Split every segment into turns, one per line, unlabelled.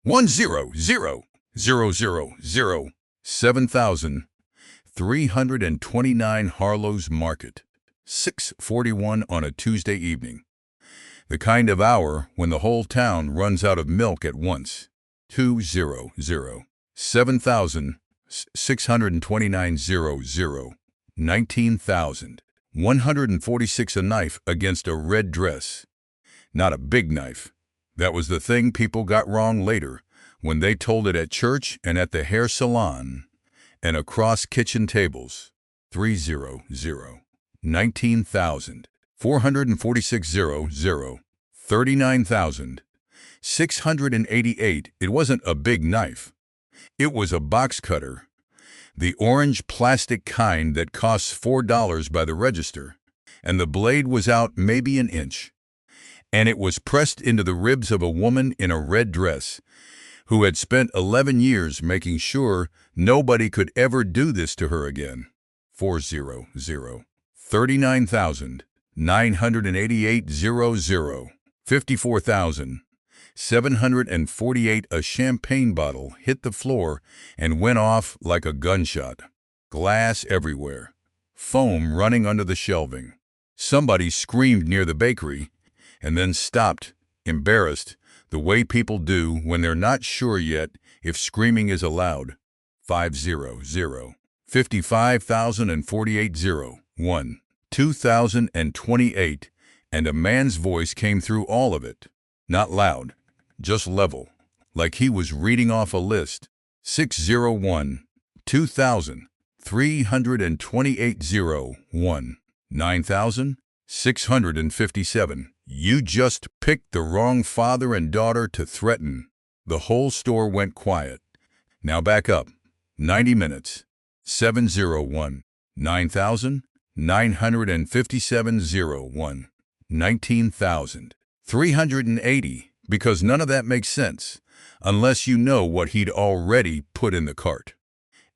100,000 7,329 Harlow's Market, 6:41 on a Tuesday evening. The kind of hour when the whole town runs out of milk at once. 7,629 19,146 a knife against a red dress. Not a big knife. That was the thing people got wrong later when they told it at church and at the hair salon and across kitchen tables. 300 19,446 39,688. It wasn't a big knife. It was a box cutter. The orange plastic kind that costs $4 by the register, and the blade was out maybe an inch. And it was pressed into the ribs of a woman in a red dress who had spent 11 years making sure nobody could ever do this to her again. 400 39,988 54,748. A champagne bottle hit the floor and went off like a gunshot. Glass everywhere. Foam running under the shelving. Somebody screamed near the bakery and then stopped, embarrassed, the way people do when they're not sure yet if screaming is allowed. 500 55,048 1 2028, and a man's voice came through all of it. Not loud, just level, like he was reading off a list. 601 2,328 1 9,657. You just picked the wrong father and daughter to threaten. The whole store went quiet. Now back up. 90 minutes. 701 9,957 19,380, because none of that makes sense unless you know what he'd already put in the cart.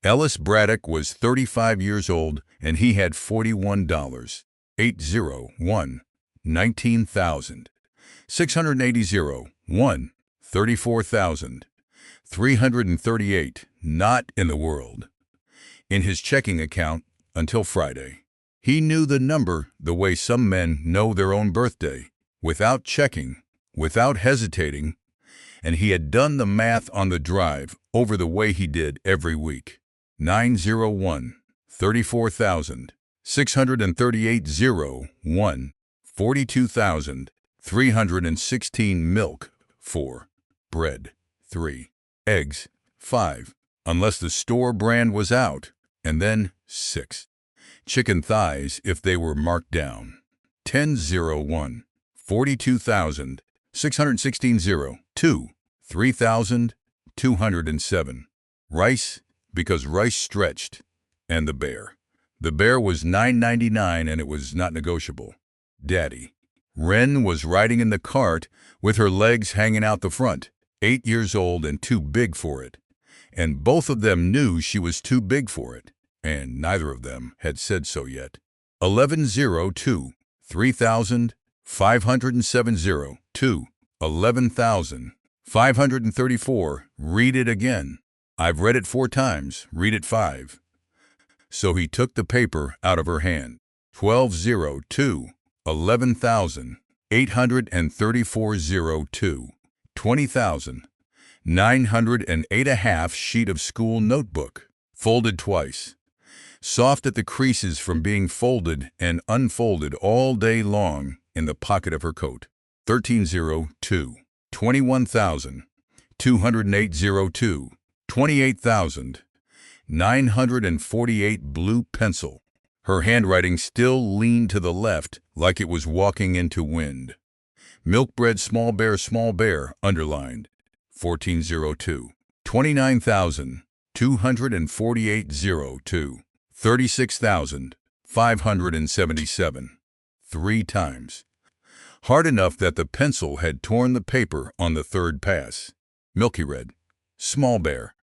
Ellis Braddock was 35 years old and he had $41. 801 19,680 34,338. Not in the world. In his checking account until Friday. He knew the number the way some men know their own birthday, without checking, without hesitating, and he had done the math on the drive over the way he did every week. 901 34,638 42,316. Milk 4, bread 3, eggs 5, unless the store brand was out, and then 6. Chicken thighs if they were marked down. 1001 42,616 2 3,207. Rice, because rice stretched, and the bear. The bear was $9.99 and it was not negotiable. Daddy. Wren was riding in the cart with her legs hanging out the front, 8 years old and too big for it. And both of them knew she was too big for it, and neither of them had said so yet. 1102 3,507 2 11,534. Read it again. I've read it 4 times. Read it 5. So he took the paper out of her hand. 1202 11,834 02 20,908. A half sheet of school notebook, folded twice. Soft at the creases from being folded and unfolded all day long in the pocket of her coat. 1302 21,208 02 28,948. Blue pencil. Her handwriting still leaned to the left like it was walking into wind. Milk bread, small bear, underlined. 1402 29,248 02 36,577. 3 times. Hard enough that the pencil had torn the paper on the 3rd pass. Milky red. Small bear.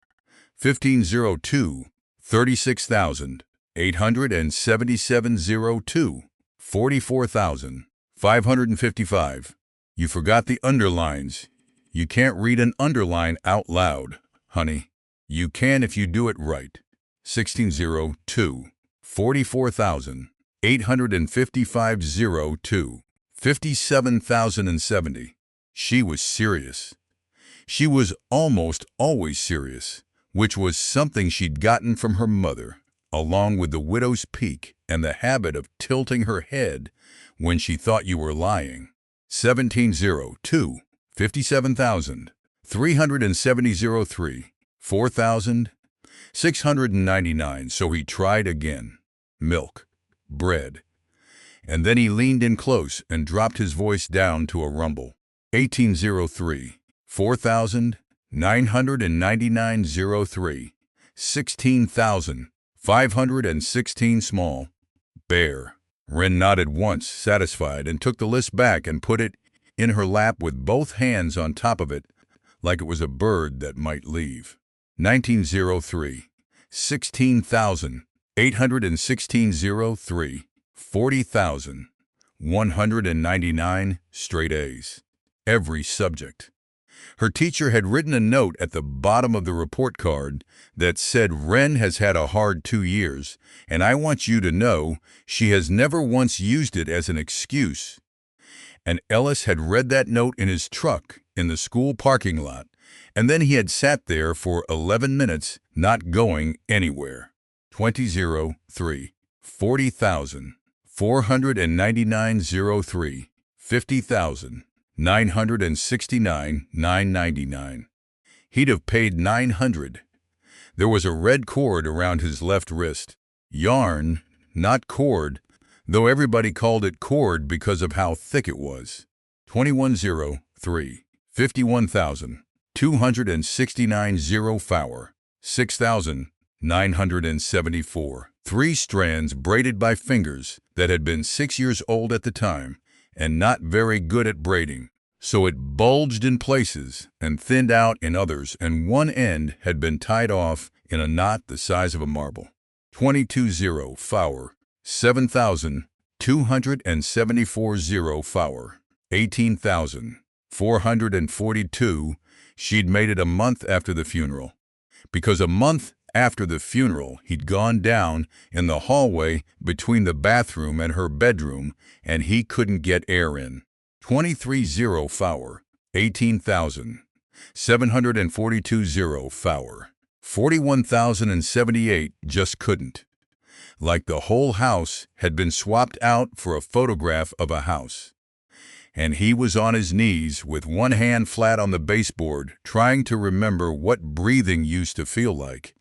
1502 36,877 02 44,555. You forgot the underlines. You can't read an underline out loud, honey. You can if you do it right. 1602. 44,855.02. 57,070. She was serious. She was almost always serious, which was something she'd gotten from her mother, along with the widow's peak and the habit of tilting her head when she thought you were lying. 1702. 57,000. 370.03. 4,699. So he tried again. Milk. Bread. And then he leaned in close and dropped his voice down to a rumble. 1803. 4,999.03. 16,516. Small. Bear. Wren nodded once, satisfied, and took the list back and put it in her lap with both hands on top of it, like it was a bird that might leave. 1903. 16,816.03. 40,199. Straight A's. Every subject. Her teacher had written a note at the bottom of the report card that said, "Wren has had a hard 2 years, and I want you to know she has never once used it as an excuse." And Ellis had read that note in his truck in the school parking lot, and then he had sat there for 11 minutes, not going anywhere. 2003. 40,499.03. 50,969.999. He'd have paid $900. There was a red cord around his left wrist. Yarn, not cord, though everybody called it cord because of how thick it was. 2103. 51,269.04. 6,974. 3 strands braided by fingers that had been 6 years old at the time and not very good at braiding. So it bulged in places and thinned out in others, and one end had been tied off in a knot the size of a marble. 22.0 Fower. 7,274.0 Fower. 18,442. She'd made it a month after the funeral. Because a month after the funeral, he'd gone down in the hallway between the bathroom and her bedroom, and he couldn't get air in. 23.0 Fower. 18,742.0 Fower. 41,078. Just couldn't. Like the whole house had been swapped out for a photograph of a house. And he was on his knees with one hand flat on the baseboard, trying to remember what breathing used to feel like.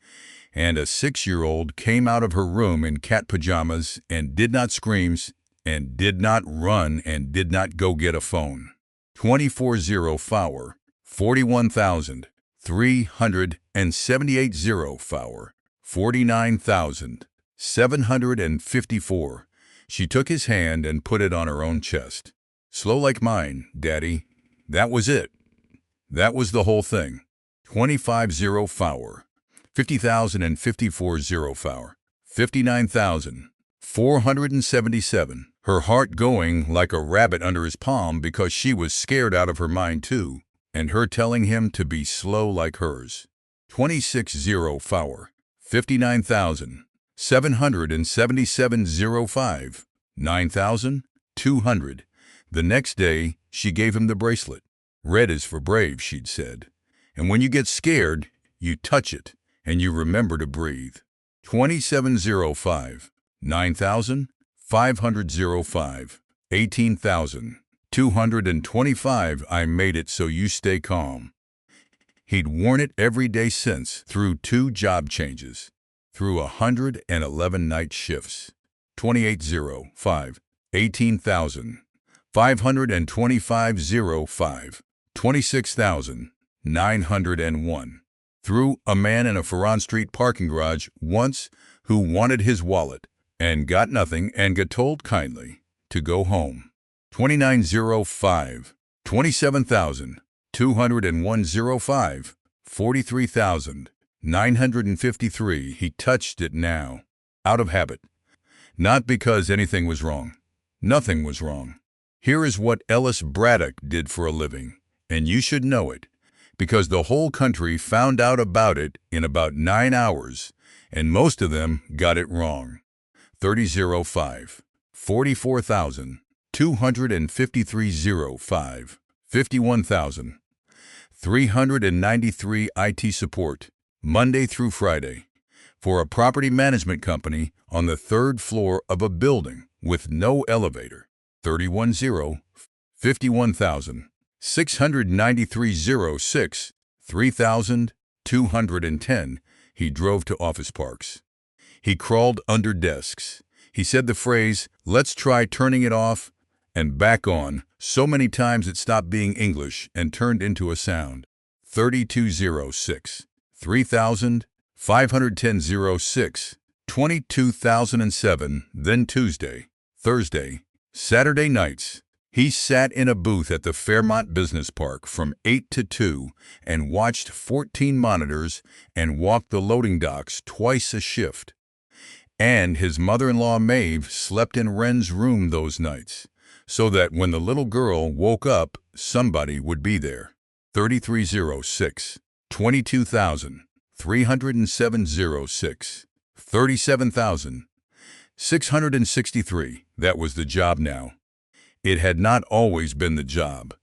And a 6-year-old came out of her room in cat pajamas and did not scream and did not run and did not go get a phone. 24.0 Fower. 41,378.0 Fower. 49,754. She took his hand and put it on her own chest. Slow like mine, Daddy. That was it. That was the whole thing. 25.0 Fower. 50,054.0 Fower. 59,477. Her heart going like a rabbit under his palm because she was scared out of her mind too, and her telling him to be slow like hers. 26.0 Fower. 59,777.05. 9,200. The next day, she gave him the bracelet. Red is for brave, she'd said. And when you get scared, you touch it, and you remember to breathe. 27.05. 9,500.05. 18,225. I made it so you stay calm. He'd worn it every day since, through 2 job changes, through 111 night shifts. 28.05. 18,525.05. 26,901. Through a man in a Ferran Street parking garage once who wanted his wallet and got nothing and got told kindly to go home. 29.05. 27,201.05. 43,953. He touched it now, out of habit. Not because anything was wrong. Nothing was wrong. Here is what Ellis Braddock did for a living. And you should know it, because the whole country found out about it in about 9 hours, and most of them got it wrong. 3005, 44,000, 253.05, 51,000. 393 IT support, Monday through Friday, for a property management company on the 3rd floor of a building with no elevator. 310, 51,000, 693.06, 3,210. He drove to office parks. He crawled under desks. He said the phrase, "Let's try turning it off and back on," so many times it stopped being English and turned into a sound. 3206, 3,000, 510.06, 22,007, then Tuesday, Thursday, Saturday nights. He sat in a booth at the Fairmont Business Park from 8 to 2 and watched 14 monitors and walked the loading docks twice a shift. And his mother-in-law Maeve slept in Wren's room those nights, so that when the little girl woke up, somebody would be there. 3306, 22,000, 307.06, 37,663. That was the job now. It had not always been the job.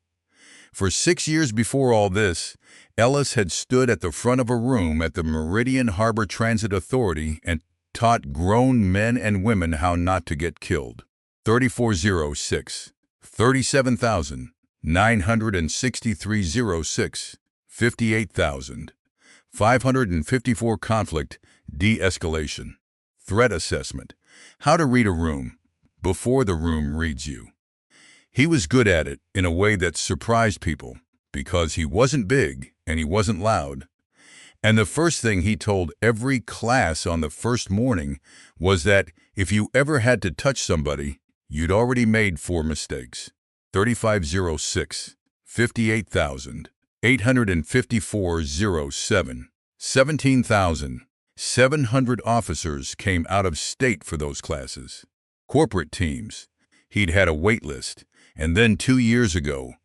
For 6 years before all this, Ellis had stood at the front of a room at the Meridian Harbor Transit Authority and taught grown men and women how not to get killed. 3406, 37,963.06, 58,000. 554 conflict de-escalation. Threat assessment. How to read a room before the room reads you. He was good at it in a way that surprised people because he wasn't big and he wasn't loud. And the first thing he told every class on the first morning was that if you ever had to touch somebody, you'd already made 4 mistakes. 3506, 58,000, 854.07, 17,700 officers came out of state for those classes. Corporate teams. He'd had a wait list, and then 2 years ago,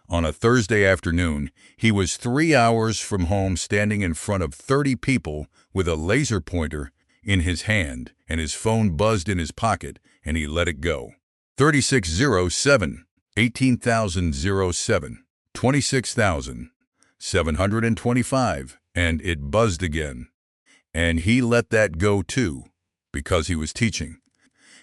on a Thursday afternoon, he was 3 hours from home standing in front of 30 people with a laser pointer in his hand, and his phone buzzed in his pocket, and he let it go. 3607, 18,007, 26,725, and it buzzed again. And he let that go too, because he was teaching.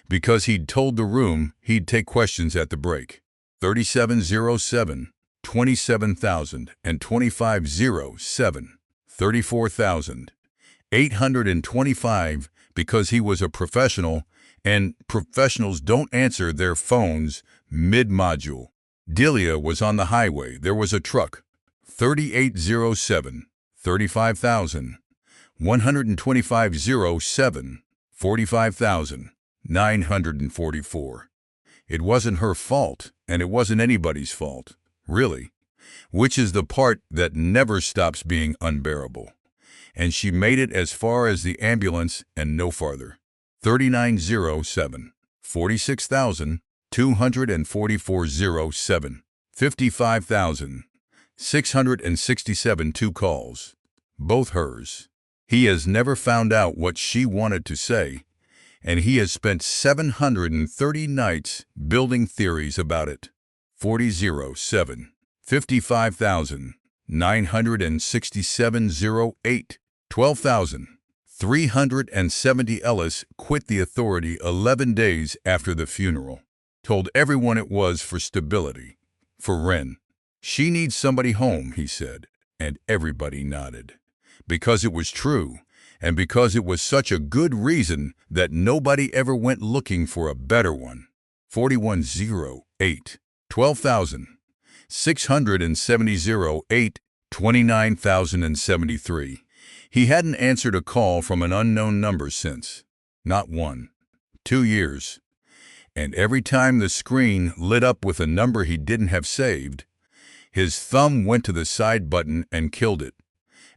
Because he'd told the room he'd take questions at the break. 3707, 27,000, and 2507, 34,825, because he was a professional, and professionals don't answer their phones mid-module. Delia was on the highway. There was a truck. 3807, 35,000, 125.07, 45,944. It wasn't her fault, and it wasn't anybody's fault, really, which is the part that never stops being unbearable. And she made it as far as the ambulance and no farther. 3907, 46,244.07, 55,667 2 calls, both hers. He has never found out what she wanted to say, and he has spent 730 nights building theories about it. 4007, 55,967.08, 12,370. Ellis quit the authority 11 days after the funeral. Told everyone it was for stability. For Wren. She needs somebody home, he said, and everybody nodded. Because it was true, and because it was such a good reason that nobody ever went looking for a better one. 4108, 12,670.08, 29,073. He hadn't answered a call from an unknown number since. Not 1, 2 years. And every time the screen lit up with a number he didn't have saved, his thumb went to the side button and killed it.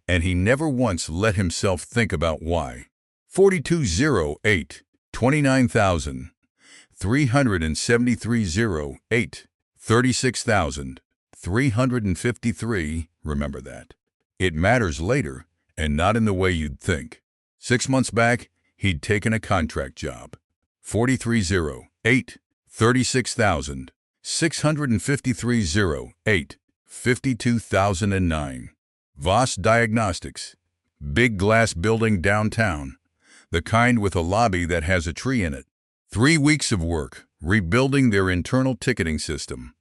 And he never once let himself think about why. 4208, 29,373.08, 36,000, 353, remember that. It matters later, and not in the way you'd think. 6 months back, he'd taken a contract job. 4308, 36,000. 65308, 52,009. Voss Diagnostics. Big glass building downtown. The kind with a lobby that has a tree in it. 3 weeks of work, rebuilding their internal ticketing system.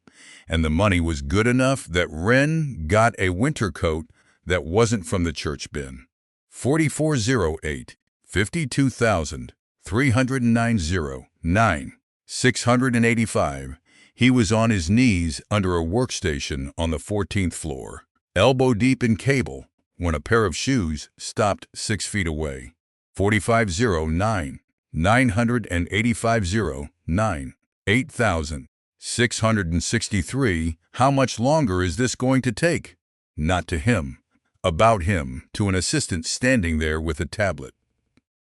And the money was good enough that Wren got a winter coat that wasn't from the church bin. 4408, 52,309. 685. He was on his knees under a workstation on the 14th floor, elbow deep in cable, when a pair of shoes stopped 6 feet away. 4509, 98509, 8,663. How much longer is this going to take? Not to him. About him, to an assistant standing there with a tablet.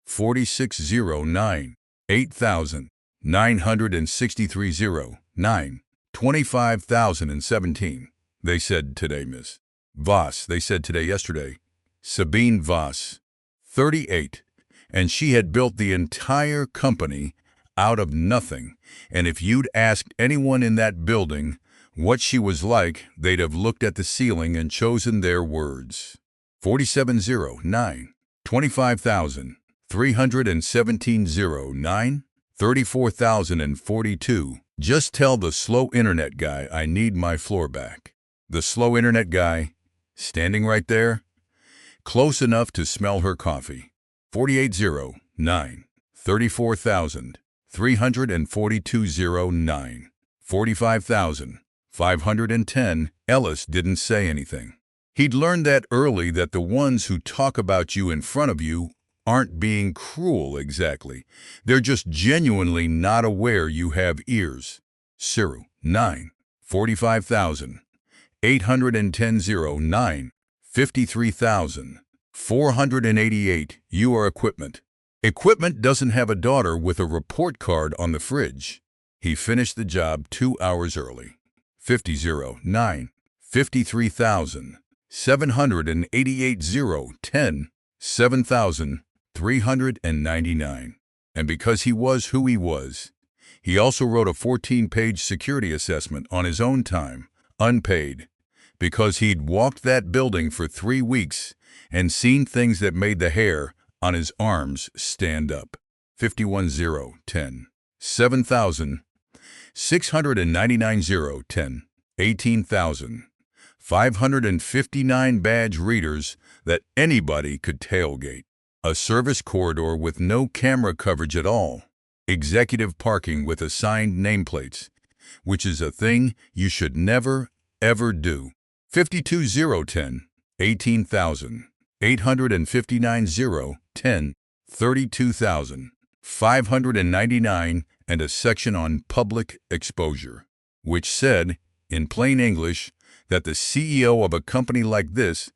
4609, 8,96309, 25,017. They said today, Miss Voss. They said today, yesterday. Sabine Voss, 38. And she had built the entire company out of nothing. And if you'd asked anyone in that building what she was like, they'd have looked at the ceiling and chosen their words. 4709, 25,31709, 34,042. Just tell the slow internet guy I need my floor back. The slow internet guy, standing right there, close enough to smell her coffee. 4809, 34,34209, 45,510. Ellis didn't say anything. He'd learned that early, that the ones who talk about you in front of you aren't being cruel exactly. They're just genuinely not aware you have ears. Cyril, 9, 45,81009, 53,488. You are equipment. Equipment doesn't have a daughter with a report card on the fridge. He finished the job 2 hours early. 5009, 53,788 7,399. And because he was who he was, he also wrote a 14-page security assessment on his own time, unpaid, because he'd walked that building for 3 weeks and seen things that made the hair on his arms stand up. 51010, 7,699 18,559 badge readers that anybody could tailgate. A service corridor with no camera coverage at all. Executive parking with assigned nameplates, which is a thing you should never, ever do. 52010, 18,859 32,599, and a section on public exposure, which said, in plain English, that the CEO of a company like this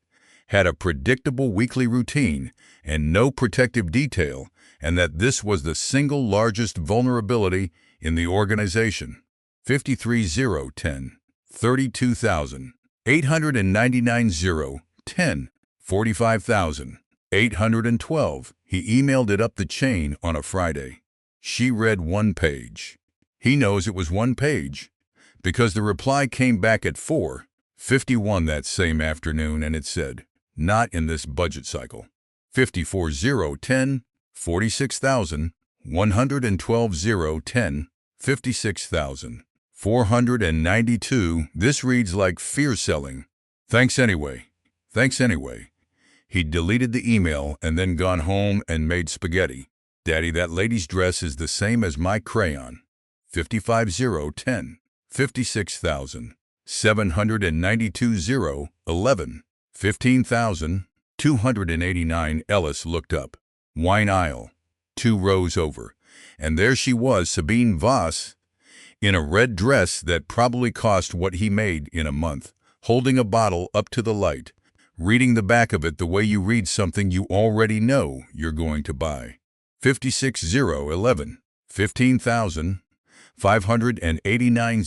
had a predictable weekly routine and no protective detail, and that this was the single largest vulnerability in the organization. 53010, 32,899 45,812. He emailed it up the chain on a Friday. She read 1 page. He knows it was 1 page because the reply came back at 4:51 that same afternoon, and it said, "Not in this budget cycle." 54010, 46,112 56,492. This reads like fear selling. Thanks anyway. Thanks anyway. He'd deleted the email and then gone home and made spaghetti. Daddy, that lady's dress is the same as my crayon. 55010, 56,792 15,289. Ellis looked up. Wine aisle, 2 rows over. And there she was, Sabine Voss, in a red dress that probably cost what he made in a month, holding a bottle up to the light, reading the back of it the way you read something you already know you're going to buy. 56011, 15,589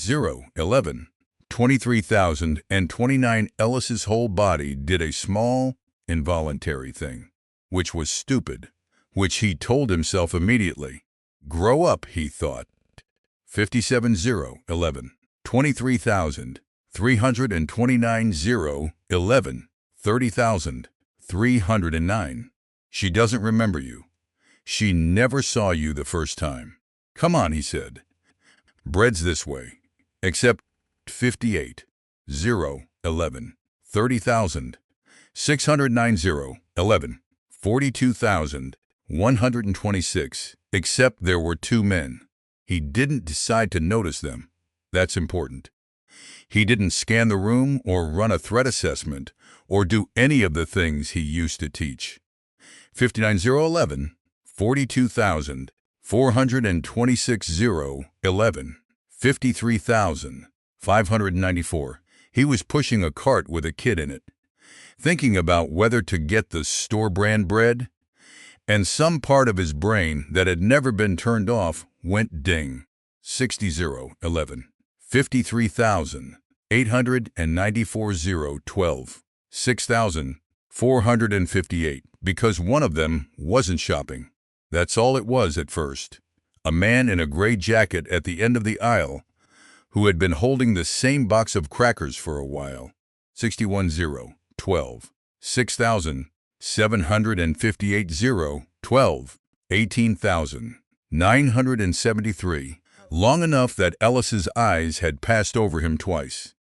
011, 23,029. Ellis's whole body did a small, involuntary thing, which was stupid, which he told himself immediately. Grow up, he thought. 57,011. 23,329. 011. 30,309. She doesn't remember you. She never saw you the first time. Come on, he said. Bread's this way. Except 58. 011. 30,000. 609. 011. 42,126. Except there were two men. He didn't decide to notice them. That's important. He didn't scan the room or run a threat assessment or do any of the things he used to teach. 59,011. 42,426. 011. 53,594. He was pushing a cart with a kid in it, thinking about whether to get the store-brand bread, and some part of his brain that had never been turned off went ding. 60,011. 53,894. 012. 6,458, because one of them wasn't shopping. That's all it was at first. A man in a gray jacket at the end of the aisle who had been holding the same box of crackers for a while. 61,012. 6,758. 012. 18,973. Long enough that Ellis's eyes had passed over him twice,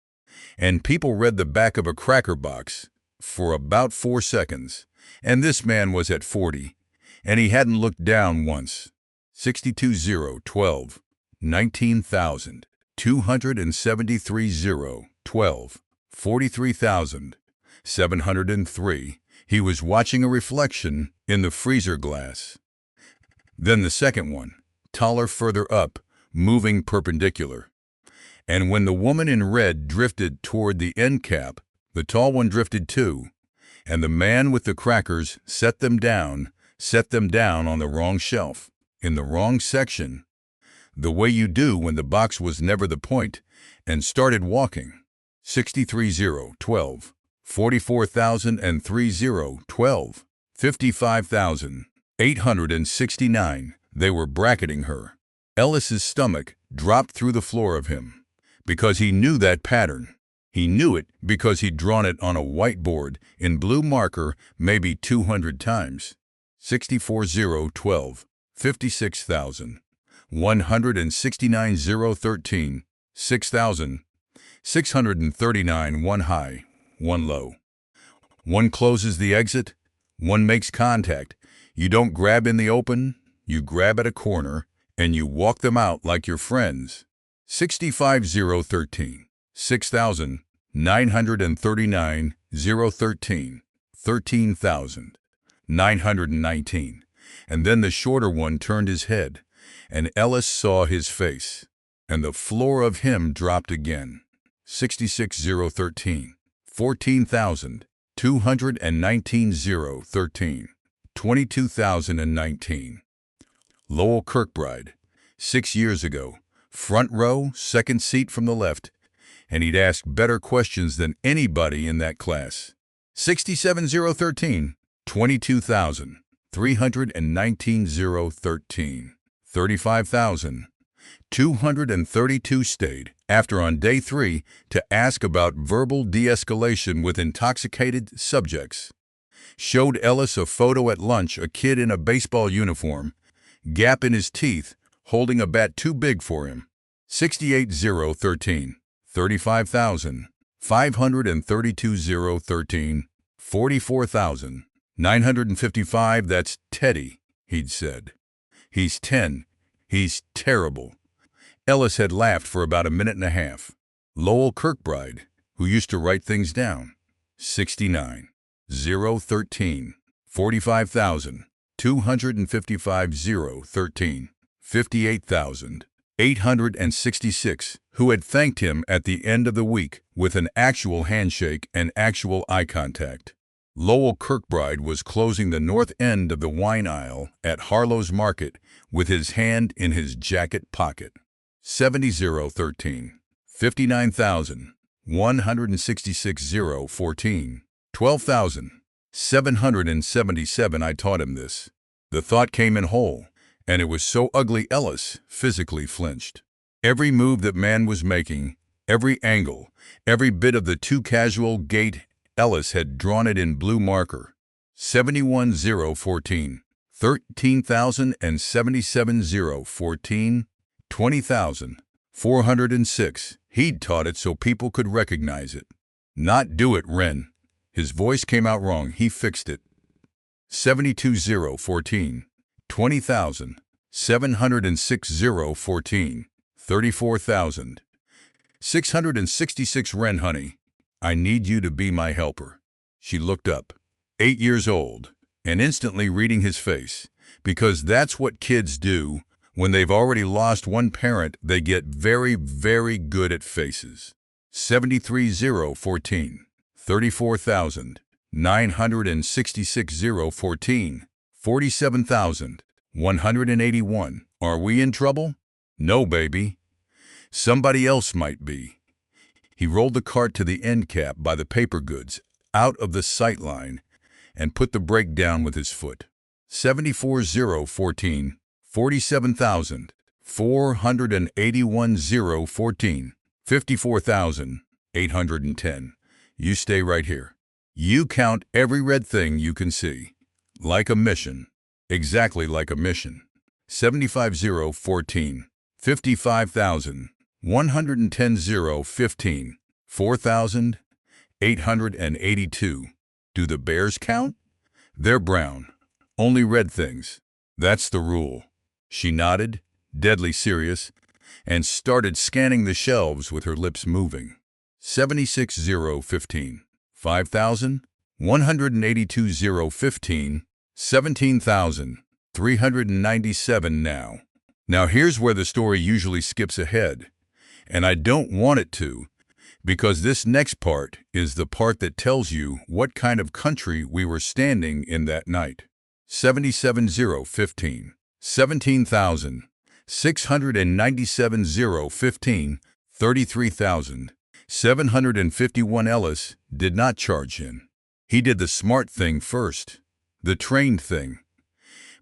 and people read the back of a cracker box for about 4 seconds, and this man was at 40, and he hadn't looked down once. 62,012. 19,273. 012. 43,703. He was watching a reflection in the freezer glass. Then the second one, taller further up, moving perpendicular. And when the woman in red drifted toward the end cap, the tall one drifted too, and the man with the crackers set them down on the wrong shelf, in the wrong section, the way you do when the box was never the point, and started walking. 63,012. 44,003. 012. 55,869. They were bracketing her. Ellis's stomach dropped through the floor of him, because he knew that pattern. He knew it because he'd drawn it on a whiteboard in blue marker maybe 200 times. 64,012. 56,169. 013. 6,639. One high, one low. One closes the exit, one makes contact. You don't grab in the open, you grab at a corner, and you walk them out like your friends. 65,013. 6,939. 013. 13,919. And then the shorter one turned his head, and Ellis saw his face, and the floor of him dropped again. 66,013. 14,219. 013. 22,019. Lowell Kirkbride, 6 years ago, front row, second seat from the left, and he'd ask better questions than anybody in that class. 67,013. 22,319. 013. 35,232 stayed after on day 3 to ask about verbal de-escalation with intoxicated subjects. Showed Ellis a photo at lunch, a kid in a baseball uniform, gap in his teeth, holding a bat too big for him. 68,013. 35,532. 013. 44,955. That's Teddy, he'd said. He's 10. He's terrible. Ellis had laughed for about a minute and a half. Lowell Kirkbride, who used to write things down. 69. 013. 45,255. 013. 58,866, who had thanked him at the end of the week with an actual handshake and actual eye contact. Lowell Kirkbride was closing the north end of the wine aisle at Harlow's Market with his hand in his jacket pocket. 70,013. 59,000. 166,014. 12,777. I taught him this. The thought came in whole, and it was so ugly Ellis physically flinched. Every move that man was making, every angle, every bit of the too casual gait, Ellis had drawn it in blue marker. 71,014. 13,077,014. 20,406. He'd taught it so people could recognize it. Not do it, Ren. His voice came out wrong. He fixed it. 72,014. 20,706,014. 34,666. Ren, honey, I need you to be my helper. She looked up. 8 years old, and instantly reading his face, because that's what kids do. When they've already lost one parent, they get very, very good at faces. 73,014. 34,966,014. 47,181. Are we in trouble? No, baby. Somebody else might be. He rolled the cart to the end cap by the paper goods, out of the sight line, and put the brake down with his foot. 74,014. 47,481,014. 54,810. You stay right here. You count every red thing you can see. Like a mission. Exactly like a mission. 75,014. 55,110,015. 4,882. Do the bears count? They're brown. Only red things. That's the rule. She nodded, deadly serious, and started scanning the shelves with her lips moving. 76,015. 5,182,015. 17,397 now. Now here's where the story usually skips ahead, and I don't want it to, because this next part is the part that tells you what kind of country we were standing in that night. 77,015. 17,697,015. 33,751. Ellis did not charge in. He did the smart thing first, the trained thing.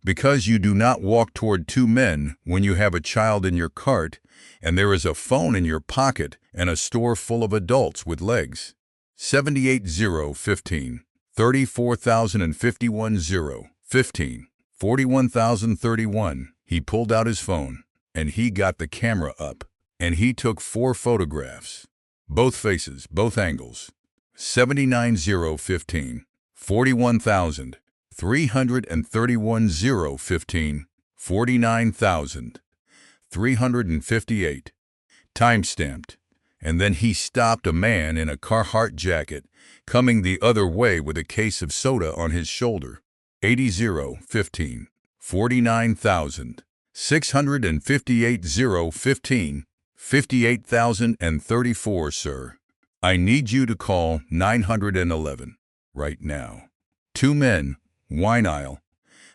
Because you do not walk toward two men when you have a child in your cart and there is a phone in your pocket and a store full of adults with legs. 78,015. 34,051,015. 41,031. He pulled out his phone, and he got the camera up, and he took 4 photographs. Both faces, both angles. 79,015. 41,331,015. 49,358. Time-stamped. And then he stopped a man in a Carhartt jacket coming the other way with a case of soda on his shoulder. 80,015. 49,658,015. 58,034, sir. I need you to call 911 right now. 2 men, wine aisle.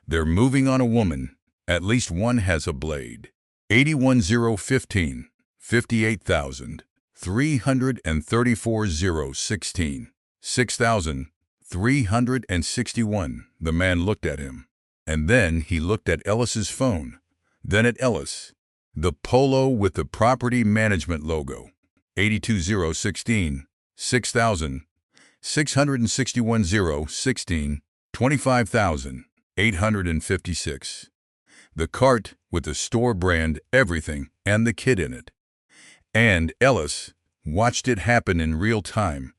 They're moving on a woman. At least one has a blade. 81,015. 58,334,016. 6,361. The man looked at him. And then he looked at Ellis's phone. Then at Ellis. The polo with the property management logo. 82,016. 6,661,016. 25,856. The cart with the store brand, everything, and the kid in it. And Ellis watched it happen in real time.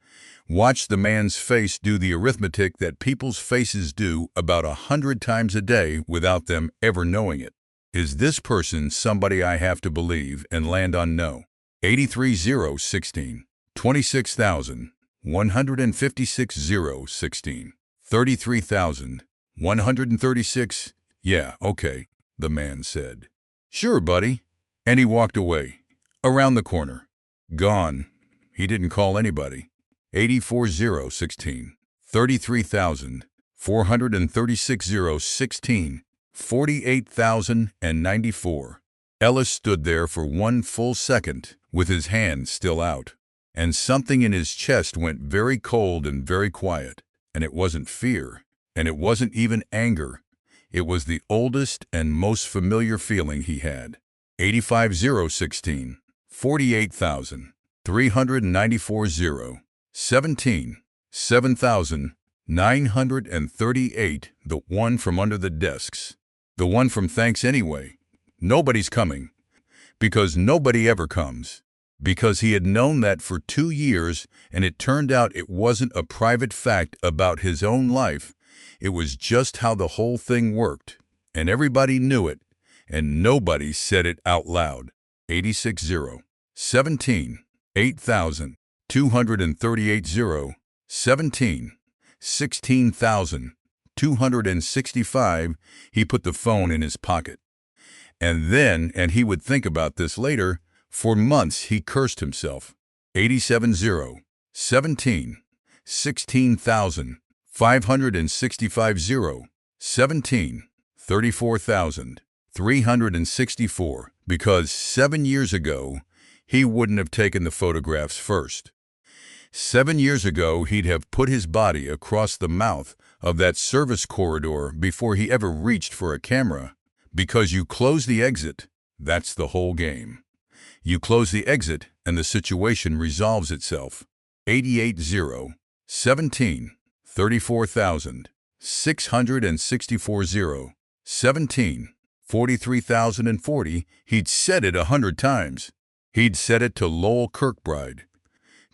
Watched the man's face do the arithmetic that people's faces do about 100 times a day without them ever knowing it. Is this person somebody I have to believe and land on no? 83,016. 26,156,016. 33,136. Yeah, okay, the man said. Sure, buddy. And he walked away. Around the corner. Gone. He didn't call anybody. 84,016. 33,436,016. 48,094. Ellis stood there for 1 full second with his hand still out. and something in his chest went very cold and very quiet. And it wasn't fear, and it wasn't even anger. It was the oldest and most familiar feeling he had. 85016, 48,000, 394 17, 7,938, the one from under the desks. The one from thanks anyway. Nobody's coming. Because nobody ever comes. Because he had known that for 2 years, and it turned out it wasn't a private fact about his own life. It was just how the whole thing worked, and everybody knew it, and nobody said it out loud. 860, 17, 8,238 17, 16,265. He put the phone in his pocket. And he would think about this later, for months he cursed himself. 870, 17, 16,565 17, 34,364, because 7 years ago he wouldn't have taken the photographs first. 7 years ago he'd have put his body across the mouth of that service corridor before he ever reached for a camera. Because you close the exit, that's the whole game. You close the exit and the situation resolves itself. 880, 17, 34,664 17, 43,040. He'd said it 100 times. He'd said it to Lowell Kirkbride.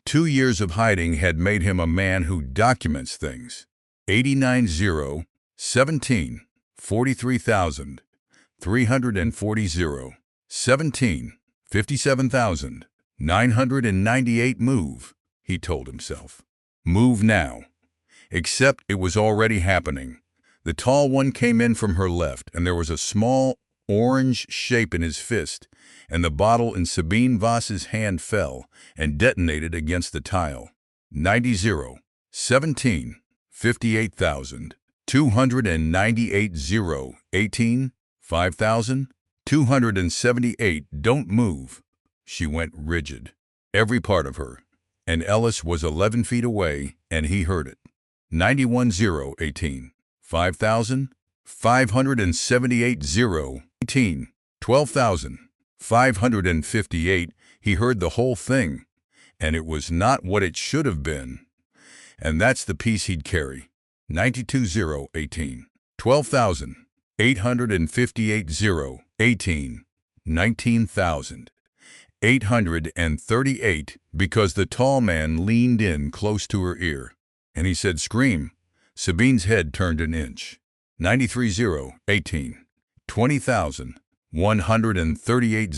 2 years of hiding had made him a man who documents things. 890, 17, 43,340 17, 57,998. Move, he told himself. Move now. Except it was already happening. The tall one came in from her left, and there was a small orange shape in his fist, and the bottle in Sabine Voss's hand fell and detonated against the tile. 90, 17, 58,298 18, 5,278. Don't move. She went rigid, every part of her, and Ellis was 11 feet away, and he heard it. 91, 18, 5,578 18, 12,558. He heard the whole thing, and it was not what it should have been. And that's the piece he'd carry. 92, 18, 12,858 18, 19,838, because the tall man leaned in close to her ear, and he said, "Scream." Sabine's head turned an inch. 93, 18, 20,138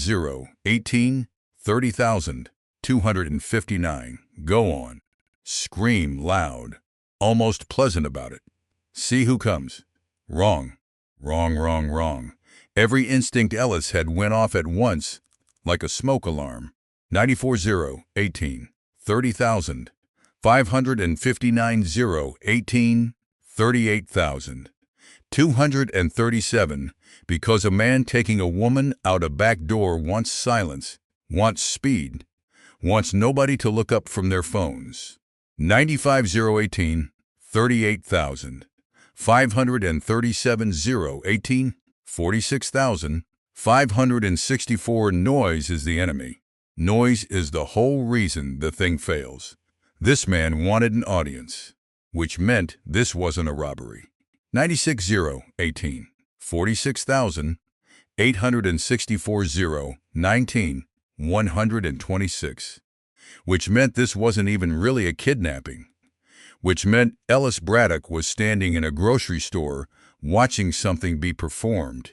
18, 30,259. Go on. Scream loud. Almost pleasant about it. See who comes. Wrong. Wrong, wrong, wrong. Every instinct Ellis had went off at once, like a smoke alarm. 94, 18, 30,000. 559 18, 38,237, because a man taking a woman out a back door wants silence, wants speed, wants nobody to look up from their phones. 95, 18, 38,000. 537 18, 46,564. Noise is the enemy. Noise is the whole reason the thing fails. This man wanted an audience, which meant this wasn't a robbery. 96, 18, 46,864 19, 126, which meant this wasn't even really a kidnapping, which meant Ellis Braddock was standing in a grocery store watching something be performed,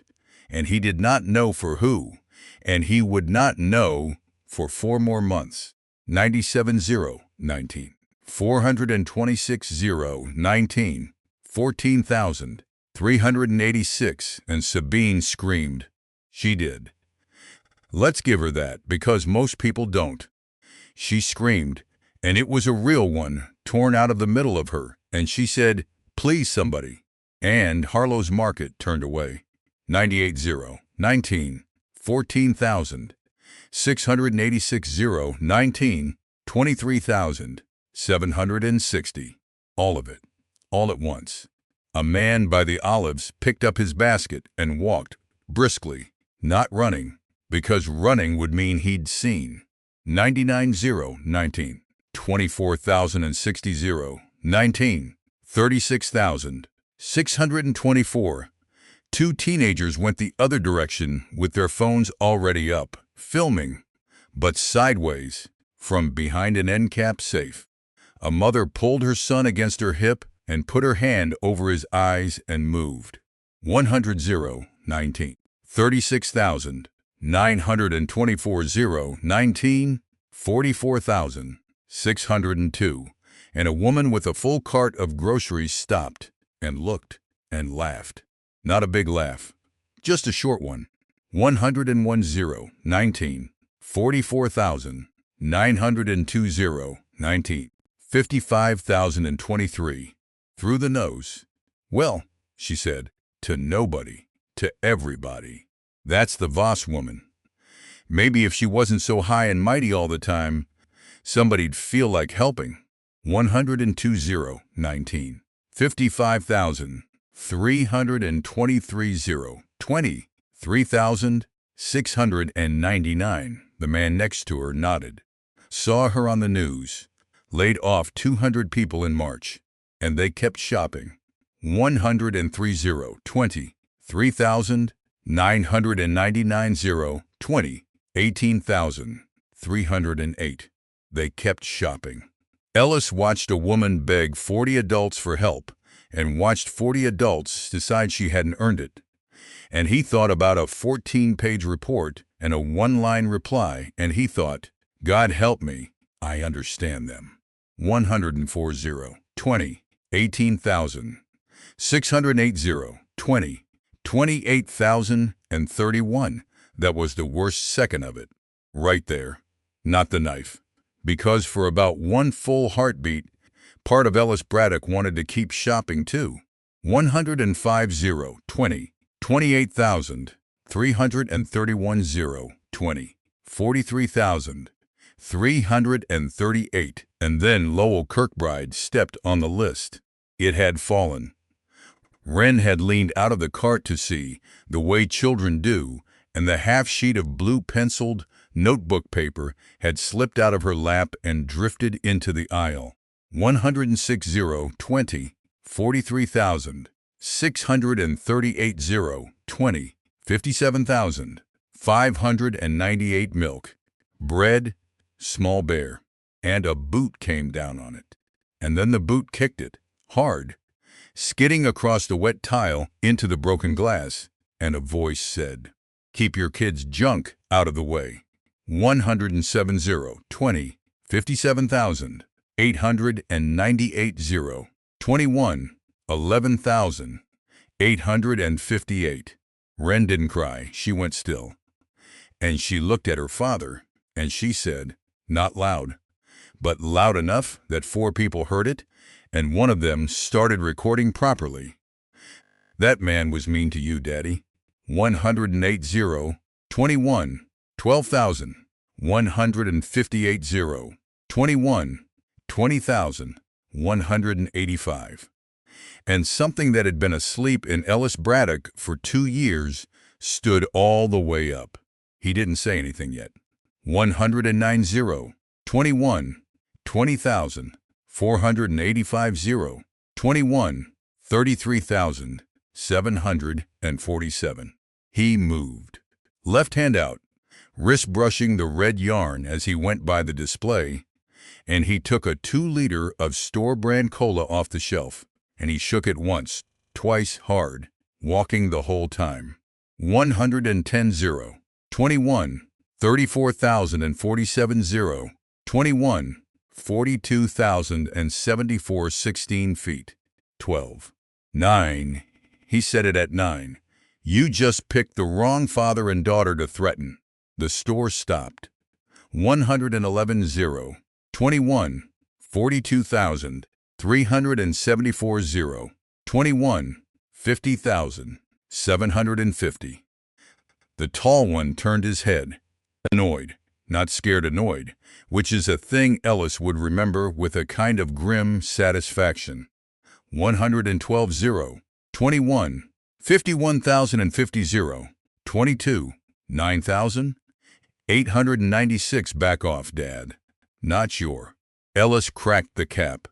and he did not know for who, and he would not know for 4 more months. 97, 19, 426 19, 14,386, and Sabine screamed. She did. Let's give her that, because most people don't. She screamed, and it was a real one, torn out of the middle of her, and she said, "Please, somebody." And Harlow's Market turned away. 98, 19, 14,686 19, 23,760. All of it, all at once. A man by the olives picked up his basket and walked, briskly, not running, because running would mean he'd seen. 99,019. 24,060. 19. 36,624. Two teenagers went the other direction with their phones already up, filming, but sideways, from behind an end cap safe. A mother pulled her son against her hip and put her hand over his eyes and moved. 100,019. 36,924. 19. 44,602. And a woman with a full cart of groceries stopped and looked and laughed. Not a big laugh, just a short one. 101,019. 44,920. 19. 55,023. Through the nose. Well, she said, to nobody, to everybody. That's the Voss woman. Maybe if she wasn't so high and mighty all the time, somebody'd feel like helping. 102,019. 55,323. 20. 3,699. The man next to her nodded. Saw her on the news. Laid off 200 people in March. And they kept shopping. 103,020. 3,999. 20. 18,308. They kept shopping. Ellis watched a woman beg 40 adults for help and watched 40 adults decide she hadn't earned it. And he thought about a 14-page report and a one-line reply, and he thought, God help me, I understand them. 104,020. 20. 18,000. 608,020. 20. 28,031. That was the worst second of it. Right there. Not the knife. Because for about one full heartbeat, part of Ellis Braddock wanted to keep shopping too. 105,020. 20. 28,331. 20. 43,338. And then Lowell Kirkbride stepped on the list. It had fallen. Wren had leaned out of the cart to see, the way children do, and the half-sheet of blue-penciled notebook paper had slipped out of her lap and drifted into the aisle. 106,020. 43,638. 20. 57,598. Milk. Bread. Small bear. And a boot came down on it. And then the boot kicked it, hard, skidding across the wet tile into the broken glass, and a voice said, Keep your kids' junk out of the way. 107,020. 57,898. 21. 11,858. Wren didn't cry. She went still. And she looked at her father, and she said, not loud, but loud enough that 4 people heard it, and one of them started recording properly. That man was mean to you, Daddy. 108,021. 12,000. 158,021. 20,185. And something that had been asleep in Ellis Braddock for 2 years stood all the way up. He didn't say anything yet. 109,021. 20,000. 485,021. 21. 33,747. He moved. Left hand out, wrist brushing the red yarn as he went by the display, and he took a 2-liter of store-brand cola off the shelf, and he shook it once, twice hard, walking the whole time. 110,000. 21. 34,047. 21. 42,074. 16 feet. 12. 9. He said it at 9. You just picked the wrong father and daughter to threaten. The store stopped. 111,000. 21. 42,374. 21. 50,750. The tall one turned his head, annoyed, not scared annoyed, which is a thing Ellis would remember with a kind of grim satisfaction. 112 0, 21, 51,050 0, 22, 9,000, 896. Back off, Dad. Not sure. Ellis cracked the cap.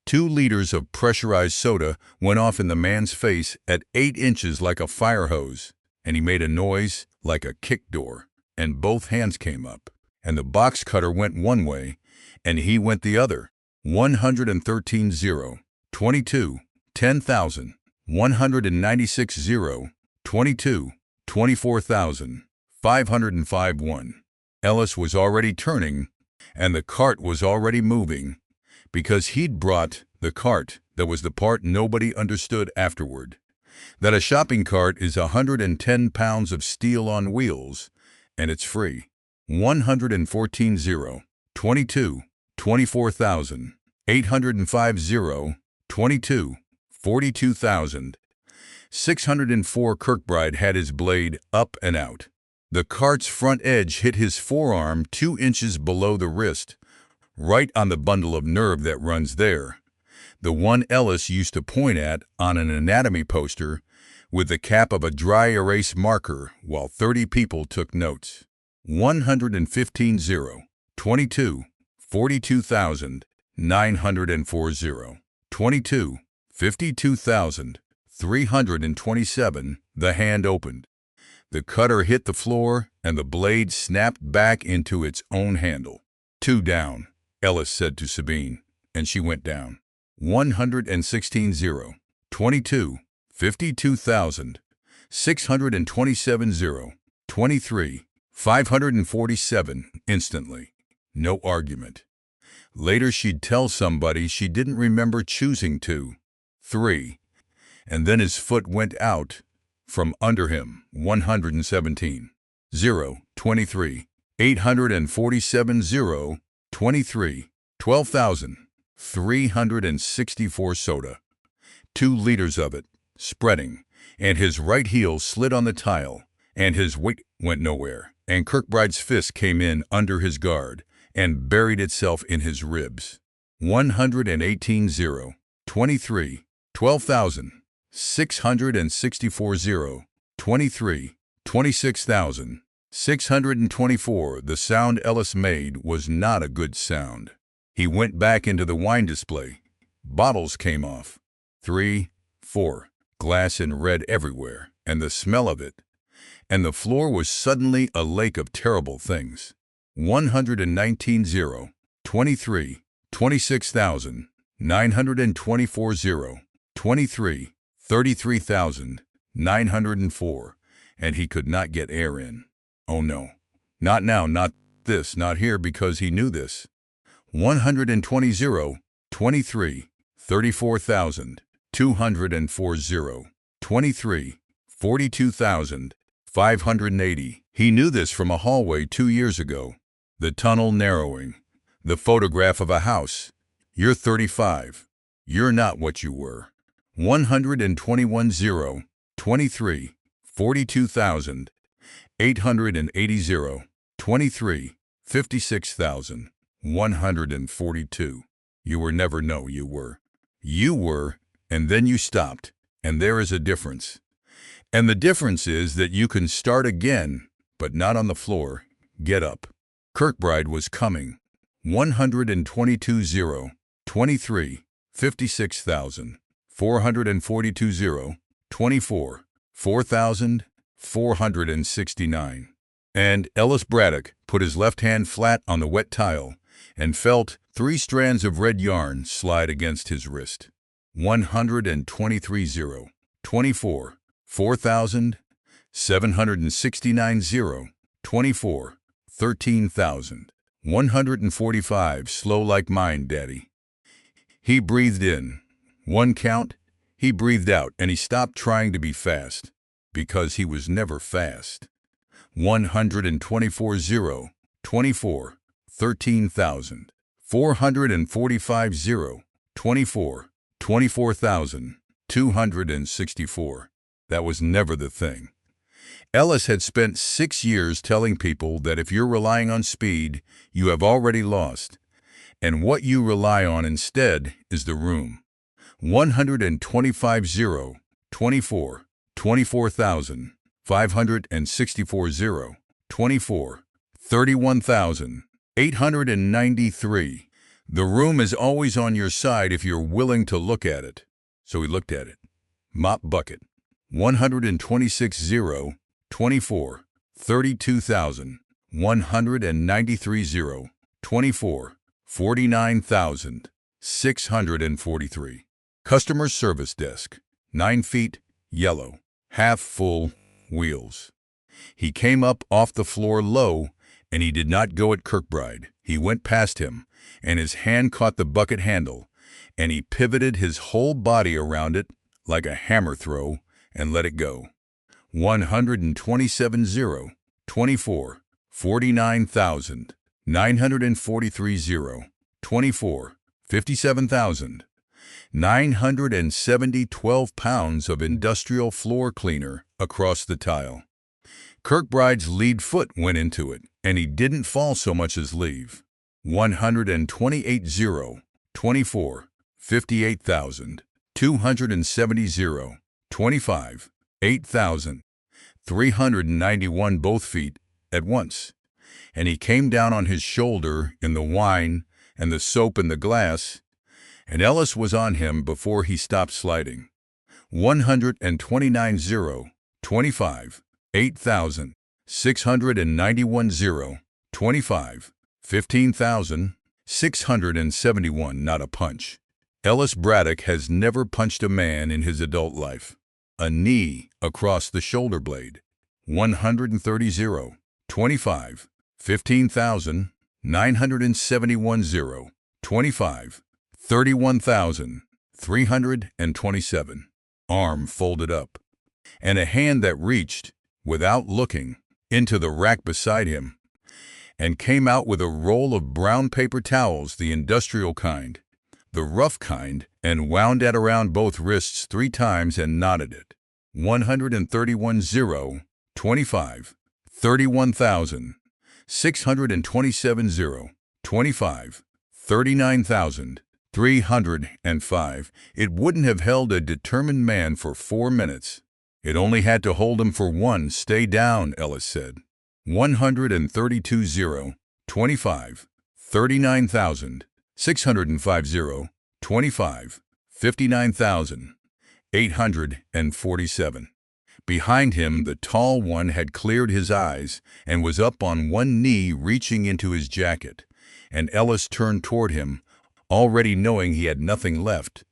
2 liters of pressurized soda went off in the man's face at 8 inches like a fire hose, and he made a noise like a kick door, and both hands came up, and the box cutter went one way, and he went the other. 113 0, 22, 10,000, 196 0, 22, 24,000, 505 1. Ellis was already turning, and the cart was already moving, because he'd brought the cart. That was the part nobody understood afterward. That a shopping cart is 110 pounds of steel on wheels, and it's free. 114 0, 22, 24,000, 805 0, 22, 42,000, 604. Kirkbride had his blade up and out. The cart's front edge hit his forearm 2 inches below the wrist, right on the bundle of nerve that runs there, the one Ellis used to point at on an anatomy poster with the cap of a dry erase marker while 30 people took notes. 115 0, 22, 42,000, 904 0, 22, 52,000, 327. The hand opened. The cutter hit the floor, and the blade snapped back into its own handle. 2 down, Ellis said to Sabine, and she went down. 116 0, 22, 52,000, 627 0, 23, 547. Instantly. No argument. Later she'd tell somebody she didn't remember choosing to. 3. And then his foot went out from under him. 117 0, 23, 847 0, 23, 12,364. Soda. 2 liters of it, spreading, and his right heel slid on the tile, and his weight went nowhere, and Kirkbride's fist came in under his guard and buried itself in his ribs. 118 0, 23, 12,664 0, 23, 26,624. The sound Ellis made was not a good sound. He went back into the wine display. Bottles came off. 3, 4, glass and red everywhere, and the smell of it. And the floor was suddenly a lake of terrible things. 119 0, 23, 26,924 0, 23, 33,904, and he could not get air in. Oh no, not now, not this, not here, because he knew this. 120 0, 23, 34,204 0, 23, 42,580. He knew this from a hallway 2 years ago. The tunnel narrowing. The photograph of a house. You're 35. You're not what you were. 121 0, 23, 42,880 0, 23, 56,142. You were never. No, you were. You were, and then you stopped, and there is a difference. And the difference is that you can start again, but not on the floor. Get up. Kirkbride was coming. 122 0, 23, 56,442 0, 24, 4,469. And Ellis Braddock put his left hand flat on the wet tile and felt 3 strands of red yarn slide against his wrist. 123 0, 24, 4,769 0, 24, 13,000. 145. Slow like mine, Daddy. He breathed in. 1 count. He breathed out, and he stopped trying to be fast, because he was never fast. 124 0, 24, 13,000. 445 0, 24, 24,264. That was never the thing. Ellis had spent 6 years telling people that if you're relying on speed, you have already lost, and what you rely on instead is the room. 125 0, 24, 24,000, 564 0, 24, 31,893. The room is always on your side if you're willing to look at it. So he looked at it. Mop bucket. 126 0, 24, 32,000, 193 0, 24, 49,643. Customer service desk. 9 feet, yellow, half full, wheels. He came up off the floor low, and he did not go at Kirkbride. He went past him, and his hand caught the bucket handle, and he pivoted his whole body around it like a hammer throw and let it go. 127 0, 24, 49,000, 943 0, 24, 57,970 12 pounds of industrial floor cleaner across the tile. Kirkbride's lead foot went into it, and he didn't fall so much as leave. 128 0, 24, 58,000, 270 0, 25, 8,391 both feet at once, and he came down on his shoulder in the wine and the soap in the glass, and Ellis was on him before he stopped sliding. 129 0, 25, 8,691 0, 25, 15,671. Not a punch. Ellis Braddock has never punched a man in his adult life. A knee across the shoulder blade. 130 0, 25, 15,971 0, 25, 31,327. Arm folded up, and a hand that reached, without looking, into the rack beside him, and came out with a roll of brown paper towels, the industrial kind, the rough kind, and wound it around both wrists 3 times and knotted it. 131 0, 25, 31,627 0, 25, 39,305. It wouldn't have held a determined man for 4 minutes. It only had to hold him for 1. Stay down, Ellis said. 132 0, 25, 39,605 0, 25, 59,847. Behind him, the tall one had cleared his eyes and was up on one knee reaching into his jacket, and Ellis turned toward him, already knowing he had nothing left,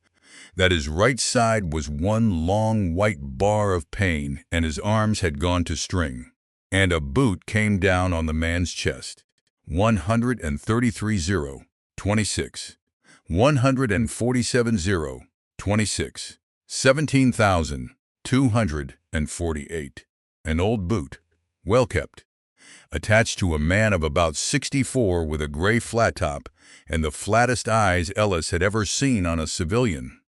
that his right side was one long white bar of pain and his arms had gone to string, and a boot came down on the man's chest. 133 0, 26, 147 0, 26, 17,248. An old boot, well kept, attached to a man of about 64 with a gray flat top and the flattest eyes Ellis had ever seen on a civilian,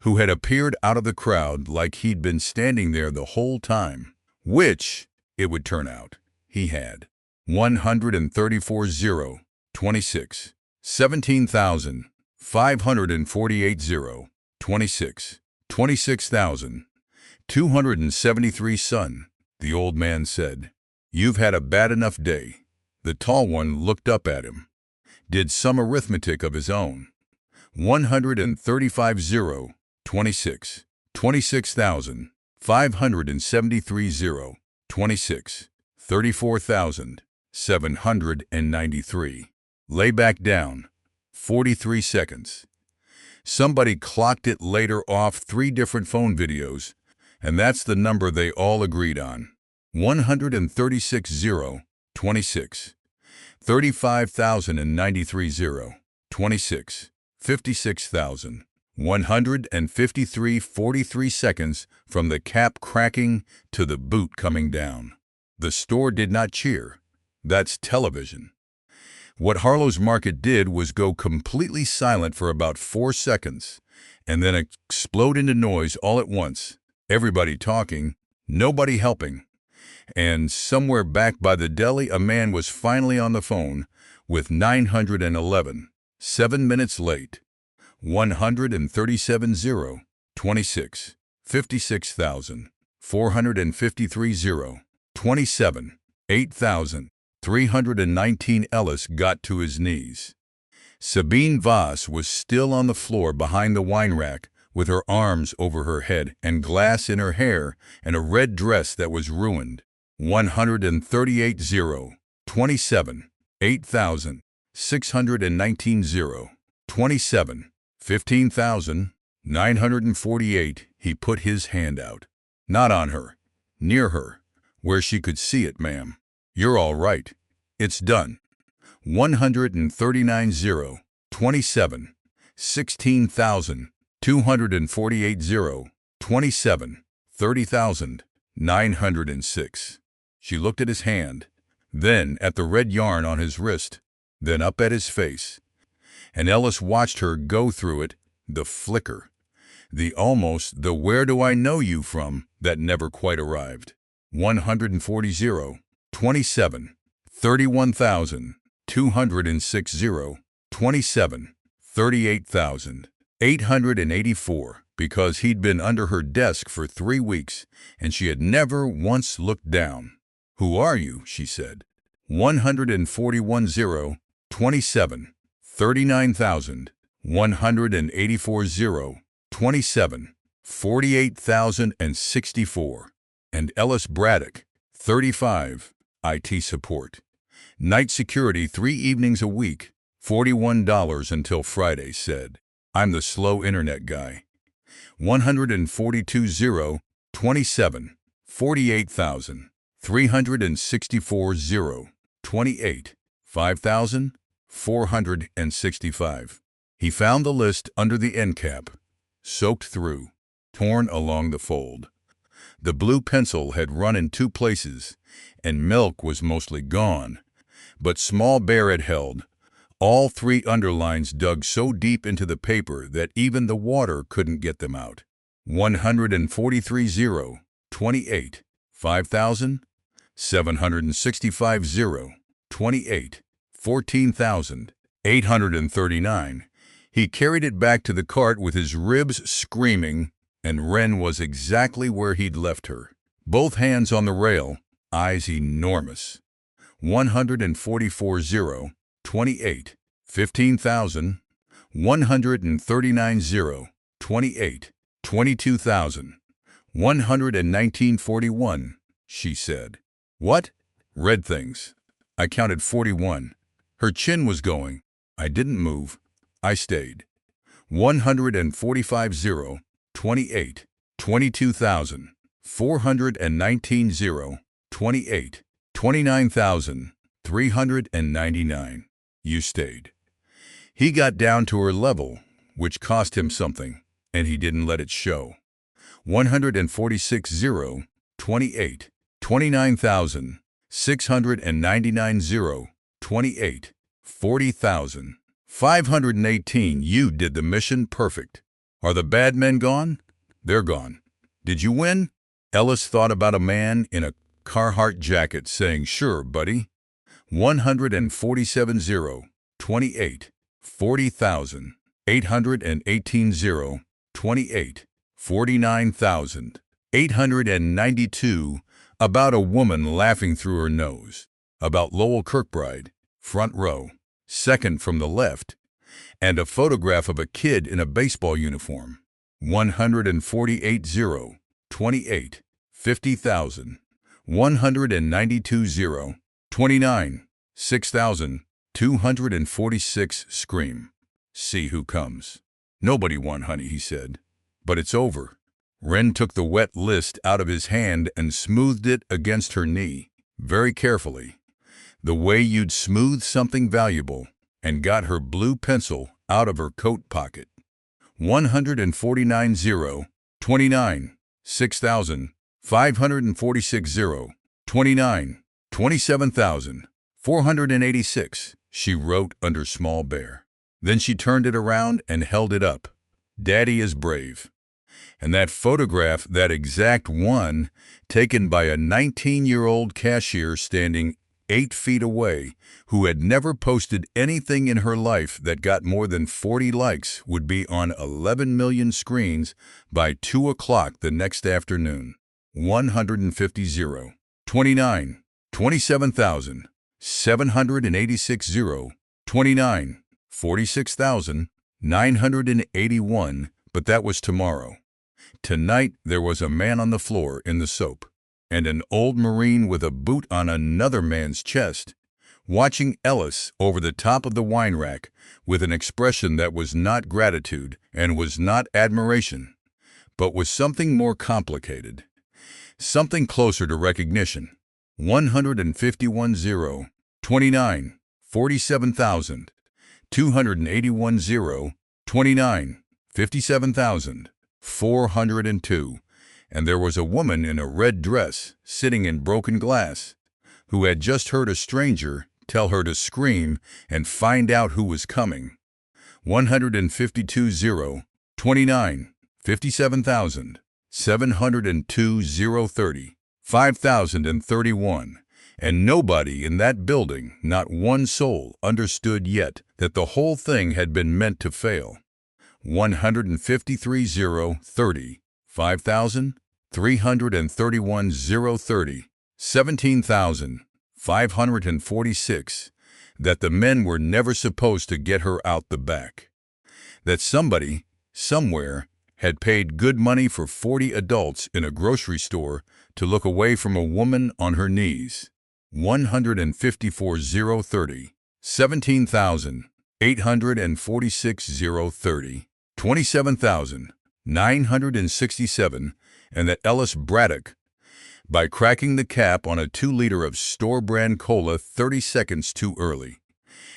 who had appeared out of the crowd like he'd been standing there the whole time, which, it would turn out, he had. 134 0, 26, 17,548 0, 26, 26,273. Son, the old man said, you've had a bad enough day. The tall one looked up at him, did some arithmetic of his own. 135 0, 26, 26,573 0, 26, 34,793. Lay back down. 43 seconds. Somebody clocked it later off 3 different phone videos, and that's the number they all agreed on. 136 0, 26, 35,093 0, 26, 56,153. 43 seconds from the cap cracking to the boot coming down. The store did not cheer. That's television. What Harlow's Market did was go completely silent for about 4 seconds, and then explode into noise all at once. Everybody talking, nobody helping. And somewhere back by the deli, a man was finally on the phone with 911. 7 minutes late. 137,000, 26, 56,000, 453,000, 27, 8,319. Ellis got to his knees. Sabine Voss was still on the floor behind the wine rack with her arms over her head and glass in her hair and a red dress that was ruined. 138,000, 27, 8,619, 27, 15,948. He put his hand out. Not on her. Near her. Where she could see it, ma'am. You're all right. It's done. 139,000, 27, 16,248, 27, 30,906. She looked at his hand, then at the red yarn on his wrist, then up at his face. And Ellis watched her go through it, the flicker, the almost, the where do I know you from that never quite arrived. 140,000, 27, 31,206, 27, 38,884, because he'd been under her desk for 3 weeks and she had never once looked down. Who are you? She said. 141,000, 27, 39,184, 27, 48,064. And Ellis Braddock, 35, IT support. Night security 3 evenings a week, $41 until Friday, said. I'm the slow internet guy. 142,000, 27, 48,000, 364,000, 28, 5,465. He found the list under the end cap, soaked through, torn along the fold. The blue pencil had run in 2 places, and milk was mostly gone. But Small Bear had held. All 3 underlines dug so deep into the paper that even the water couldn't get them out. 143,000, 28, 5,765,000, 28, 14,839. He carried it back to the cart with his ribs screaming, and Wren was exactly where he'd left her. Both hands on the rail, eyes enormous. 144,000, 28, 15,000, 139,000, 28, 22,000, 119,41, she said. What? Red things. I counted 41. Her chin was going. I didn't move. I stayed. 145,000, 28, 22,000, 419,000, 28, 29,399. You stayed. He got down to her level, which cost him something, and he didn't let it show. 146,000, 28, 29,699, 28, 40,000, 518. You did the mission perfect. Are the bad men gone? They're gone. Did you win? Ellis thought about a man in a Carhartt jacket saying, sure, buddy. 147,000, 28, 40,000, 818,000, 28, 49,000, 892. About a woman laughing through her nose. About Lowell Kirkbride, front row, second from the left, and a photograph of a kid in a baseball uniform. 148,000, 28, 50,000, 192,000, 29, 6,246. Scream. See who comes. Nobody won, honey, he said. But it's over. Wren took the wet list out of his hand and smoothed it against her knee, very carefully, the way you'd smooth something valuable, and got her blue pencil out of her coat pocket. 149,000, 29, 6,546, 29, 27,486, she wrote under Small Bear. Then she turned it around and held it up. Daddy is brave. And that photograph, that exact one, taken by a 19-year-old cashier standing 8 feet away, who had never posted anything in her life that got more than 40 likes, would be on 11 million screens by 2 o'clock the next afternoon. 150 29 27,786 29 46,981, but that was tomorrow. Tonight there was a man on the floor in the soap, and an old Marine with a boot on another man's chest, watching Ellis over the top of the wine rack with an expression that was not gratitude and was not admiration, but was something more complicated, something closer to recognition. 151 29 47,281 29 57,402, and there was a woman in a red dress sitting in broken glass who had just heard a stranger tell her to scream and find out who was coming. 152 29 57,702 30 5,031, and nobody in that building, not one soul, understood yet that the whole thing had been meant to fail. 153 30 5,331 30 17,546, that the men were never supposed to get her out the back, that somebody, somewhere, had paid good money for 40 adults in a grocery store to look away from a woman on her knees. 154 30 17,846 30 27,967, and that Ellis Braddock, by cracking the cap on a 2-liter of store-brand cola 30 seconds too early,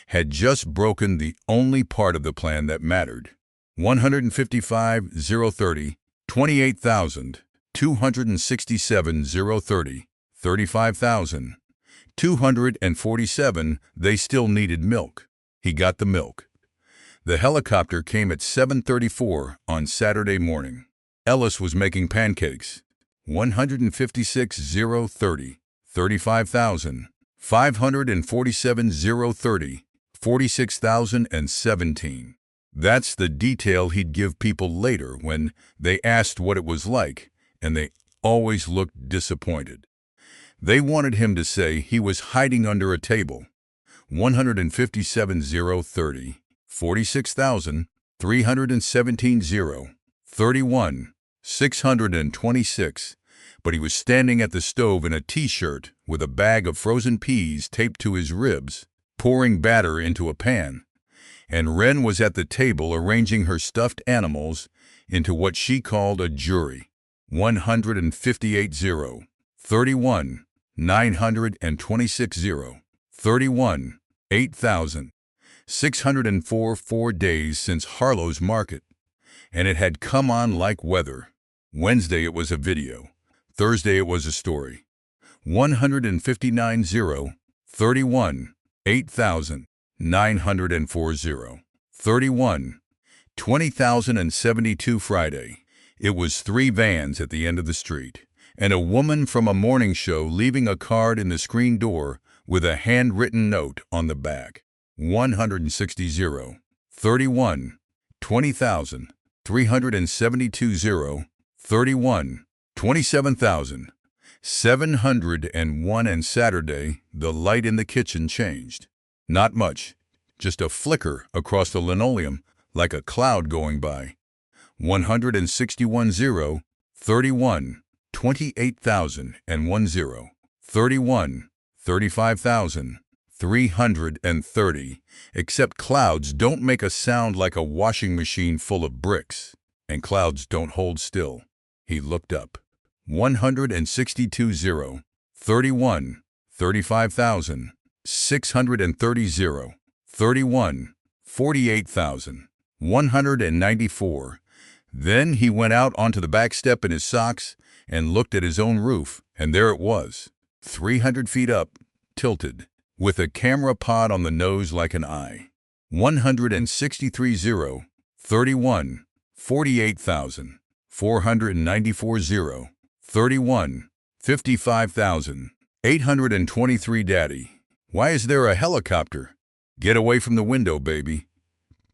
had just broken the only part of the plan that mattered. 155 30 28,267 30 35,247. They still needed milk. He got the milk. The helicopter came at 7:34 on Saturday morning. Ellis was making pancakes. 156 30 35,547 30 46,017. That's the detail he'd give people later when they asked what it was like, and they always looked disappointed. They wanted him to say he was hiding under a table. 157 30 46,317 31 626, but he was standing at the stove in a t-shirt with a bag of frozen peas taped to his ribs, pouring batter into a pan, and Wren was at the table arranging her stuffed animals into what she called a jury. 158 31 926 31 8,000 604. 4 days since Harlow's market, and it had come on like weather. Wednesday it was a video. Thursday it was a story. 159 31 8,000 940 31 20,072. Friday. It was 3 vans at the end of the street, and a woman from a morning show leaving a card in the screen door with a handwritten note on the back. 160 31 20,372 31 27,701. And Saturday, the light in the kitchen changed. Not much, just a flicker across the linoleum like a cloud going by. 161 31 28,010 31 35,330, except clouds don't make a sound like a washing machine full of bricks, and clouds don't hold still. He looked up. 162 31 35,630 31 48,194. Then he went out onto the back step in his socks and looked at his own roof, and there it was, 300 feet up, tilted, with a camera pod on the nose like an eye. 163 31 48,000 494 0, 31, 55,823 Daddy, why is there a helicopter? Get away from the window, baby.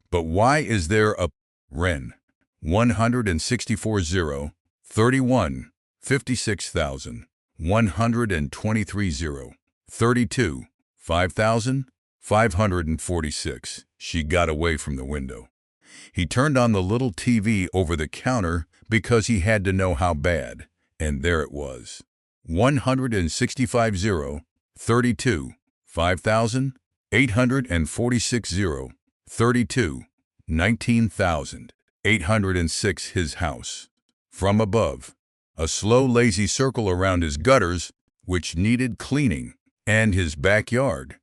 But why is there a Ren? 164 0, 31, 56,123 0, 32, 5,546. She got away from the window. He turned on the little TV over the counter because he had to know how bad, and there it was. 165 0, 32, 5,846 0, 32, 19,806. His house. From above, a slow, lazy circle around his gutters, which needed cleaning, and his backyard,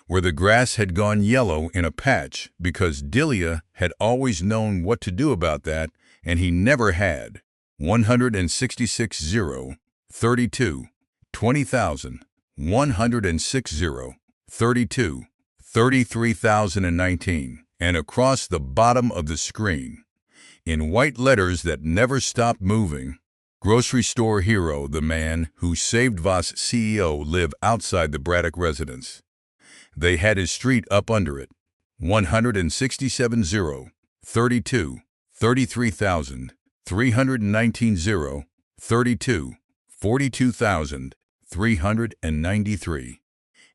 where the grass had gone yellow in a patch because Delia had always known what to do about that, and he never had. 166 0, 32, 20,106 0, 32, 33,019, and across the bottom of the screen, in white letters that never stopped moving, grocery store hero, the man who saved Voss CEO, live outside the Braddock residence. They had his street up under it. 167 0, 32, 33,319 0, 32, 42,393.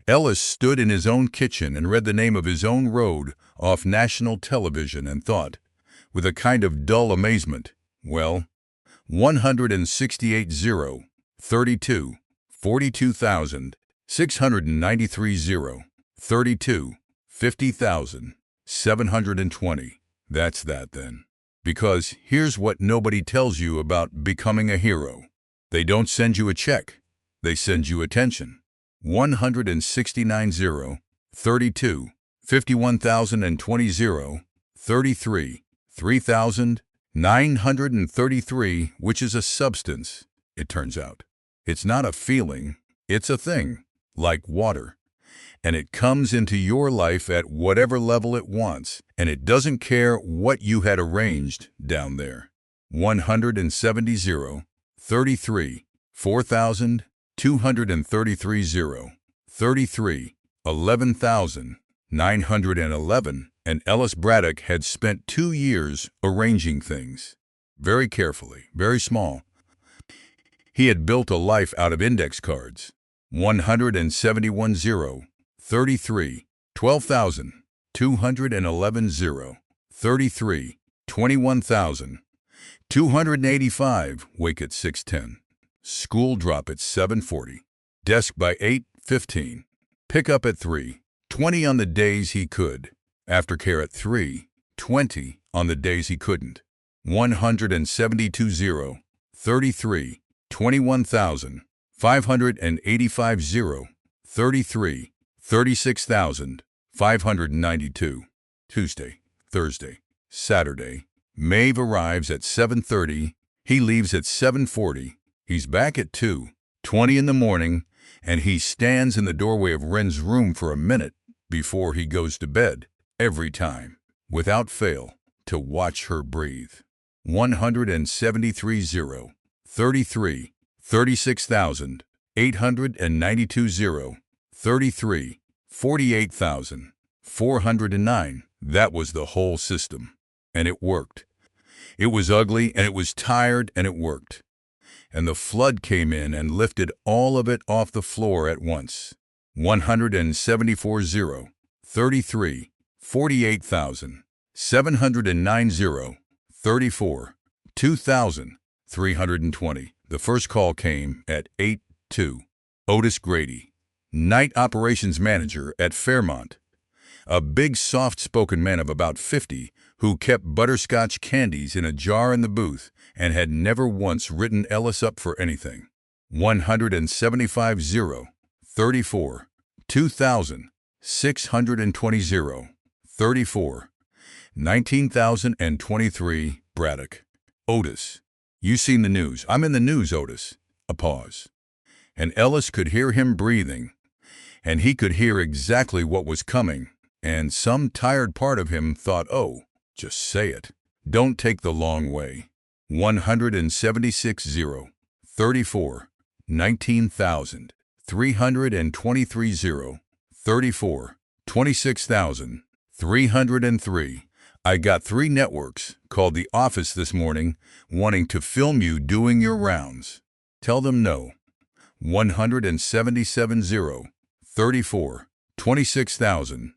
Ellis stood in his own kitchen and read the name of his own road off national television and thought, with a kind of dull amazement, well, 168 0, 32, 42,693 0, 32, 50,720. That's that then. Because here's what nobody tells you about becoming a hero. They don't send you a check. They send you attention. 169 0, 32, 51,020 0, 33, 3,933, which is a substance, it turns out. It's not a feeling, it's a thing, like water. And it comes into your life at whatever level it wants, and it doesn't care what you had arranged down there. 170 0, 33, 4,233 0, 33, 11,911, and Ellis Braddock had spent 2 years arranging things. Very carefully, very small. He had built a life out of index cards. 171 0, 33, 12,211 0, 33, 21,285, wake at 6:10. School drop at 7:40. Desk by 8:15. Pick up at 3:20 on the days he could. Aftercare at 3:20 on the days he couldn't. 172 0, 33, 21,585 0, 33, 36,592. Tuesday, Thursday, Saturday. Maeve arrives at 7:30. He leaves at 7:40. He's back at 2:20 in the morning, and he stands in the doorway of Ren's room for a minute before he goes to bed, every time, without fail, to watch her breathe. 173 0, 33, 36,892 0, 33, 48,409. That was the whole system. And it worked. It was ugly, and it was tired, and it worked. And the flood came in and lifted all of it off the floor at once. 174 0, 33, 48,709 0, 34, 2,320. The first call came at 8:02. Otis Grady, night operations manager at Fairmont, a big, soft-spoken man of about 50 who kept butterscotch candies in a jar in the booth and had never once written Ellis up for anything. 175 0, 34, 2,620 0, 34, 19,023. Braddock. Otis. You seen the news. I'm in the news, Otis. A pause. And Ellis could hear him breathing, and he could hear exactly what was coming, and some tired part of him thought, oh, just say it. Don't take the long way. 176,000, 34, 19,000, 323,000, 34, 26,000, 303. I got 3 networks called the office this morning wanting to film you doing your rounds. Tell them no. 177,000, 34, 26,000,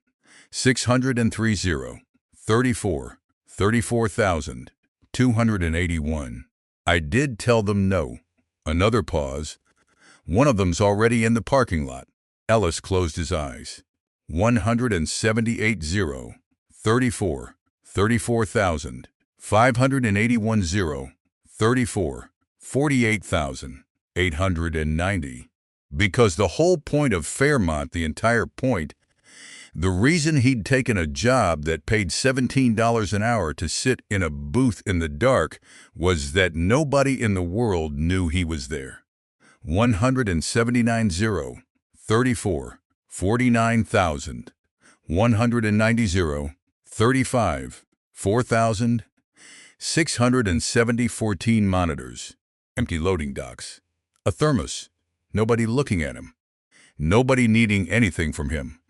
603,000, 34, 34,000, 281. I did tell them no. Another pause. One of them's already in the parking lot. Ellis closed his eyes. 178,000, 34, 34,000, 581,000, 34, 48,000, 890. Because the whole point of Fairmont, the entire point, the reason he'd taken a job that paid $17 an hour to sit in a booth in the dark was that nobody in the world knew he was there. 179,000, 34, 49,000, 190,000, 35, 4,000, 670, 14 monitors, empty loading docks, a thermos, nobody looking at him, nobody needing anything from him.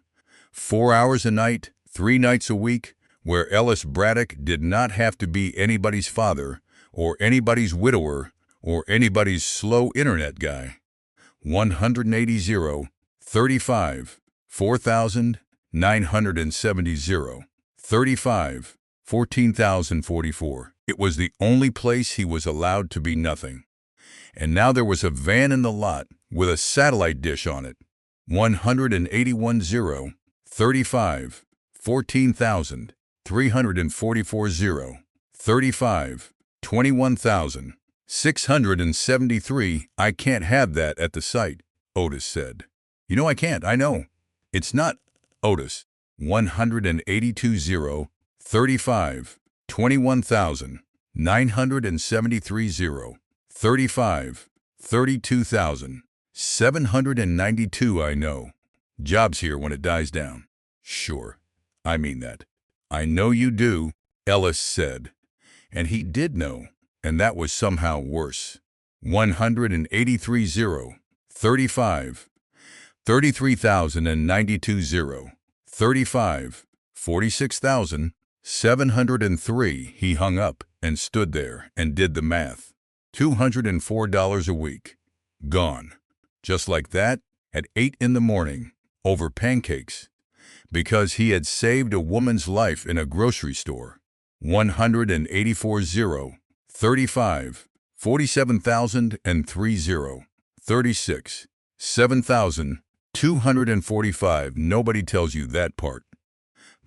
4 hours a night, 3 nights a week, where Ellis Braddock did not have to be anybody's father, or anybody's widower, or anybody's slow internet guy. 180,000, 35, 4,970, 35, 14,044. It was the only place he was allowed to be nothing. And now there was a van in the lot with a satellite dish on it. 181,000, 35, 14,000, 344,000, 35, 21,000, 673. I can't have that at the site, Otis said. You know I can't, I know. It's not, Otis. 182,000, 35, 21,000, 973,000, 35, 32,000, 792. I know. Job's here when it dies down. Sure, I mean that. I know you do, Ellis said. And he did know, and that was somehow worse. 183,000, 35, 33,092, 35, 46,703. He hung up and stood there and did the math. $204 a week. Gone. Just like that, at 8 in the morning, over pancakes, because he had saved a woman's life in a grocery store. 184,000, 35, 47,030, 36, 7,245. Nobody tells you that part.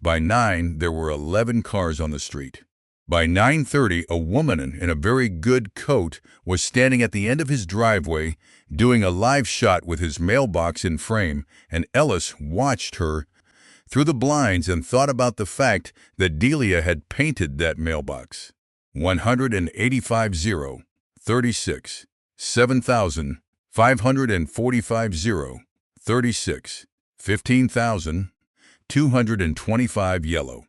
By 9, there were 11 cars on the street. By 9:30, a woman in a very good coat was standing at the end of his driveway doing a live shot with his mailbox in frame, and Ellis watched her through the blinds and thought about the fact that Delia had painted that mailbox. 185,000, 36, 7,545,000, 36, 15,225. Yellow.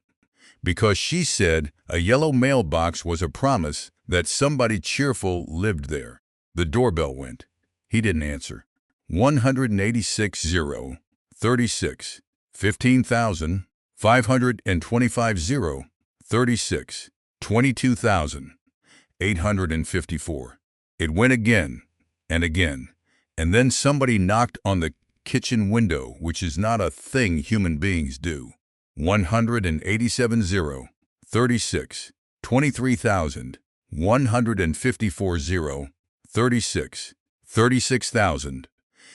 Because she said a yellow mailbox was a promise that somebody cheerful lived there. The doorbell went. He didn't answer. 186,000, 36, 15,525,000, 36, 22,854. It went again and again, and then somebody knocked on the kitchen window, which is not a thing human beings do. 187,000, 36, 23,000, 154,000, 36, 36,000,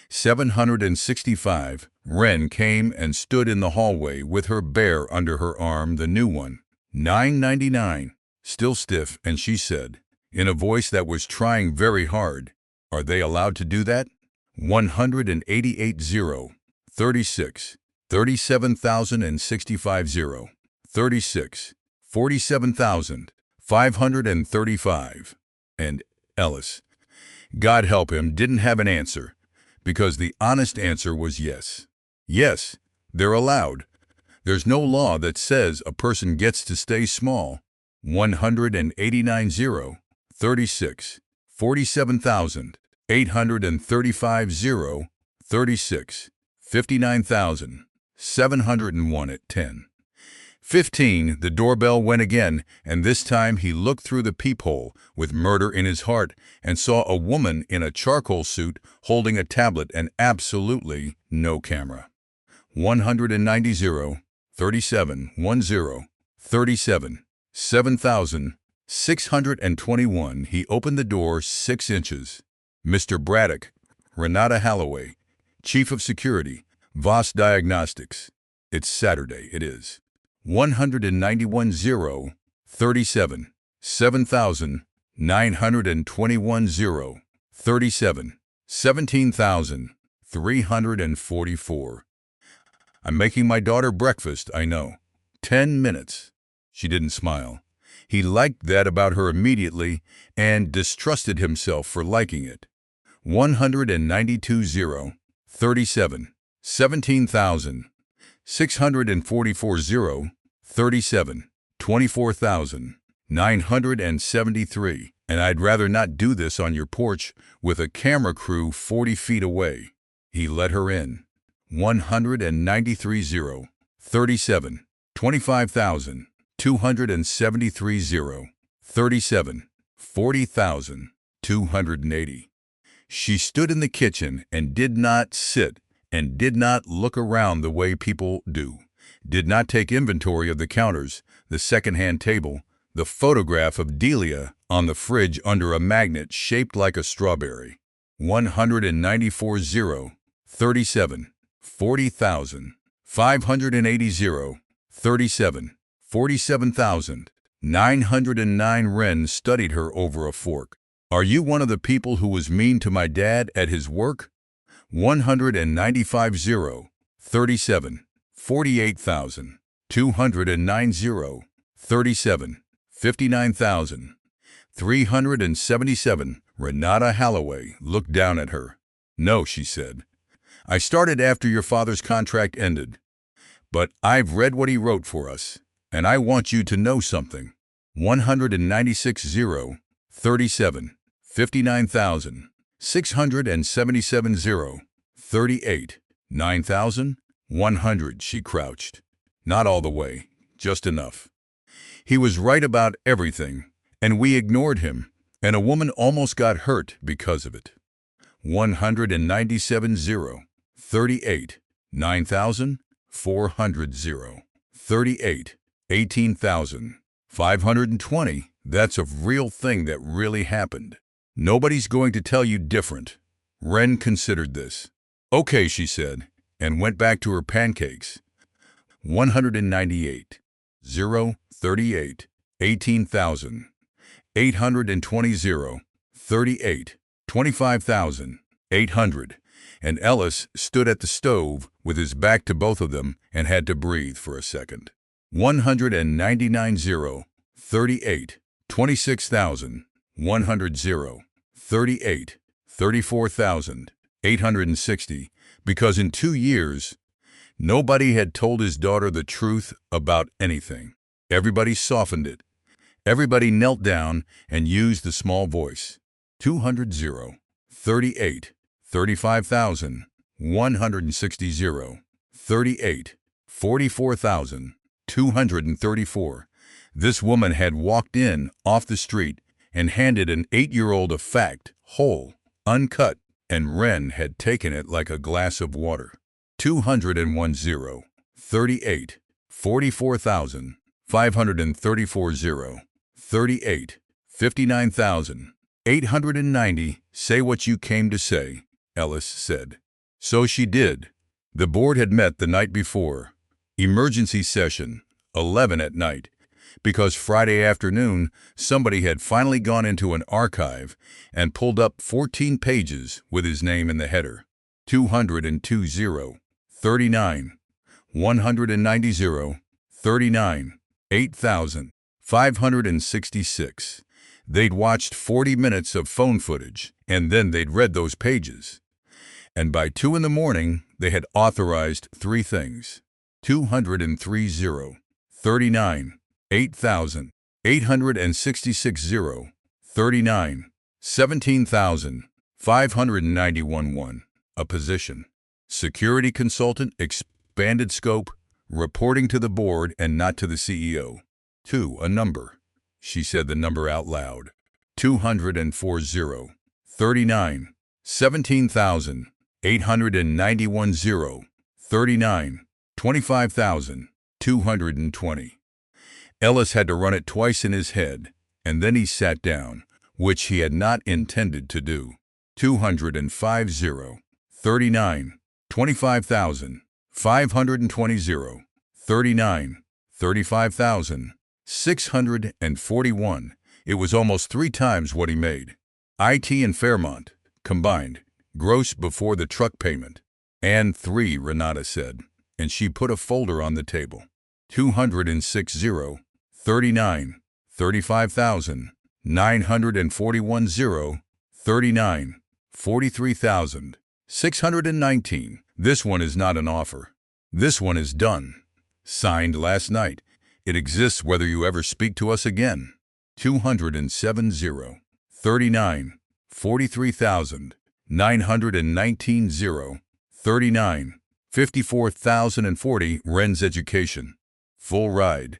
765. Wren came and stood in the hallway with her bear under her arm, the new one. 999, still stiff, and she said, in a voice that was trying very hard, "Are they allowed to do that?" 188,000, 36, 37,065, 36, 47,535. And Ellis, God help him, didn't have an answer, because the honest answer was yes. Yes, they're allowed. There's no law that says a person gets to stay small. 189,000, 36, 47,835 0, 36, 59,701 at 10. 15, the doorbell went again, and this time he looked through the peephole with murder in his heart and saw a woman in a charcoal suit holding a tablet and absolutely no camera. 190 0, 37, 10, 37, 7,621. He opened the door 6 inches. Mr. Braddock, Renata Holloway, Chief of Security, Voss Diagnostics. It's Saturday, it is. 191 0, 37, 7,921 0, 37, 17,344. I'm making my daughter breakfast, I know. 10 minutes. She didn't smile. He liked that about her immediately and distrusted himself for liking it. 192 0, 37, 17,644 0, 37, 24,973. And I'd rather not do this on your porch with a camera crew 40 feet away. He let her in. 193 0, 37, 25,273 0, 37, 40,280. She stood in the kitchen and did not sit and did not look around the way people do, did not take inventory of the counters, the second-hand table, the photograph of Delia on the fridge under a magnet shaped like a strawberry. 194 0, 37, 40,580 0, 37, 47,909. Wren studied her over a fork. Are you one of the people who was mean to my dad at his work? 195 0, 37, 48,209 0, 37, 59,377. Renata Holloway looked down at her. No, she said. I started after your father's contract ended. But I've read what he wrote for us, and I want you to know something. 196 0, 37, 59,677 0, 38, 9,100. She crouched. Not all the way, just enough. He was right about everything, and we ignored him, and a woman almost got hurt because of it. 197 0, 38, 9,400 0, 38, 18,520. That's a real thing that really happened. Nobody's going to tell you different. Wren considered this. Okay, she said, and went back to her pancakes. 198 0, 38, 18,820 0, 38, 25,800. And Ellis stood at the stove with his back to both of them and had to breathe for a second. 199 0, 38, 26,100 0, 38, 34,860, because in 2 years, nobody had told his daughter the truth about anything. Everybody softened it. Everybody knelt down and used the small voice. 200 0, 38, 35,160 0, 38, 44,234. This woman had walked in off the street and handed an 8-year-old a fact, whole, uncut, and Wren had taken it like a glass of water. 201 0, 38, 44,534 0, 38, 59,890. Say what you came to say, Ellis said. So she did. The board had met the night before. Emergency session, 11 at night, because Friday afternoon somebody had finally gone into an archive and pulled up 14 pages with his name in the header. 202 0, 39, 190 0, 39, 8,566. They'd watched 40 minutes of phone footage, and then they'd read those pages. And by 2 in the morning, they had authorized 3 things. 203 0, 39, 8,866 0, 39. 17,591 1. A position. Security consultant, expanded scope, reporting to the board and not to the CEO. 2. A number. She said the number out loud. 204. 39. 17,891 0. 39. 25,220. Ellis had to run it twice in his head, and then he sat down, which he had not intended to do. 205 0. 39. 25,520 0. 39. 35,641. It was almost 3 times what he made. IT and Fairmont, combined, gross before the truck payment. And 3, Renata said, and she put a folder on the table. 206 0. 39. 35,941 0. 39. 43,619. This one is not an offer. This one is done. Signed last night. It exists whether you ever speak to us again. 207 0. 39. 43,919 0. 39. 54,040. Ren's education. Full ride.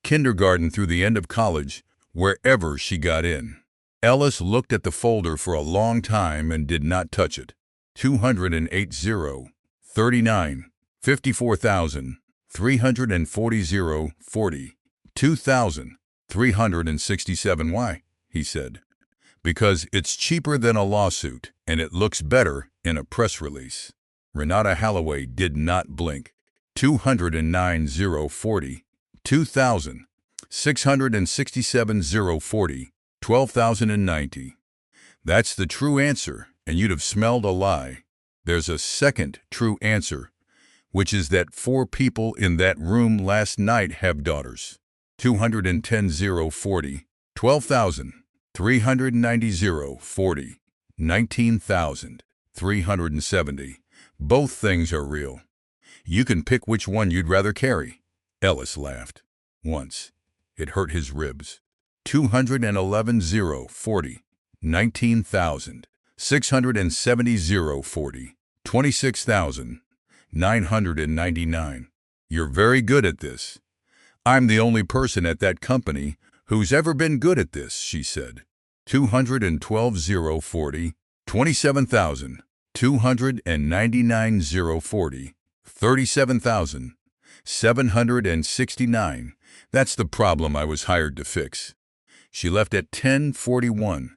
Kindergarten through the end of college, wherever she got in. Ellis looked at the folder for a long time and did not touch it. 208 0. 39. 54,340 0. 40. 2,367. Why? He said. Because it's cheaper than a lawsuit, and it looks better in a press release. Renata Holloway did not blink. 209 0. 40. 2,667 0. 40. 12,090. That's the true answer, and you'd have smelled a lie. There's a second true answer, which is that 4 people in that room last night have daughters. 210 0. 40. 12,390 0. 40. 19,370. Both things are real. You can pick which one you'd rather carry. Ellis laughed. Once. It hurt his ribs. 211 0. 40. 19,670 0. 40. 26,999. You're very good at this. I'm the only person at that company who's ever been good at this, she said. 212 0. 40. 27,299 0. 40. 37,769. That's the problem I was hired to fix. She left at 10:41,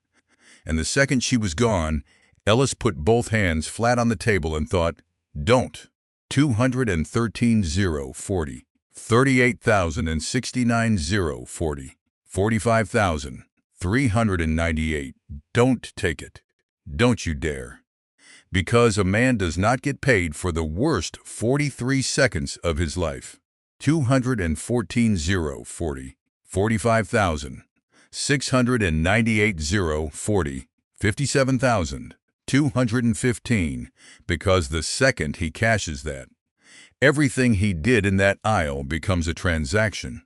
and the second she was gone, Ellis put both hands flat on the table and thought, don't. 213 0. 40. 38,069 0. 40. 45,398. Don't take it. Don't you dare. Because a man does not get paid for the worst 43 seconds of his life. 214 0. 40. 45,698 0. 40. 57,215. Because the second he cashes that, everything he did in that aisle becomes a transaction.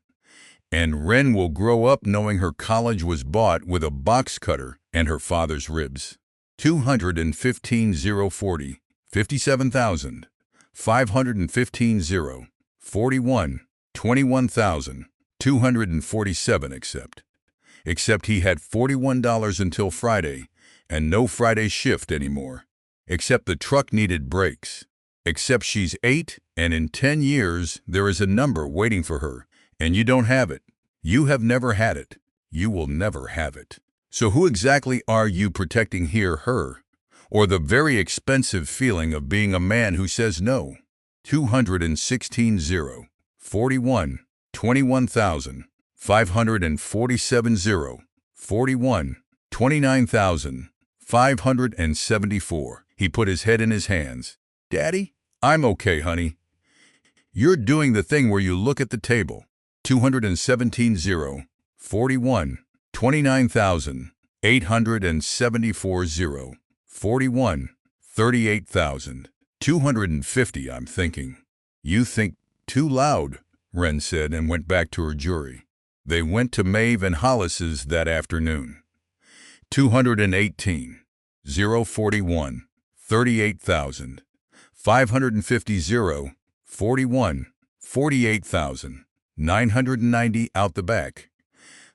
And Ren will grow up knowing her college was bought with a box cutter and her father's ribs. 215 0. 40. 57,515 0. 41. 21,247 except he had $41 until Friday and no Friday shift anymore. Except the truck needed brakes. Except she's 8 and in 10 years there is a number waiting for her and you don't have it. You have never had it. You will never have it. So who exactly are you protecting here, her, or the very expensive feeling of being a man who says no? 216 0. 41. 21,547 0. 41. 29,574. He put his head in his hands. Daddy, I'm okay, honey. You're doing the thing where you look at the table. 217 0. 41. 29,874 0. 41. 38,250. I'm thinking. You think too loud, Ren said and went back to her jury. They went to Maeve and Hollis's that afternoon. 218, 041, 38,000, 550, 41, 48,000, 990 out the back,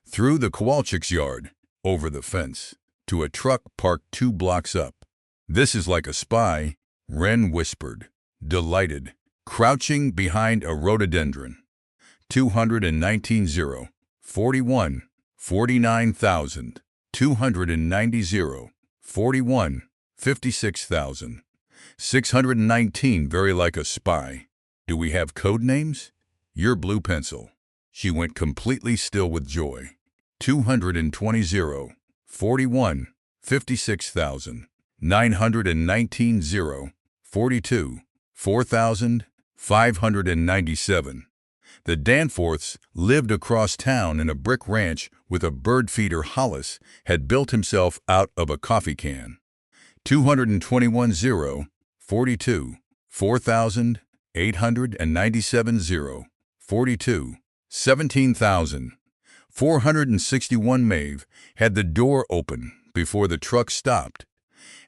through the Kowalczyk's yard, over the fence, to a truck parked 2 blocks up. "This is like a spy," Wren whispered, delighted, crouching behind a rhododendron. 219, 41, 49,000, 290, 41, 56,000, 619, very like a spy. "Do we have code names?" "Your blue pencil." She went completely still with joy. 220, 41, 56,000, 919, 42, 4,597. The Danforths lived across town in a brick ranch with a bird feeder Hollis had built himself out of a coffee can. 221, 42, 4,897, 42, 17,000. 461 Maeve had the door open before the truck stopped,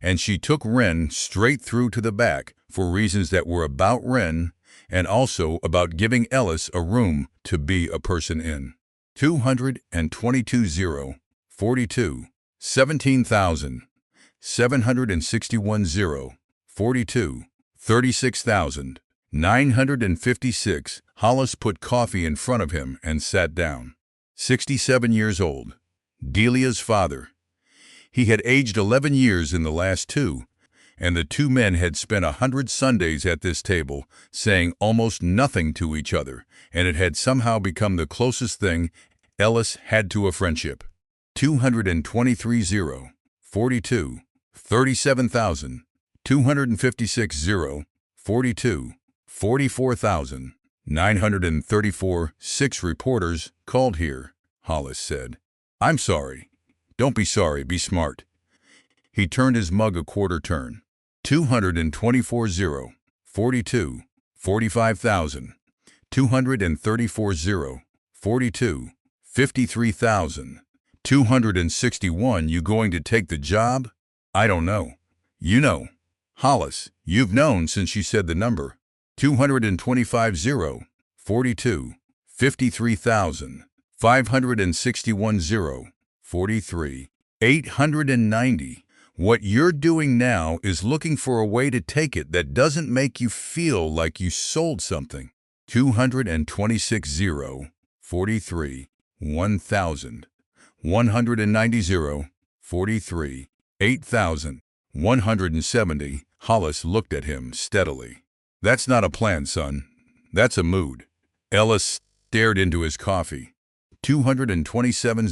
and she took Wren straight through to the back for reasons that were about Wren and also about giving Ellis a room to be a person in. 222, 42, 17,000, 761, 42, 36,000, 956. Hollis put coffee in front of him and sat down. 67 years old, Delia's father. He had aged 11 years in the last 2, and the 2 men had spent 100 Sundays at this table, saying almost nothing to each other, and it had somehow become the closest thing Ellis had to a friendship. 223, 42, 37,000, 256, 42, 44,000, 934. 6 reporters called here, Hollis said. "I'm sorry." "Don't be sorry, be smart." He turned his mug a quarter turn. 224, 42, 45,000, 234, 42, 53,000, 261. "You going to take the job?" "I don't know." "You know." "Hollis, you've known since you said the number." 225, 42, 53,000, 561, 43, 890. "What you're doing now is looking for a way to take it that doesn't make you feel like you sold something." 226, 43, 1,000, 190, 43, 8,000, 170. Hollis looked at him steadily. "That's not a plan, son. That's a mood." Ellis stared into his coffee. 227,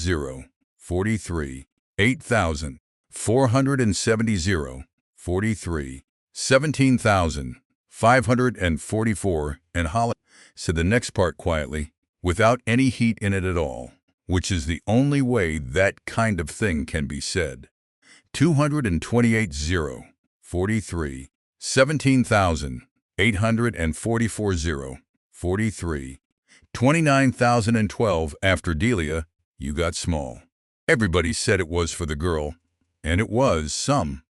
43, 8,000, 470, 43, 17,000, 544, and Hollis said the next part quietly, without any heat in it at all, which is the only way that kind of thing can be said. 228, 43, 17,000, 844, 43, 29,012. "After Delia, you got small. Everybody said it was for the girl, and it was some.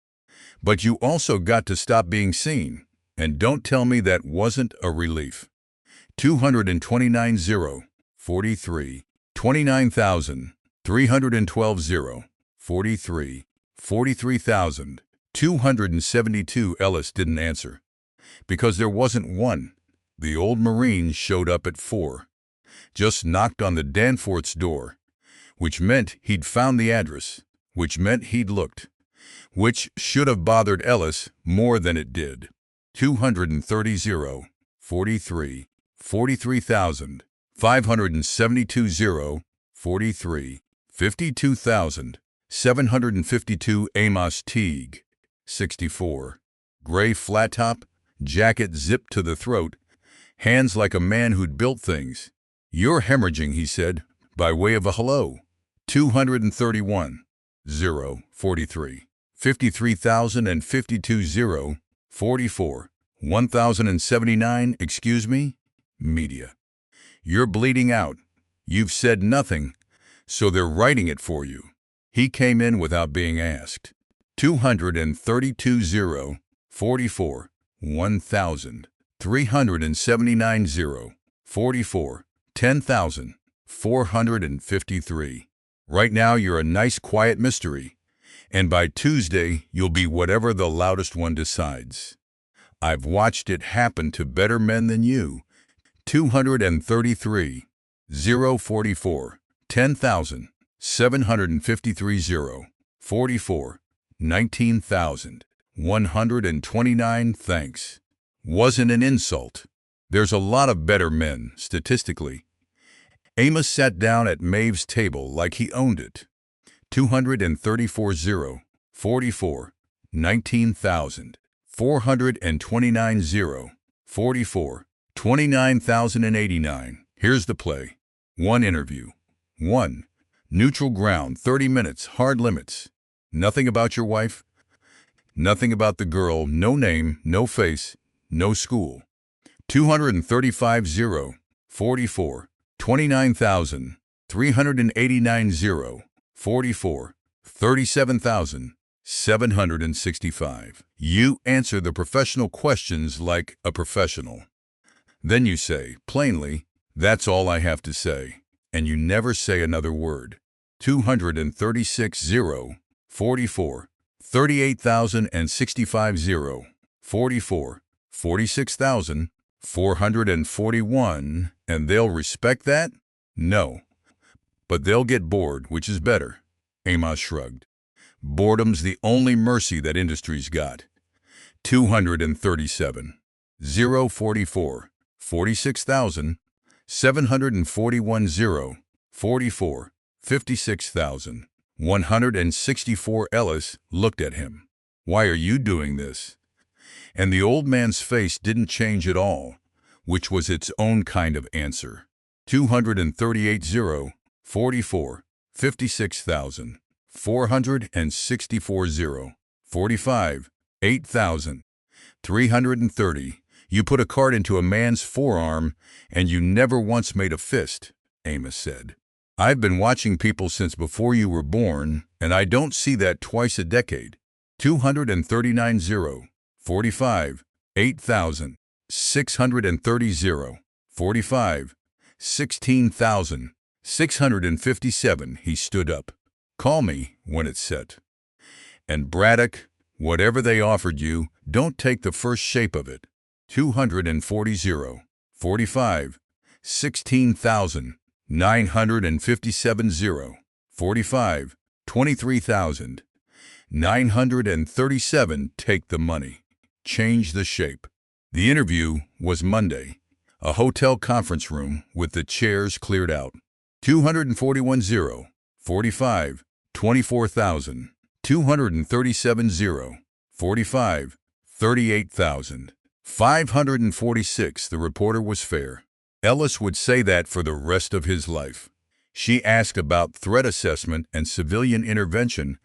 But you also got to stop being seen, and don't tell me that wasn't a relief." 229, 43, 29,000, 312, 43, 43,000, 272. Ellis didn't answer, because there wasn't one. The old Marine showed up at 4, just knocked on the Danforth's door, which meant he'd found the address, which meant he'd looked, which should have bothered Ellis more than it did. 230, 43, 43,000, 572, 43, 52,000, 752. Amos Teague, 64, gray flat top, jacket zipped to the throat, hands like a man who'd built things. "You're hemorrhaging," he said, by way of a hello. 231, 43, 53,052, 44, 1,079. "Excuse me?" Media. "You're bleeding out. You've said nothing, so they're writing it for you." He came in without being asked. 232,000, 44, 1,000, 379,000, 44, 10,000, 453. Right now you're a nice quiet mystery, and by Tuesday you'll be whatever the loudest one decides. I've watched it happen to better men than you. 233, 044, 10,000, 753, 44, 19,000, 129. Thanks. Wasn't an insult. There's a lot of better men, statistically. Amos sat down at Maeve's table like he owned it. 234, 44, 19,000, 429, 44, 29,089. Here's the play. 1 interview. 1. Neutral ground, 30 minutes, hard limits. Nothing about your wife. Nothing about the girl, no name, no face, no school. 235, 44, 29,000, 389, 44, 37,765. You answer the professional questions like a professional. Then you say, plainly, that's all I have to say, and you never say another word. 236, 44, 38,065, 44, 46,441, and they'll respect that? No. But they'll get bored, which is better. Amos shrugged. Boredom's the only mercy that industry's got. 237, 44, 46,741, 44, 56,164. Ellis looked at him. Why are you doing this? And the old man's face didn't change at all, which was its own kind of answer. 238, 44, 56,000, 464, 45, 8,000, 330. You put a card into a man's forearm, and you never once made a fist, Amos said. I've been watching people since before you were born, and I don't see that twice a decade. 239, 45, 8,000, 630, 45, 16,657. He stood up. Call me when it's set. And Braddock, whatever they offered you, don't take the first shape of it. 240, 45, 16,957, 45, 23,937. Take the money. Change the shape. The interview was Monday. A hotel conference room with the chairs cleared out. 241, 45, 24,000, 237, 45, 38,000, 546. The reporter was fair. Ellis would say that for the rest of his life. She asked about threat assessment and civilian intervention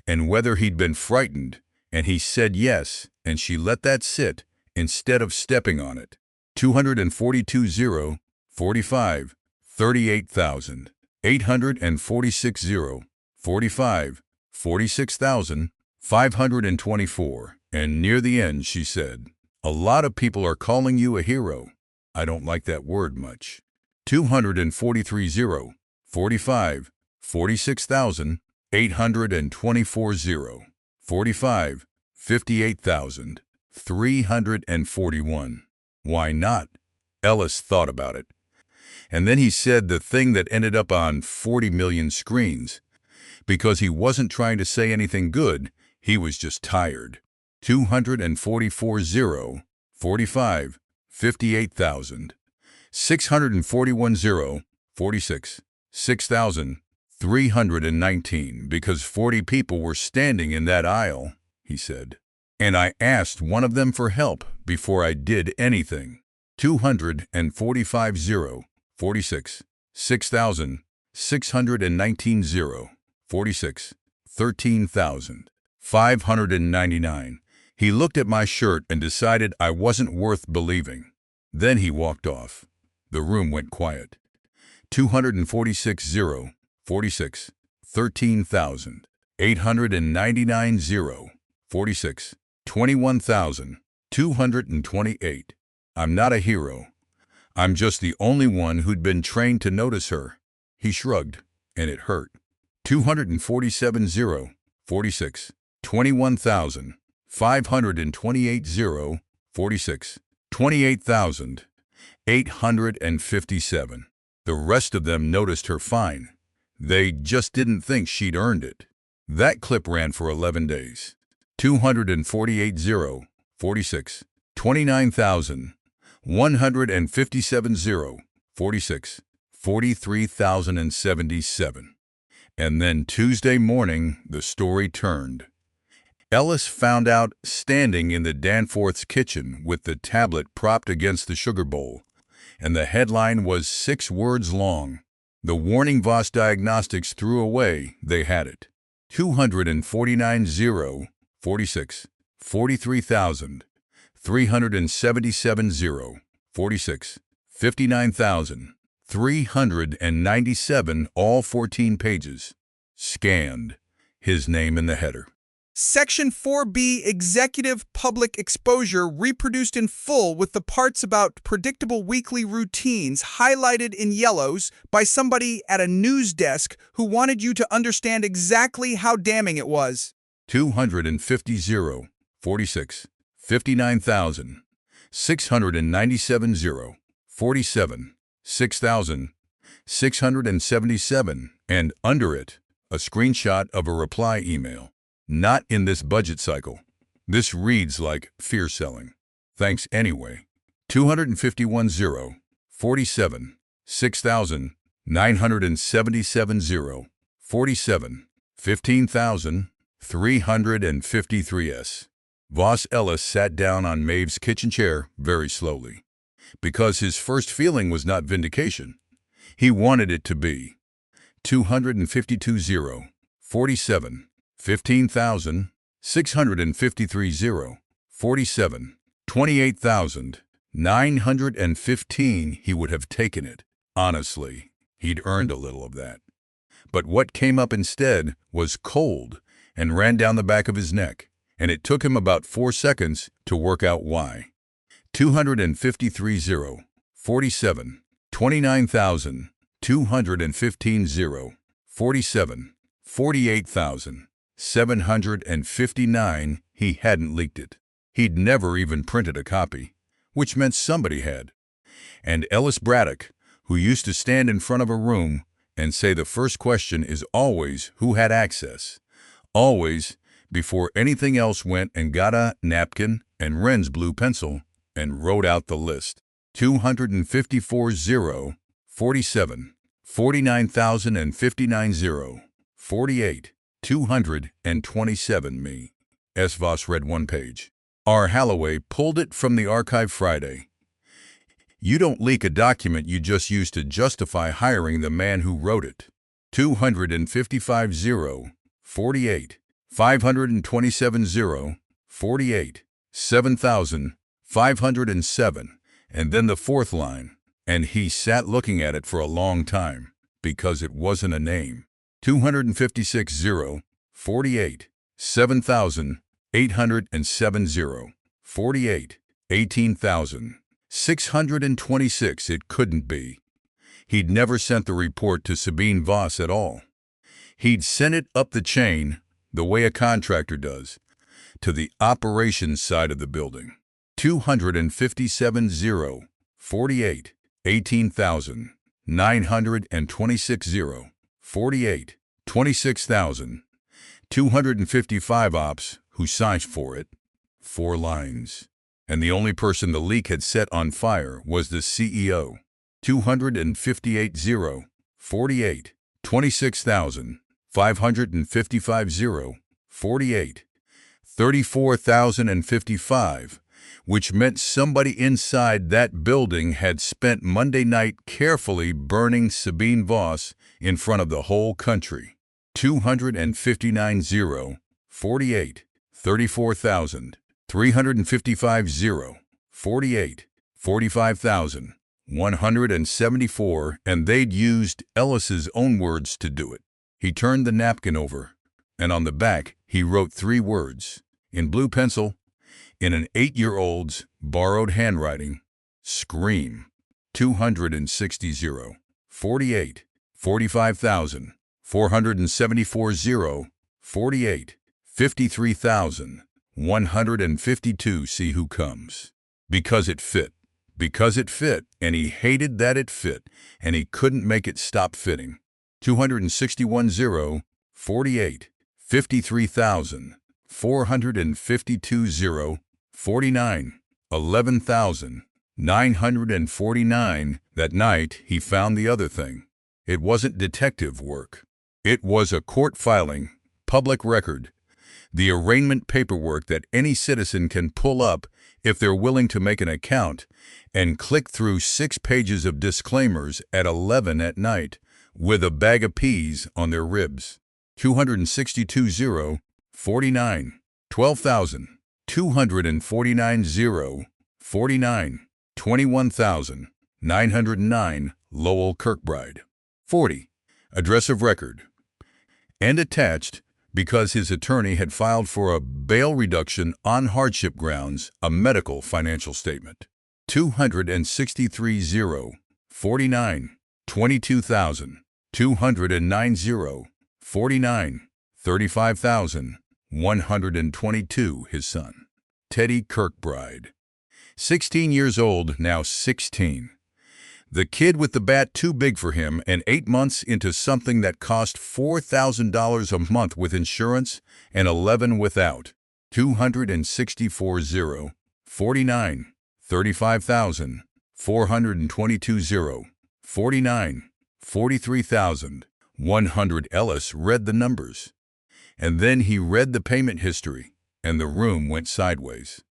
and whether he'd been frightened, and he said yes, and she let that sit instead of stepping on it. 242, 45, 38,000, 846, 45, 46,524. And near the end, she said, a lot of people are calling you a hero. I don't like that word much. 243, 45, 46,824, 45, 58,341. Why not? Ellis thought about it. And then he said the thing that ended up on 40 million screens. Because he wasn't trying to say anything good, he was just tired. 244, 45, 58,000, 641, 46, 6,319, because 40 people were standing in that aisle, he said. And I asked one of them for help before I did anything. 245, 46, 6,619, 46, 13,599. He looked at my shirt and decided I wasn't worth believing. Then he walked off. The room went quiet. 246, 46, 13,000. 899 0. 46. 21,228. I'm not a hero. I'm just the only one who'd been trained to notice her. He shrugged, and it hurt. 247 0. 46. 21,528 0. 46. 28,857. The rest of them noticed her fine. They just didn't think she'd earned it. That clip ran for 11 days. 248 0. 46. 29,157 0. 46. 43,077. And then Tuesday morning, the story turned. Ellis found out standing in the Danforth's kitchen with the tablet propped against the sugar bowl, and the headline was 6 words long. The warning Voss Diagnostics threw away, they had it. 249 0. 46. 43,377 0. 46. 59,397, all 14 pages. Scanned. His name in the header.
Section 4B, Executive Public Exposure, reproduced in full with the parts about predictable weekly routines highlighted in yellows by somebody at a news desk who wanted you to understand exactly how damning it was.
250 0. 46. 59,697 0. 47. 6,677, and under it, a screenshot of a reply email. Not in this budget cycle. This reads like fear selling. Thanks anyway. 251 0. 47. 6,977 0. 47. 15,353 S. Voss Ellis sat down on Maeve's kitchen chair very slowly, because his first feeling was not vindication. He wanted it to be. 252 0. 47. 15,653 0. 47. 28,915. He would have taken it. Honestly, he'd earned a little of that. But what came up instead was cold and ran down the back of his neck, and it took him about 4 seconds to work out why. 253 0. 47. 29,215 0. 47. 48,759. He hadn't leaked it. He'd never even printed a copy, which meant somebody had. And Ellis Braddock, who used to stand in front of a room and say the first question is always who had access, always, before anything else, went and got a napkin and Wren's blue pencil and wrote out the list. 254 0. 47. 49,059 0. 48. 227 me. S. Voss read one page. R. Halloway pulled it from the archive Friday. You don't leak a document you just used to justify hiring the man who wrote it. 255 0. 48. 527 0. 48. 7,507. And then the fourth line. And he sat looking at it for a long time, because it wasn't a name. 256 0. 48. 7,807 0. 48. 18,626. It couldn't be. He'd never sent the report to Sabine Voss at all. He'd sent it up the chain, the way a contractor does, to the operations side of the building. 257 0. 48. 18,926 0. 48. 26,255 ops who signed for it. 4 lines. And the only person the leak had set on fire was the CEO. 258 0. 48. 26,555 0. 48. 34,055, which meant somebody inside that building had spent Monday night carefully burning Sabine Voss in front of the whole country. 259 0. 48. 34,000. 355 0. 48. 45,174, and they'd used Ellis's own words to do it. He turned the napkin over, and on the back he wrote 3 words, in blue pencil, in an 8-year-old's borrowed handwriting: Scream. 260 0, 48, 45,000, 474 0, 48, 53,000, 152. See who comes. Because it fit. Because it fit, and he hated that it fit, and he couldn't make it stop fitting. 261 0, 48, 53,000, 452 0, 49, 11,949. That night, he found the other thing. It wasn't detective work. It was a court filing, public record, the arraignment paperwork that any citizen can pull up if they're willing to make an account and click through 6 pages of disclaimers at 11 at night with a bag of peas on their ribs. 262 0, 49, 12,249 0, 49, 21,909, Lowell Kirkbride. 40. Address of record. And attached, because his attorney had filed for a bail reduction on hardship grounds, a medical financial statement. 263 0, 49, 22,209 0, 49, 35,122, his son, Teddy Kirkbride. 16 years old, now 16. The kid with the bat too big for him, and 8 months into something that cost $4,000 a month with insurance and 11 without. 264 0, 49, 35,422 0, 49, 43,100. Ellis read the numbers. And then he read the payment history, and the room went sideways.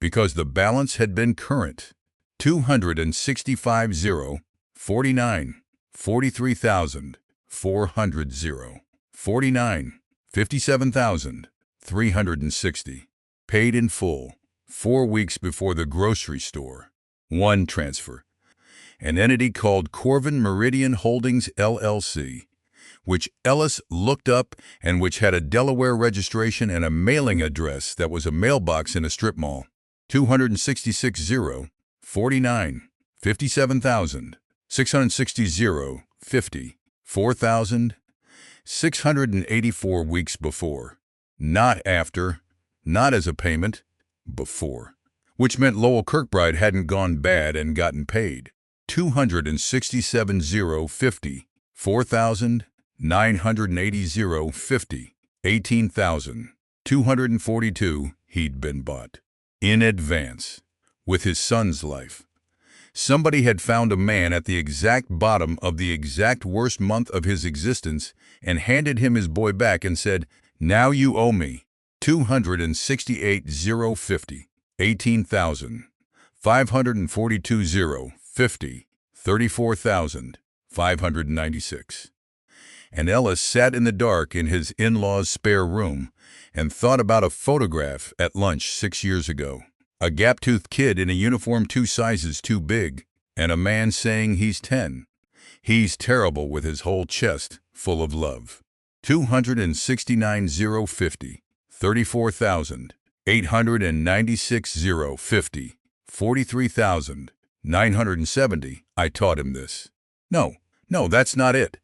Because the balance had been current. 265 0, 49, 43,400 0, 49, 57,360. Paid in full, 4 weeks before the grocery store. 1 transfer. An entity called Corvin Meridian Holdings, LLC, which Ellis looked up and which had a Delaware registration and a mailing address that was a mailbox in a strip mall. 266 0, 49, 57,000, 660 0, 50, 4,684 weeks before. Not after, not as a payment, before. Which meant Lowell Kirkbride hadn't gone bad and gotten paid. 267 0, 50, 4,980 0, 50, 18,242. He'd been bought. In advance. With his son's life. Somebody had found a man at the exact bottom of the exact worst month of his existence and handed him his boy back and said, "Now you owe me." 268 0, 50, 18,542 0, 50, 34,596. And Ellis sat in the dark in his in-law's spare room and thought about a photograph at lunch 6 years ago. A gap-toothed kid in a uniform 2 sizes too big, and a man saying he's 10. He's terrible with his whole chest full of love. 269 0, 50, 34,896 0, 50, 43,970. I taught him this. No, that's not it.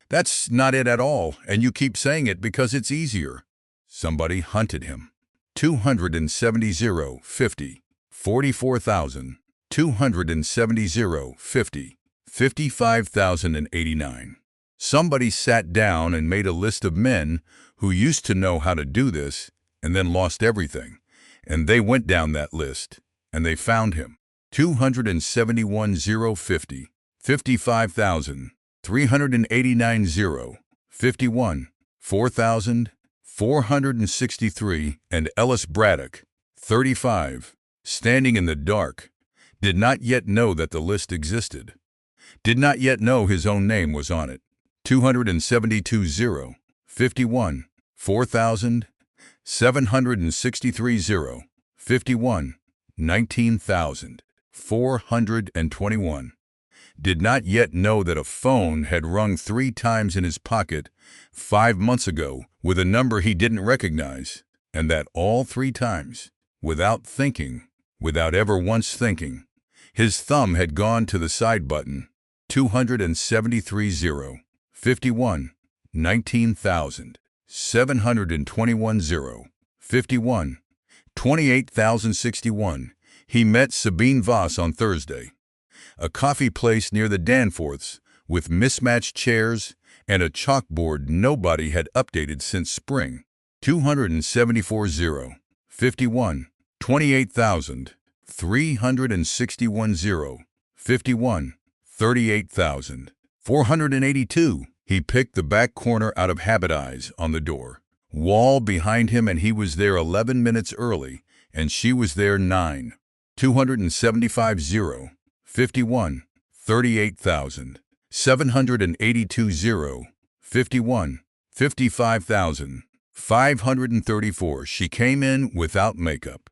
That's not it at all, and you keep saying it because it's easier. Somebody hunted him. 270 0, 50, 44,270 0, 50, 55,089. Somebody sat down and made a list of men who used to know how to do this and then lost everything, and they went down that list, and they found him. 271 0, 50, 55,389 0, 51, 4,463, and Ellis Braddock, 35, standing in the dark, did not yet know that the list existed, did not yet know his own name was on it. 272 0, 51, 4,763 0, 51, 19,421. did not yet know that a phone had rung 3 times in his pocket 5 months ago with a number he didn't recognize, and that all 3 times, without thinking, without ever once thinking, his thumb had gone to the side button. 273 0, 51, 19,000, 721 0, 51, 28,061. He met Sabine Voss on Thursday. A coffee place near the Danforths with mismatched chairs and a chalkboard nobody had updated since spring. 274 0, 51, 28,000, 361 0, 51, 38,000, 482. He picked the back corner out of Habit Eyes on the door. Wall behind him, and he was there 11 minutes early, and she was there 9. 275 0, 51, 38,000, 782 0, 51, 55,000, 534. She came in without makeup.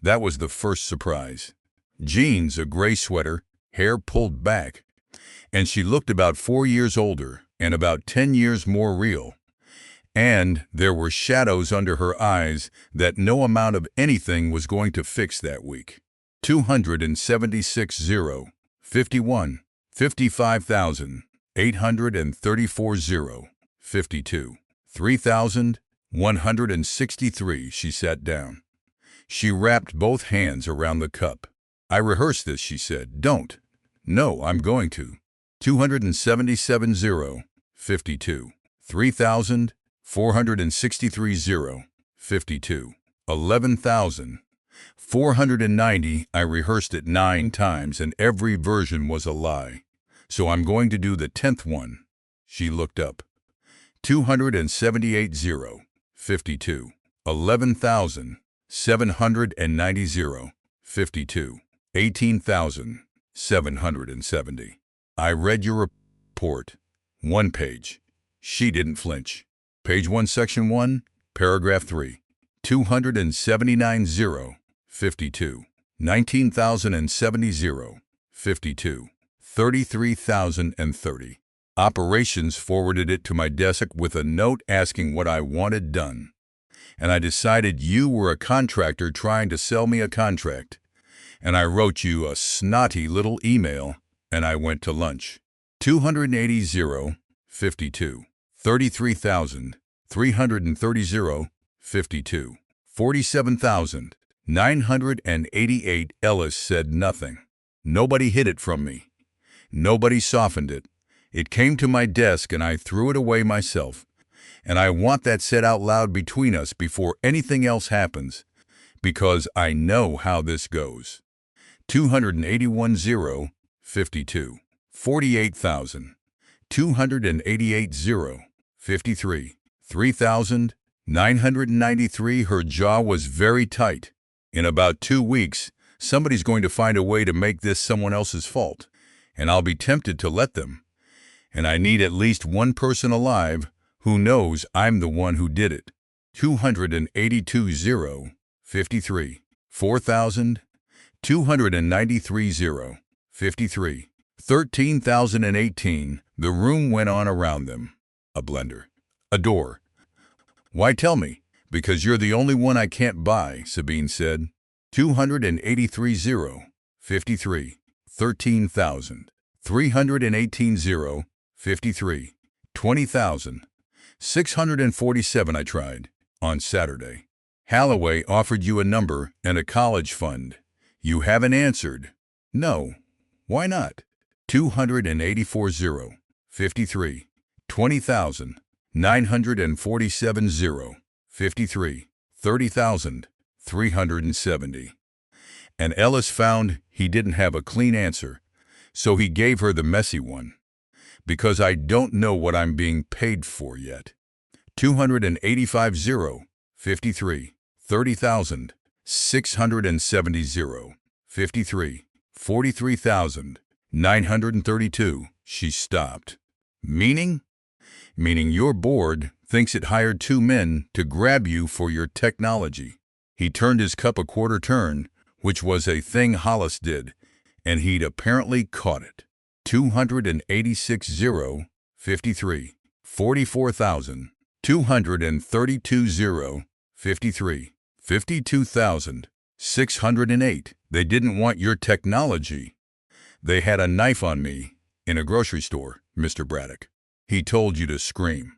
That was the first surprise. Jeans, a gray sweater, hair pulled back, and she looked about 4 years older and about 10 years more real. And there were shadows under her eyes that no amount of anything was going to fix that week. 276 0, 51, 55,000, 834 0, 52, 3,163. She sat down. She wrapped both hands around the cup. "I rehearsed this," she said. "Don't." "No, I'm going to." 277 0, 52, 3,463 0, 52, 11,490. "I rehearsed it 9 times and every version was a lie. So I'm going to do the 10th one." She looked up. 278 0, 52, 11,790 0, 52, 18,770. "I read your report. 1 page. She didn't flinch. Page 1, section 1, paragraph 3. 279 0, 52, 19,070 0, 52, 33,030. Operations forwarded it to my desk with a note asking what I wanted done. And I decided you were a contractor trying to sell me a contract. And I wrote you a snotty little email, and I went to lunch. 280 0, 52, 33,330 0, 52, 47,988. Ellis said nothing. Nobody hid it from me. Nobody softened it. It came to my desk and I threw it away myself. And I want that said out loud between us before anything else happens, because I know how this goes. 281 0, 52, 48,000, 288 0, 53, 3,993. Her jaw was very tight. In about 2 weeks, somebody's going to find a way to make this someone else's fault, and I'll be tempted to let them. And I need at least one person alive who knows I'm the one who did it. 282 0, 53, 4,293 0, 53, 13,018. The room went on around them. A blender. A door. "Why tell me? Because you're the only one I can't buy," Sabine said. 283 0, 53, 13,000, 318 0, 53, 20,000, 647. "I tried. On Saturday. Holloway offered you a number and a college fund. You haven't answered." "No. Why not?" 284 0, 53, 20,000, 947 0, 53, 30,370. And Ellis found he didn't have a clean answer, so he gave her the messy one. "Because I don't know what I'm being paid for yet." 285 0, 53, 30,000, 670 0, 53, 43,932. She stopped. "Meaning?" "Meaning your board thinks it hired 2 men to grab you for your technology." He turned his cup a quarter turn, which was a thing Hollis did, and he'd apparently caught it. 286,000, 53, 44,000, 232,000, 53, 52,608. They didn't want your technology. They had a knife on me in a grocery store, Mr. Braddock. He told you to scream.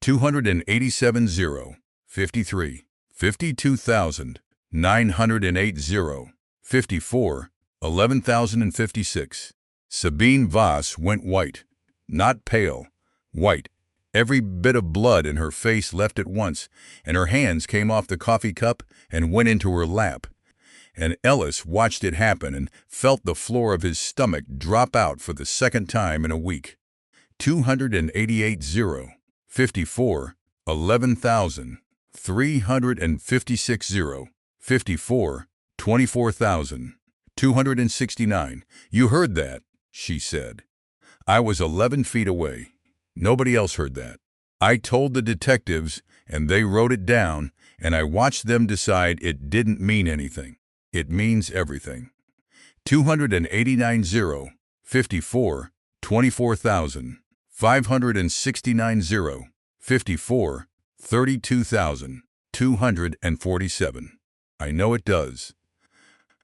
287,000, 53, 52,908, 54, 11,056. Sabine Voss went white, not pale, white. Every bit of blood in her face left at once, and her hands came off the coffee cup and went into her lap. And Ellis watched it happen and felt the floor of his stomach drop out for the second time in a week. 288,000, 54, 11,000, 356,000, 54, 24,269. You heard that, she said. I was 11 feet away. Nobody else heard that. I told the detectives, and they wrote it down, and I watched them decide it didn't mean anything. It means everything. 289,000, 54, 24,000, 569,000, 54, 32,247. I know it does.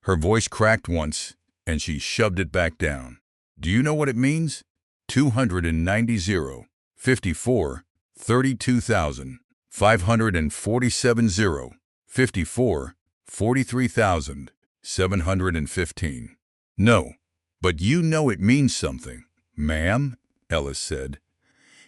Her voice cracked once, and she shoved it back down. Do you know what it means? 290,000, 54, 32,000, 547,000, 54, 43,715. No, but you know it means something, ma'am, Ellis said.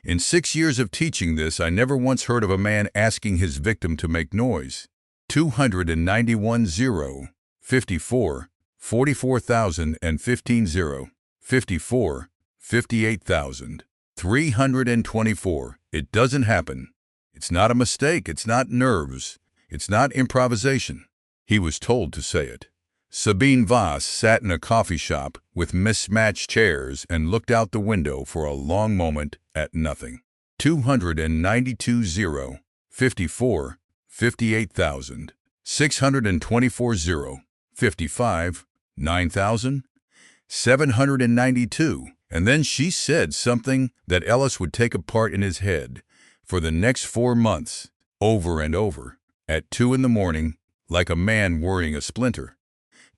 In 6 years of teaching this, I never once heard of a man asking his victim to make noise. 291,000, 54, 44,015, 54, 58,324. It doesn't happen. It's not a mistake. It's not nerves. It's not improvisation. He was told to say it. Sabine Voss sat in a coffee shop with mismatched chairs and looked out the window for a long moment at nothing. 292,000, 54, 58,000, 624,000, 55, 9,792. And then she said something that Ellis would take apart in his head for the next 4 months, over and over, at 2 in the morning, like a man worrying a splinter.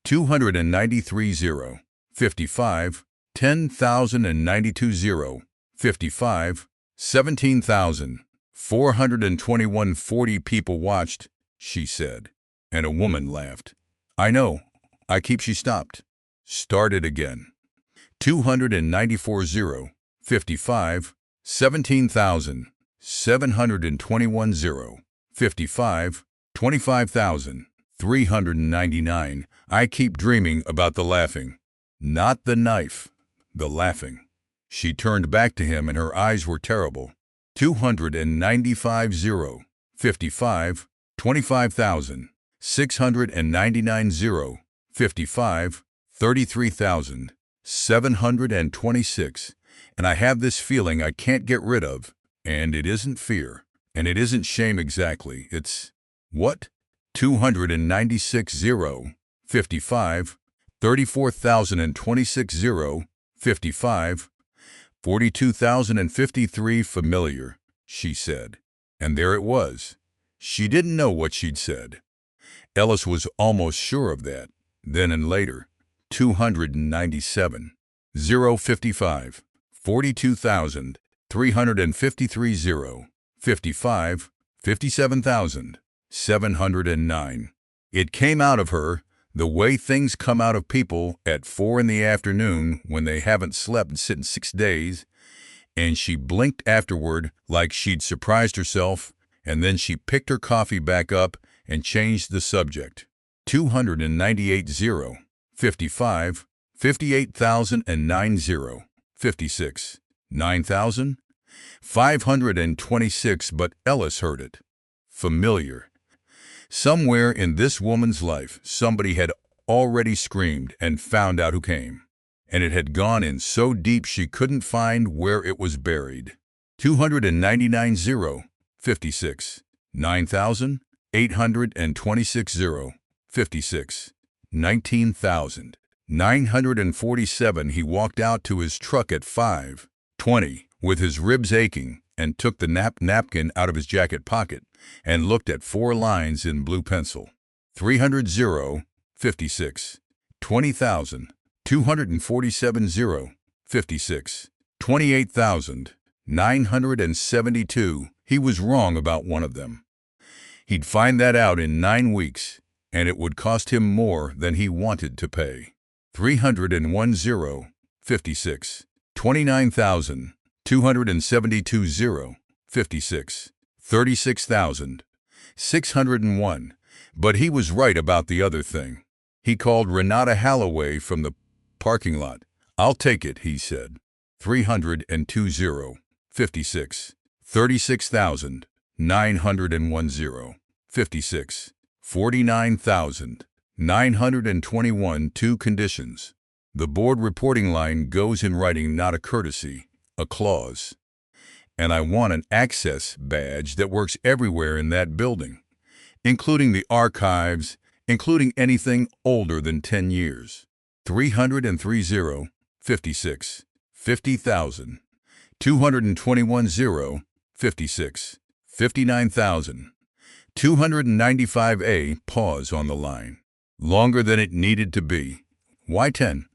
293,000, 55, 10,092, 55, 17,421. 40 people watched, she said, and a woman laughed. I know. She stopped. Started again. 294,000, 55, 17,721, 55, 25,399. I keep dreaming about the laughing. Not the knife, the laughing. She turned back to him and her eyes were terrible. 295,000, 55, 25,000, 699,000, 55, 33,726. And I have this feeling I can't get rid of. And it isn't fear. And it isn't shame exactly. It's what? 296,000, 55, 34,026, 55, 42,053. Familiar, she said. And there it was. She didn't know what she'd said. Ellis was almost sure of that. Then and later, 297, 055, 42,353, 55, 57,709. It came out of her the way things come out of people at 4 in the afternoon when they haven't slept in 6 days, and she blinked afterward like she'd surprised herself, and then she picked her coffee back up and changed the subject. 298,000, 55, 58,090, 56, 9,000, 526. But Ellis heard it. Familiar. Somewhere in this woman's life, somebody had already screamed and found out who came. And it had gone in so deep she couldn't find where it was buried. 299,000, 56, 9,826, 56, 19,000. 947 he walked out to his truck at 5:20 with his ribs aching and took the napkin out of his jacket pocket and looked at 4 lines in blue pencil. 300 56 20,000 247 56 28,972. He was wrong about one of them. He'd find that out in 9 weeks, and it would cost him more than he wanted to pay. 301 56 29,272 56 36,601. But he was right about the other thing. He called Renata Holloway from the parking lot. "I'll take it," he said. 302 56 36,910 56 49,921. 2 conditions. The board reporting line goes in writing, not a courtesy, a clause. And I want an access badge that works everywhere in that building, including the archives, including anything older than 10 years. 303 56 50,000 221 56 59,000 295. Pause on the line. Longer than it needed to be. Why 10?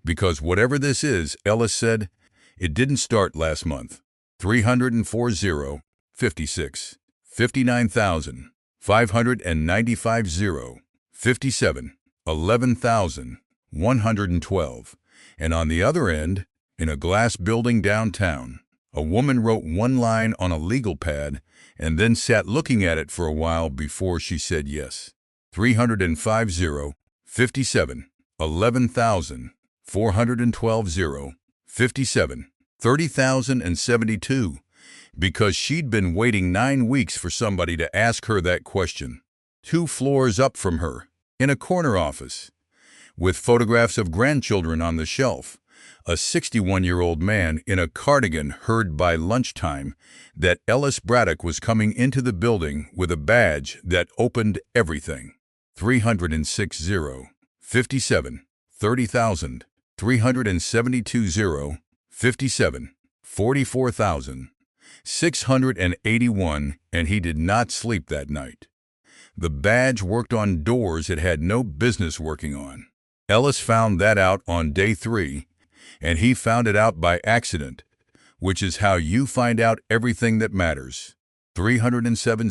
Because whatever this is, Ellis said, it didn't start last month. 304 56 59,000 595 57 11,112. And on the other end, in a glass building downtown, a woman wrote 1 line on a legal pad and then sat looking at it for a while before she said yes. 305 57 11,412 57 30,072. Because she'd been waiting 9 weeks for somebody to ask her that question. 2 floors up from her, in a corner office, with photographs of grandchildren on the shelf, a 61-year-old man in a cardigan heard by lunchtime that Ellis Braddock was coming into the building with a badge that opened everything. 306 57 30,000 372 57 44,681, and he did not sleep that night. The badge worked on doors it had no business working on. Ellis found that out on day 3, and he found it out by accident, which is how you find out everything that matters. 307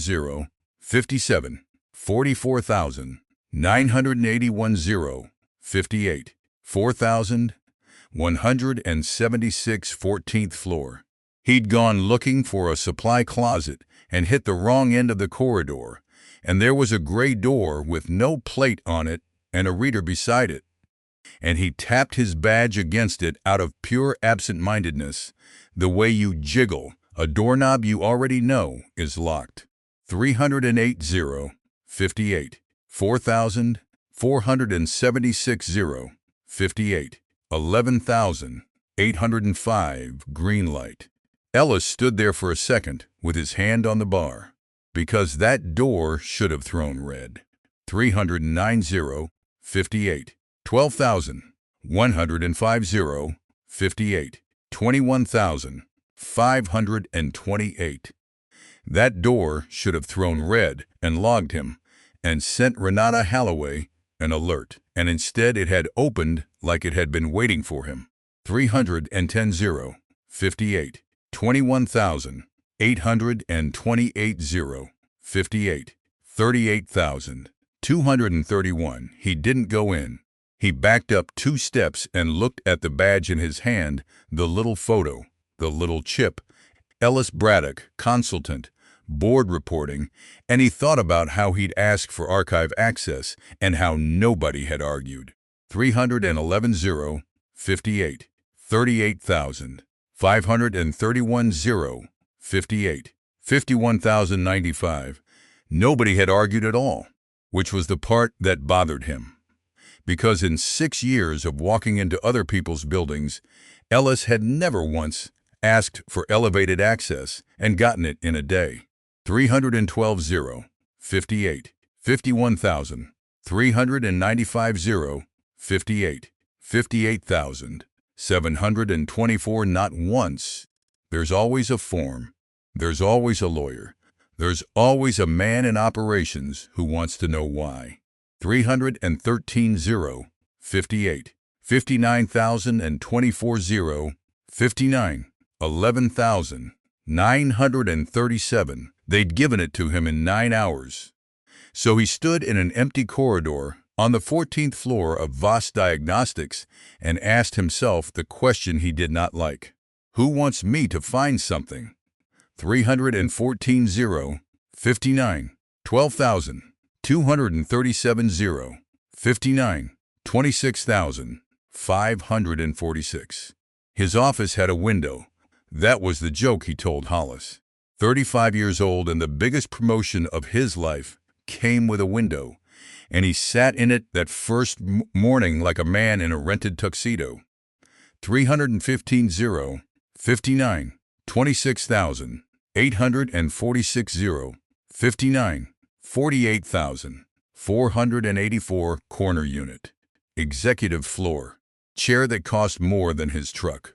57 44,981 58 4,176. 14th floor. He'd gone looking for a supply closet and hit the wrong end of the corridor, and there was a gray door with no plate on it and a reader beside it. And he tapped his badge against it out of pure absent-mindedness, the way you jiggle a doorknob you already know is locked. 308 58 4,476 58 11,805. Green light. Ellis stood there for a second with his hand on the bar, because that door should have thrown red. 309 58 12,105 58 21,528. That door should have thrown red and logged him and sent Renata Holloway an alert, and instead it had opened like it had been waiting for him. 310 58 21,828 58 38,231. He didn't go in. He backed up 2 steps and looked at the badge in his hand, the little photo, the little chip. Ellis Braddock, consultant, board reporting, and he thought about how he'd asked for archive access and how nobody had argued. 311 58 38,531 58 51,095. Nobody had argued at all, which was the part that bothered him. Because in 6 years of walking into other people's buildings, Ellis had never once asked for elevated access and gotten it in a day. 312 58 51,395 58, 58,724. Not once. There's always a form. There's always a lawyer. There's always a man in operations who wants to know why. 313 0, 58, 59,024 0, 59, 11,937. They'd given it to him in 9 hours. So he stood in an empty corridor on the 14th floor of Voss Diagnostics and asked himself the question he did not like. Who wants me to find something? 314 0, 59, 12,237 0, 59, 26,546. His office had a window. That was the joke, he told Hollis. 35 years old, and the biggest promotion of his life came with a window, and he sat in it that first morning like a man in a rented tuxedo. 315 0, 59, 26,846 0, 59, 48,484. Corner unit. Executive floor. Chair that cost more than his truck.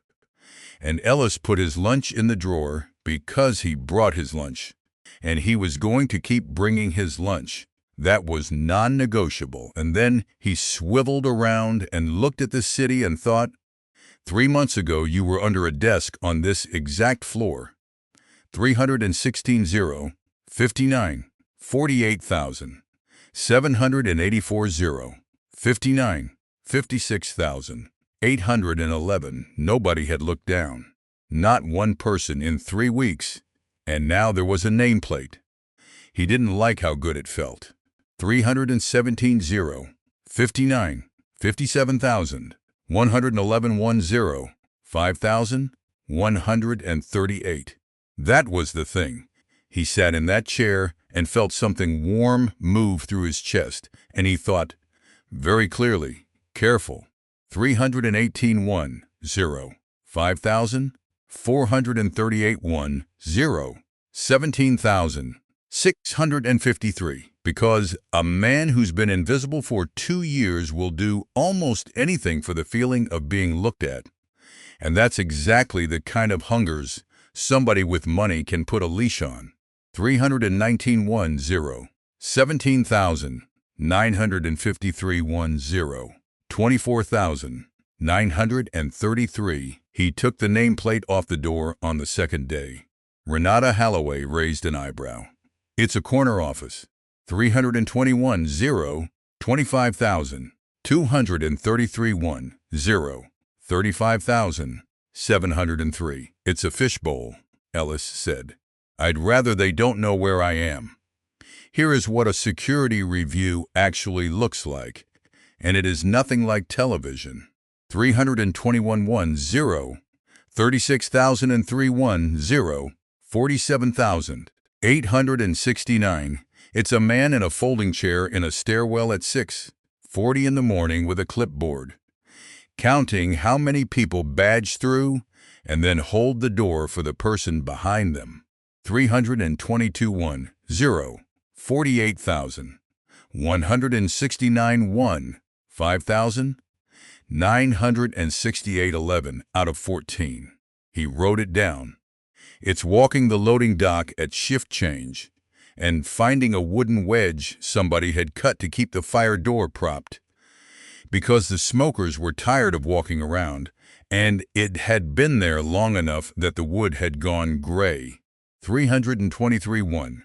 And Ellis put his lunch in the drawer because he brought his lunch. And he was going to keep bringing his lunch. That was non-negotiable. And then he swiveled around and looked at the city and thought, 3 months ago you were under a desk on this exact floor. 316 0, 59, 48,784 0, 59, 56,811. Nobody had looked down. Not one person in 3 weeks. And now there was a nameplate. He didn't like how good it felt. 317 0, 59, 57,111 10, 5,138. That was the thing. He sat in that chair and felt something warm move through his chest, and he thought, very clearly, careful. 318 1, 0, 5,438 1, 0, 17,653. Because a man who's been invisible for 2 years will do almost anything for the feeling of being looked at. And that's exactly the kind of hungers somebody with money can put a leash on. 319 1, 0, 17,953 1, 0, 24,933. He took the nameplate off the door on the second day. Renata Holloway raised an eyebrow. It's a corner office. 321 0, 25,233 1, 0, 35,703. It's a fishbowl, Ellis said. I'd rather they don't know where I am. Here is what a security review actually looks like, and it is nothing like television. 321 1, 0, 36,003 1, 0, 47,869. It's a man in a folding chair in a stairwell at 6:40 in the morning with a clipboard, counting how many people badge through and then hold the door for the person behind them. 322 1, 0, 48,169 1, 5,968 11 out of 14. He wrote it down. It's walking the loading dock at shift change and finding a wooden wedge somebody had cut to keep the fire door propped, because the smokers were tired of walking around, and it had been there long enough that the wood had gone gray. 323 1,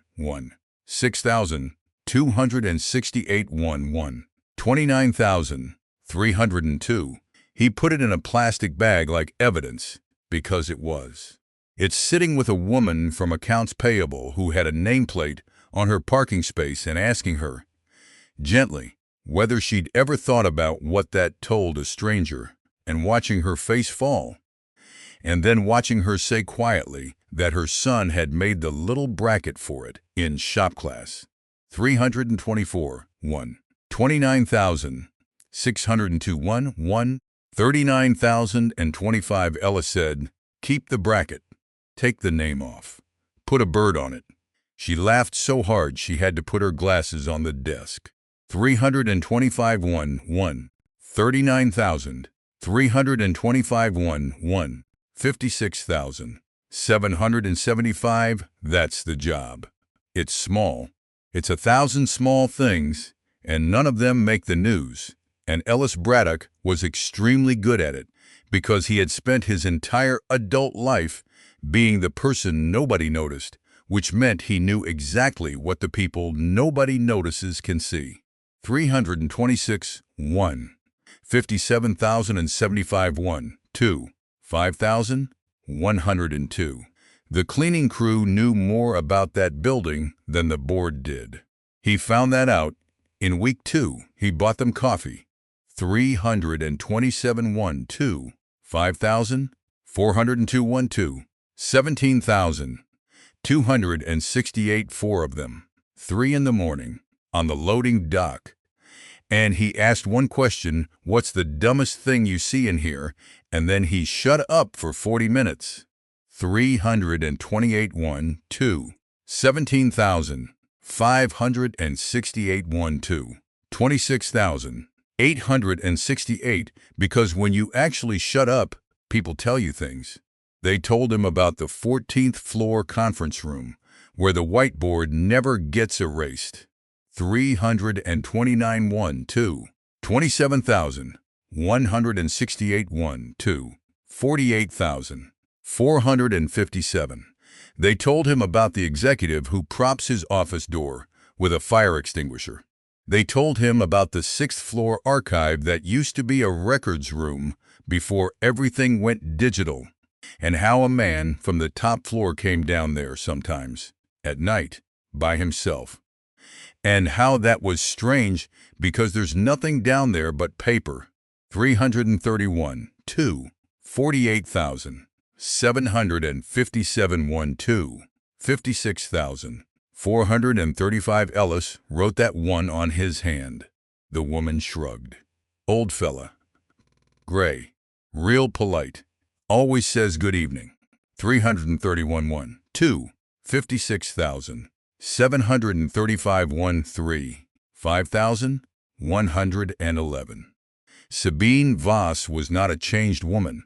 6,268 1, 29,302. He put it in a plastic bag like evidence, because it was. It's sitting with a woman from accounts payable who had a nameplate on her parking space and asking her, gently, whether she'd ever thought about what that told a stranger, and watching her face fall, and then watching her say quietly that her son had made the little bracket for it in shop class. 324 1, 29,602 1, 39,025. Ellis said, keep the bracket. Take the name off. Put a bird on it. She laughed so hard she had to put her glasses on the desk. 325 1, 39,000. 325 1. 56,775. That's the job. It's small. It's 1,000 small things, and none of them make the news. And Ellis Braddock was extremely good at it because he had spent his entire adult life being the person nobody noticed, which meant he knew exactly what the people nobody notices can see. 326 1. 57,075 2. 5,102. The cleaning crew knew more about that building than the board did. He found that out. In week 2, he bought them coffee. 327 2. 5,402 2. 17,268 4 of them. 3 in the morning, on the loading dock. And he asked one question, "What's the dumbest thing you see in here?" And then he shut up for 40 minutes. 328 2. 17,568 2. 26,868, because when you actually shut up, people tell you things. They told him about the 14th floor conference room, where the whiteboard never gets erased. 329 2. 27,168 2. 48,457. They told him about the executive who props his office door with a fire extinguisher. They told him about the 6th floor archive that used to be a records room before everything went digital, and how a man from the top floor came down there sometimes, at night, by himself. And how that was strange because there's nothing down there but paper. 331 2. 48,757 2. 56,435. Ellis wrote that one on his hand. The woman shrugged. Old fella. Gray. Real polite. Always says good evening. 331 2. 56,735 3. 5,111. Sabine Voss was not a changed woman.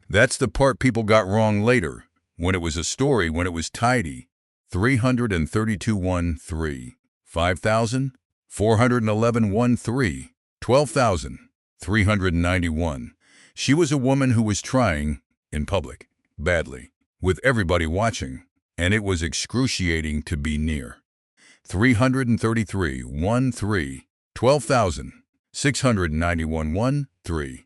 That's the part people got wrong later, when it was a story, when it was tidy. 332 3. 5,411 3. 12,391. She was a woman who was trying, in public, badly, with everybody watching, and it was excruciating to be near. 333 3. 12,691 3.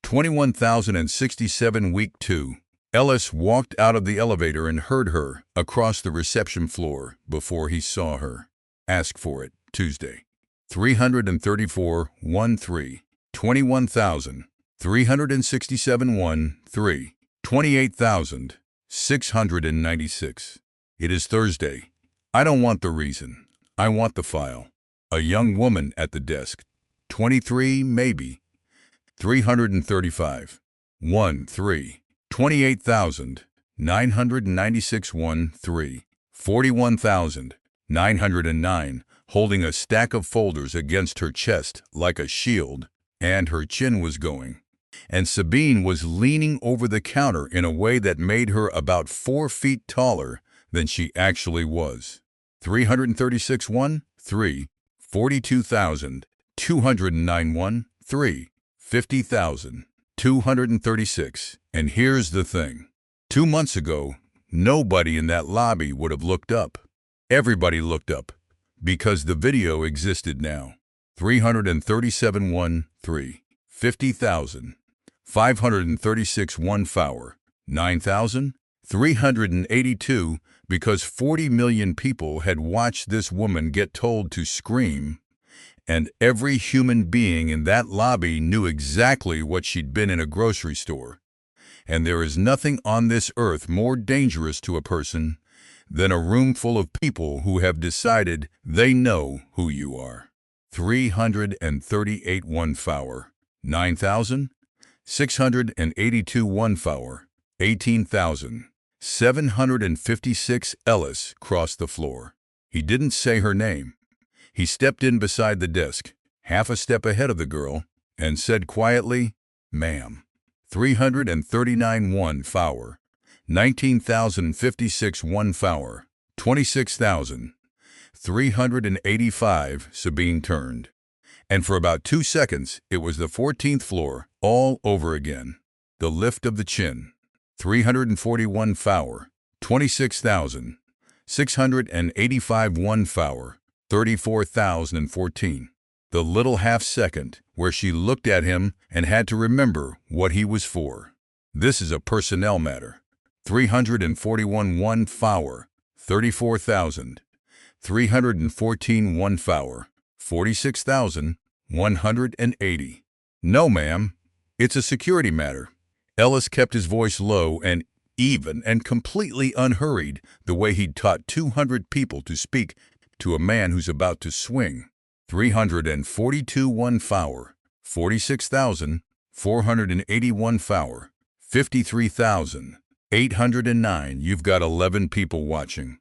21,067. Week 2. Ellis walked out of the elevator and heard her across the reception floor before he saw her. Ask for it, Tuesday. 334 3. 21,367 3. 28,696. It is Thursday. I don't want the reason. I want the file. A young woman at the desk. 23, maybe. 335. 3. 28,996 3. 41,909, holding a stack of folders against her chest like a shield, and her chin was going. And Sabine was leaning over the counter in a way that made her about 4 feet taller than she actually was. 336 3. 42,209 3. 50,236. And here's the thing. 2 months ago, nobody in that lobby would have looked up. Everybody looked up, because the video existed now. 337 3. 50,000. 536 4. 9,382, because 40 million people had watched this woman get told to scream, and every human being in that lobby knew exactly what she'd been in a grocery store. And there is nothing on this earth more dangerous to a person than a room full of people who have decided they know who you are. 338 9,682 18,756. Ellis crossed the floor. He didn't say her name. He stepped in beside the desk, half a step ahead of the girl, and said quietly, "Ma'am, 339 1 Fowler, 19,056 1 Fowler, 26,385. Sabine turned. And for about 2 seconds, it was the 14th floor all over again. The lift of the chin. 341 Fowler, 26,685 1 Fowler, 34,014. The little half-second where she looked at him and had to remember what he was for. This is a personnel matter. 341 1 Fowler, 34,000. 314 1 Fowler, 46,180. No, ma'am. It's a security matter. Ellis kept his voice low and even and completely unhurried, the way he'd taught 200 people to speak to a man who's about to swing. 342 1 Fowler, 46,481 Fowler, 53,809. You've got 11 people watching.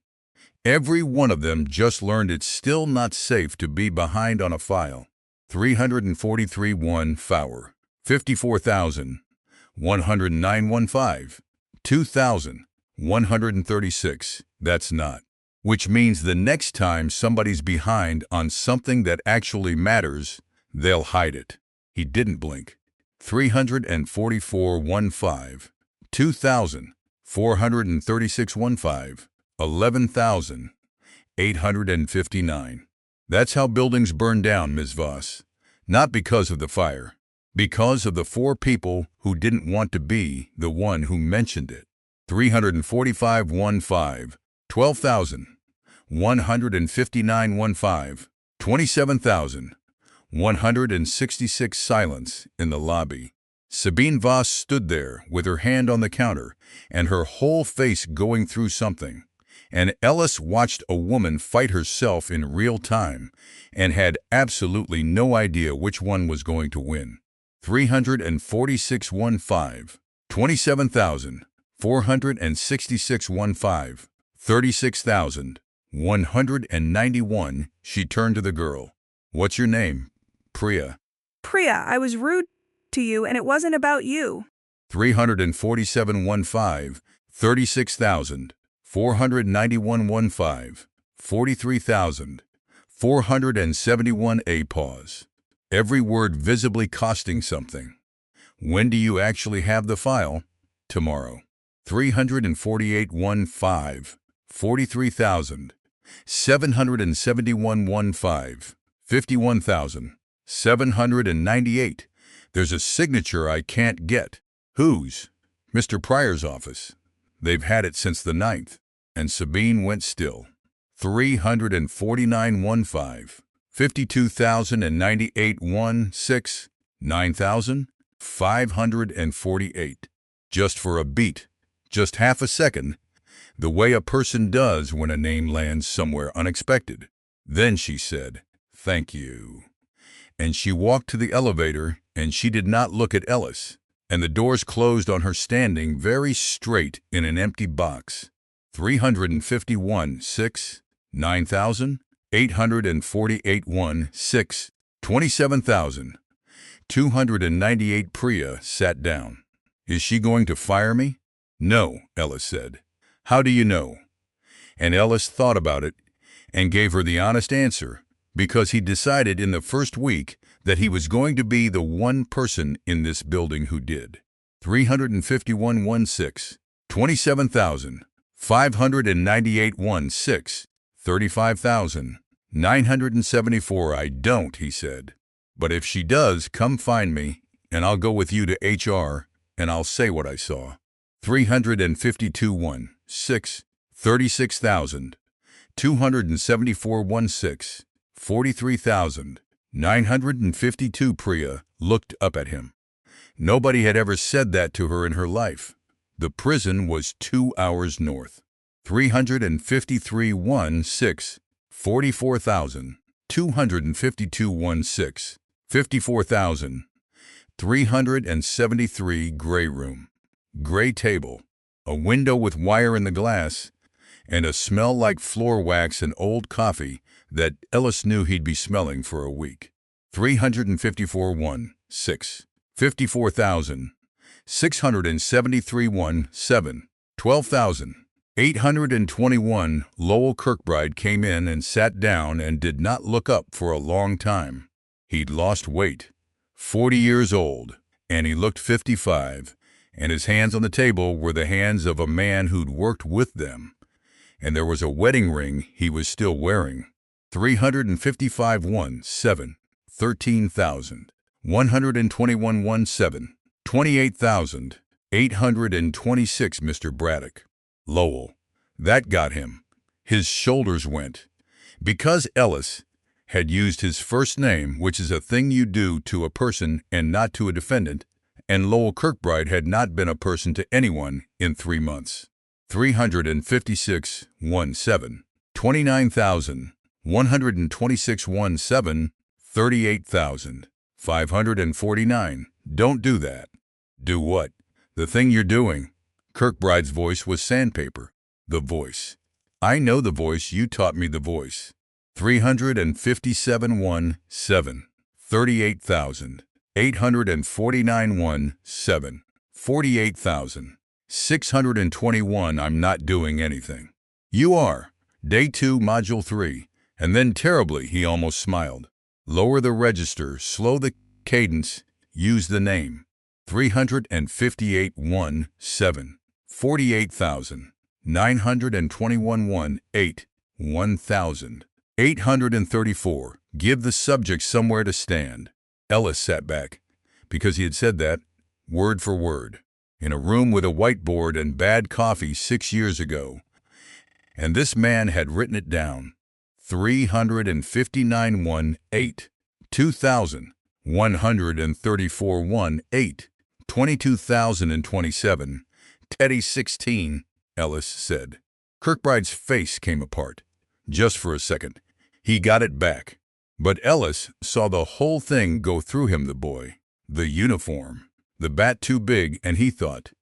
Every one of them just learned it's still not safe to be behind on a file. 343 1 Fowler, 54,109 1 5, 2,136. That's not. Which means the next time somebody's behind on something that actually matters, they'll hide it. He didn't blink. 344 1 5, 2,436 1 5, 11,859. That's how buildings burn down, Ms. Voss. Not because of the fire. Because of the 4 people who didn't want to be the one who mentioned it. 345 1 5, 12,159 1 5, 27,166. Silence in the lobby. Sabine Voss stood there with her hand on the counter and her whole face going through something. And Ellis watched a woman fight herself in real time and had absolutely no idea which one was going to win. 346 1 5, 27,466 1 5, 36,191. She turned to the girl. What's your name? Priya.
Priya, I was rude to you and it wasn't about you.
347 1 5, 36,491 1 5, 43,471. A pause. Every word visibly costing something. When do you actually have the file? Tomorrow. 348 1 5, 43,771 1 5, 51,798. There's a signature I can't get. Whose? Mr. Pryor's office. They've had it since the 9th. And Sabine went still. 349 1 5, 52,098 1 6, 9,548. Just for a beat. Just half a second. The way a person does when a name lands somewhere unexpected. Then she said, "Thank you." And she walked to the elevator, and she did not look at Ellis. And the doors closed on her standing very straight in an empty box. 351 6, 9,848 1 6, 27,298. Priya sat down. Is she going to fire me? No, Ellis said. How do you know? And Ellis thought about it and gave her the honest answer, because he decided in the first week that he was going to be the one person in this building who did. 351 1 6, 27,598 1 6, 35,974. I don't, he said. But if she does, come find me, and I'll go with you to HR, and I'll say what I saw. 352 1 6, 36,274 1 6, 43,952. Priya looked up at him. Nobody had ever said that to her in her life. The prison was 2 hours north. 353 1 6, 44,252 1 6, 54,373. Gray room. Gray table. A window with wire in the glass, and a smell like floor wax and old coffee that Ellis knew he'd be smelling for a week. 354 1 6. 54,000. 673 1 7. 12,000. 821. Lowell Kirkbride came in and sat down and did not look up for a long time. He'd lost weight, 40 years old, and he looked 55, and his hands on the table were the hands of a man who'd worked with them, and there was a wedding ring he was still wearing. 355 1 7. 13,000. 121 1 7. 28,000. 826. Mr. Braddock. Lowell. That got him. His shoulders went. Because Ellis had used his first name, which is a thing you do to a person and not to a defendant, and Lowell Kirkbride had not been a person to anyone in 3 months. 356 1 7. 29,000. 126 1 7. 38,000. 549. Don't do that. Do what? The thing you're doing. Kirkbride's voice was sandpaper. The voice. I know the voice. You taught me the voice. 357 1 7. 38,000. 849 1 7. 48,000. 621. I'm not doing anything. You are. Day 2, Module 3. And then terribly, he almost smiled. Lower the register, slow the cadence, use the name. 358 1 7. 48,000. 921 1 8. 1,000. 834. Give the subject somewhere to stand. Ellis sat back, because he had said that, word for word, in a room with a whiteboard and bad coffee 6 years ago. And this man had written it down. 359 1 8. 2,000. 134 1 8. 22,027. Teddy 16, Ellis said. Kirkbride's face came apart. Just for a second. He got it back. But Ellis saw the whole thing go through him, the boy. The uniform. The bat too big, and he thought,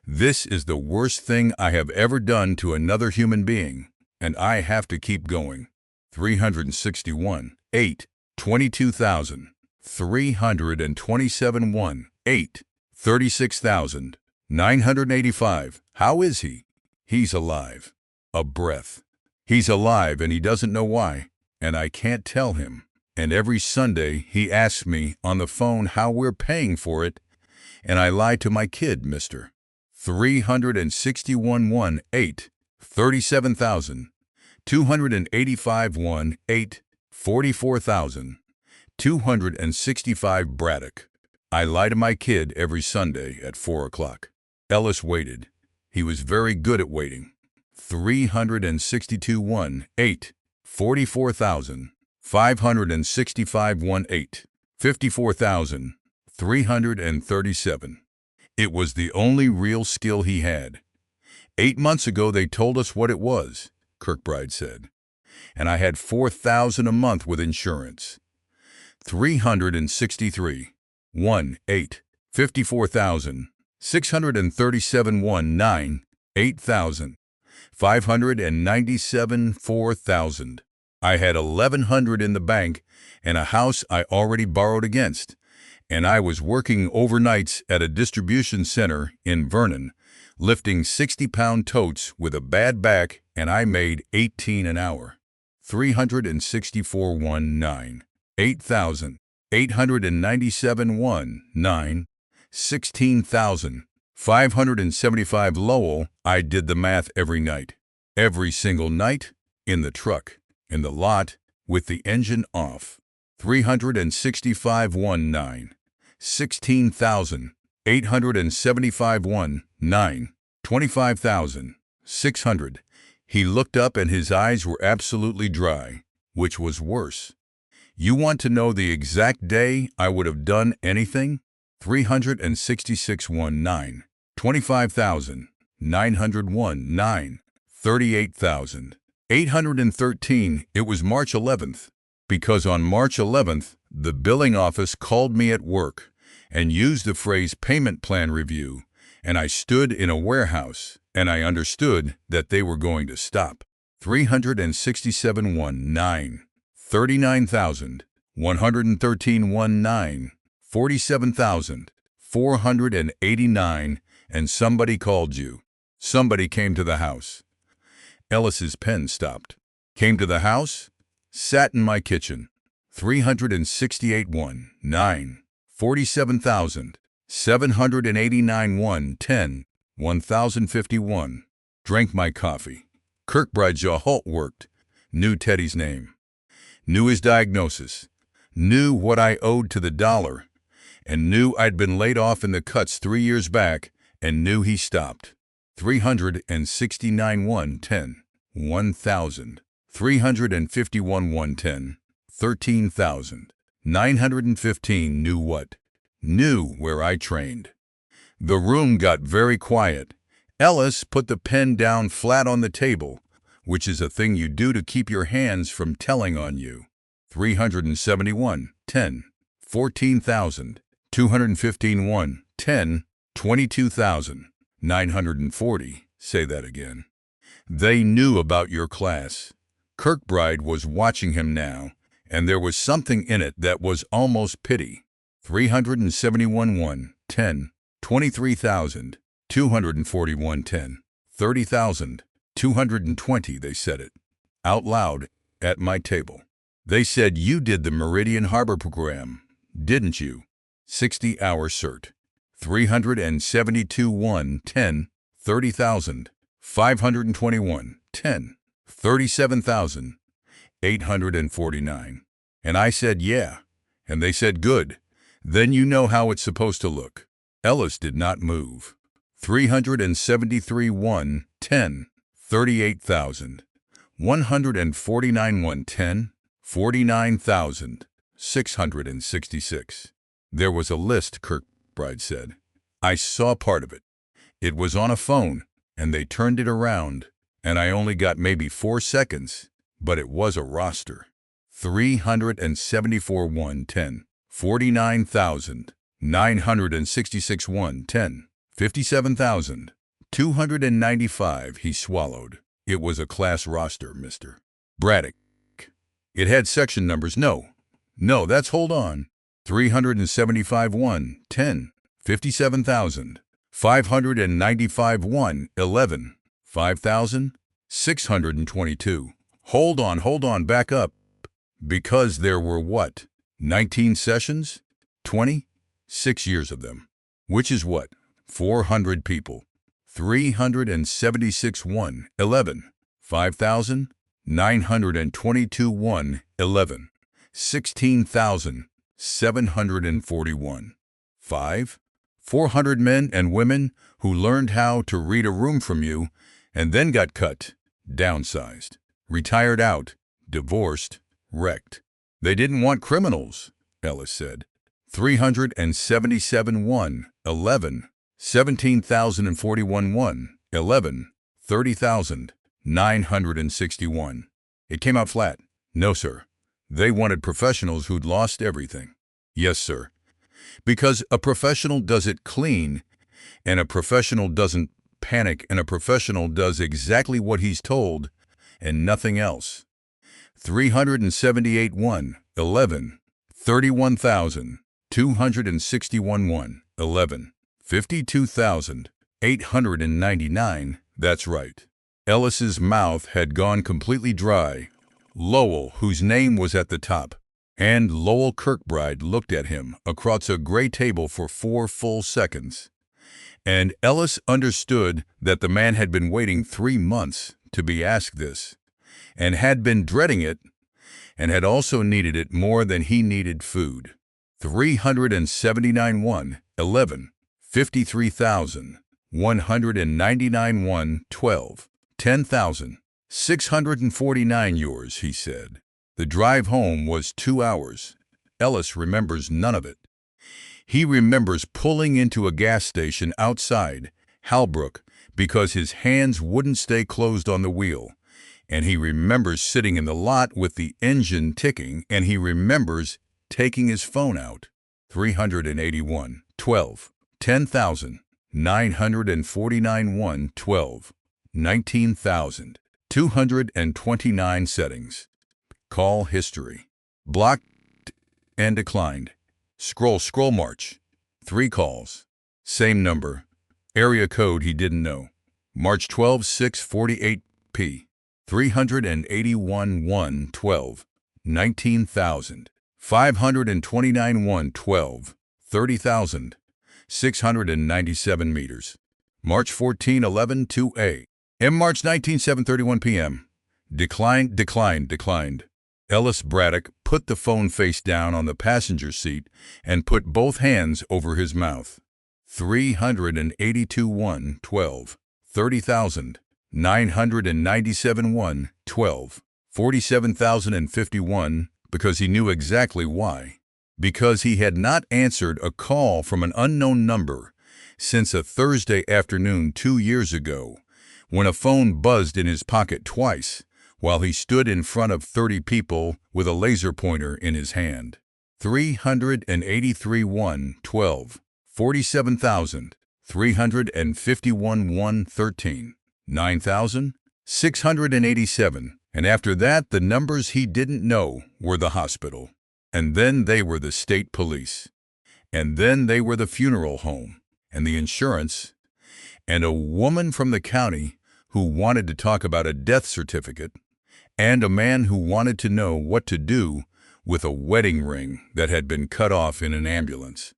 this is the worst thing I have ever done to another human being, and I have to keep going. 361 8. 22,000. 327 1 8. 36,000. 985. How is he? He's alive. A breath. He's alive and he doesn't know why, and I can't tell him. And every Sunday he asks me on the phone how we're paying for it, and I lie to my kid, mister. 361 1 8. 37,000. 285 1 8. 44,000. 265. Braddock. I lie to my kid every Sunday at 4 o'clock. Ellis waited. He was very good at waiting. 362 1 8. 44,000. 565 1 8. 54,000. 337. It was the only real skill he had. 8 months ago they told us what it was, Kirkbride said, and I had 4,000 a month with insurance. 363 1 8. 54,000. 637 1 9. 8,000. 597 4,000. I had 1,100 in the bank and a house I already borrowed against, and I was working overnights at a distribution center in Vernon, lifting 60-pound totes with a bad back, and I made 18 an hour. 364 1 9. 8,000. 897 1 9. 16,000. 575. Lowell. I did the math every night. Every single night, in the truck, in the lot, with the engine off. 365 1 9. 16,000. 875 1 9. 25,000. 600. He looked up and his eyes were absolutely dry, which was worse. You want to know the exact day I would have done anything? 366 1 9. 25,000. 901 9. 38,000. 813. It was March 11th, because on March 11th, the billing office called me at work and used the phrase payment plan review, and I stood in a warehouse, and I understood that they were going to stop. 367 1 9. 39,000. 113 1 9. 47,489, and somebody called you. Somebody came to the house. Ellis's pen stopped. Came to the house? Sat in my kitchen. 368 1 9 47,789 1 10 1051. Drank my coffee. Kirkbride's jaw worked. Knew Teddy's name. Knew his diagnosis. Knew what I owed to the dollar. And knew I'd been laid off in the cuts 3 years back, and knew he stopped. 369 1 10 1000. 351 110. 13,000. 915 knew what? Knew where I trained. The room got very quiet. Ellis put the pen down flat on the table, which is a thing you do to keep your hands from telling on you. 371 10. 14,000. 215 1 10. 22,000. 940. Say that again. They knew about your class. Kirkbride was watching him now, and there was something in it that was almost pity. 371 1 10. 23,000. 241 10. 30,000. 220, they said it. Out loud, at my table. They said you did the Meridian Harbor program, didn't you? 60-hour cert. 372 1 10. 30,000. 521 10. 37,849. And I said, yeah. And they said, good. Then you know how it's supposed to look. Ellis did not move. 373 1 10. 38,000. 149 1 10. 49,666. There was a list, Kirkbride said. I saw part of it. It was on a phone, and they turned it around, and I only got maybe 4 seconds, but it was a roster. 374 1 10. 49,000. 966 1 10. 57,295, he swallowed. It was a class roster, Mr. Braddock. It had section numbers. No, that's hold on. 375 1 10. 57,000. 595 1 11. 5,622. Hold on, back up. Because there were what? 19 sessions? 20? 6 years of them. Which is what? 400 people. 376 1 11. 5,922 1 11. 16,741. 5. 400 men and women who learned how to read a room from you and then got cut, downsized, retired out, divorced, wrecked. They didn't want criminals, Ellis said. 377 1 11. 17,041 1 11. 30,961. It came out flat. No, sir. They wanted professionals who'd lost everything. Yes, sir. Because a professional does it clean, and a professional doesn't panic, and a professional does exactly what he's told and nothing else. 378 1 11. 31,261 1 11. 52,899. That's right. Ellis's mouth had gone completely dry. Lowell, whose name was at the top, and Lowell Kirkbride looked at him across a gray table for 4 full seconds. And Ellis understood that the man had been waiting 3 months to be asked this, and had been dreading it, and had also needed it more than he needed food. 379 1 11. 53,199 1 12. 10,649 yours, he said. The drive home was 2 hours. Ellis remembers none of it. He remembers pulling into a gas station outside Halbrook because his hands wouldn't stay closed on the wheel. And he remembers sitting in the lot with the engine ticking, and he remembers taking his phone out. 381 12. 10,949 1 12. 19,229 settings. Call history. Blocked and declined. Scroll march. 3 calls. Same number. Area code he didn't know. March 12, 6:48 p. 381 112. 19,000. 529 112. 30,000. 697 meters. March 14, 11 2 a.m. March 19, 7:31 p.m. Declined. Ellis Braddock put the phone face down on the passenger seat and put both hands over his mouth. 382 112. 30,000. 997 112. 47,051, because he knew exactly why. Because he had not answered a call from an unknown number since a Thursday afternoon 2 years ago, when a phone buzzed in his pocket twice while he stood in front of 30 people with a laser pointer in his hand. 383 112. 47,000. 351 113. 9,687. And after that, the numbers he didn't know were the hospital. And then they were the state police. And then they were the funeral home and the insurance, and a woman from the county who wanted to talk about a death certificate, and a man who wanted to know what to do with a wedding ring that had been cut off in an ambulance.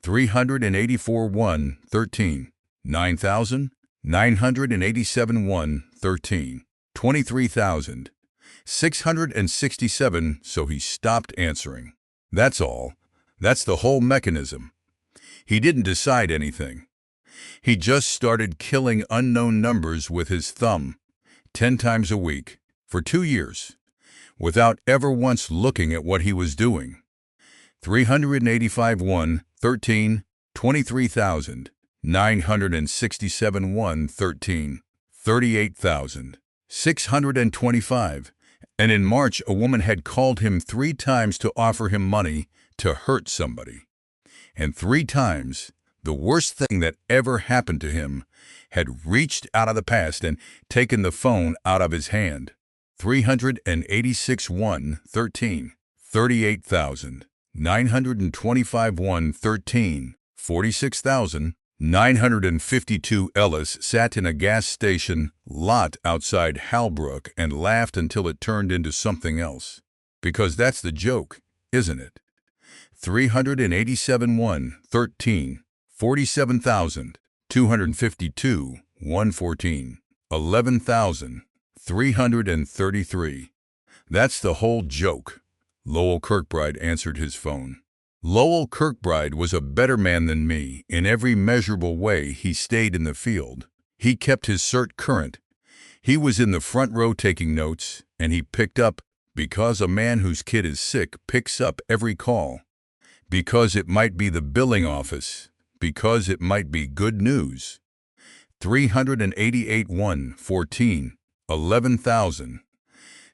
384 113. 9,987 113. 23,667, so he stopped answering. That's all. That's the whole mechanism. He didn't decide anything. He just started killing unknown numbers with his thumb, 10 times a week, for 2 years, without ever once looking at what he was doing. 385 113. 23,967 113. 38,625. And in March, a woman had called him 3 times to offer him money to hurt somebody. And 3 times, the worst thing that ever happened to him had reached out of the past and taken the phone out of his hand. 386 113. 38,925 113. 46,952. Ellis sat in a gas station lot outside Halbrook and laughed until it turned into something else. Because that's the joke, isn't it? 387 113. 47,252 114. 11,333. That's the whole joke. Lowell Kirkbride answered his phone. Lowell Kirkbride was a better man than me. In every measurable way, he stayed in the field. He kept his cert current. He was in the front row taking notes, and he picked up, because a man whose kid is sick picks up every call. Because it might be the billing office. Because it might be good news. 388 114. 11,000.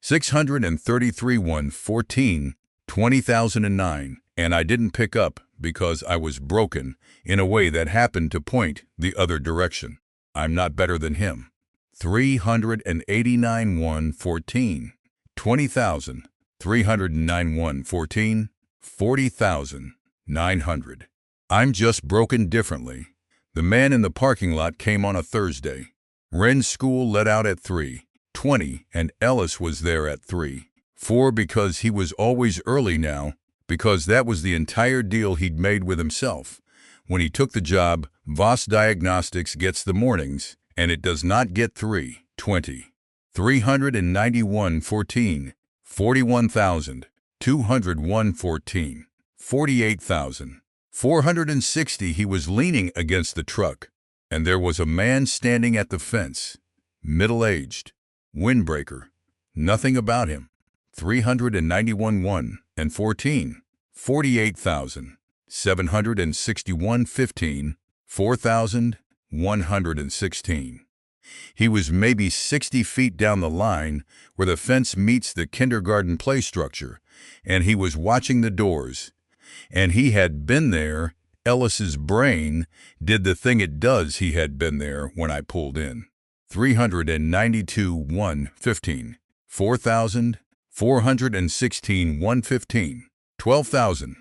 633 114. 20,009. And I didn't pick up because I was broken in a way that happened to point the other direction. I'm not better than him. 389 114. 20,000. 309 114. 40,900. I'm just broken differently. The man in the parking lot came on a Thursday. Wren's school let out at 3:20, and Ellis was there at 3:04 because he was always early now, because that was the entire deal he'd made with himself. When he took the job, Voss Diagnostics gets the mornings, and it does not get 3:20. 391 14. 41,201 14. 48,460. He was leaning against the truck, and there was a man standing at the fence, middle-aged, windbreaker, nothing about him. 391 1 and 14. 48,761 15. 4,116. He was maybe 60 feet down the line where the fence meets the kindergarten play structure, and he was watching the doors. And he had been there. Ellis's brain did the thing it does. He had been there when I pulled in. 392 115. 4,416 115. 12,000.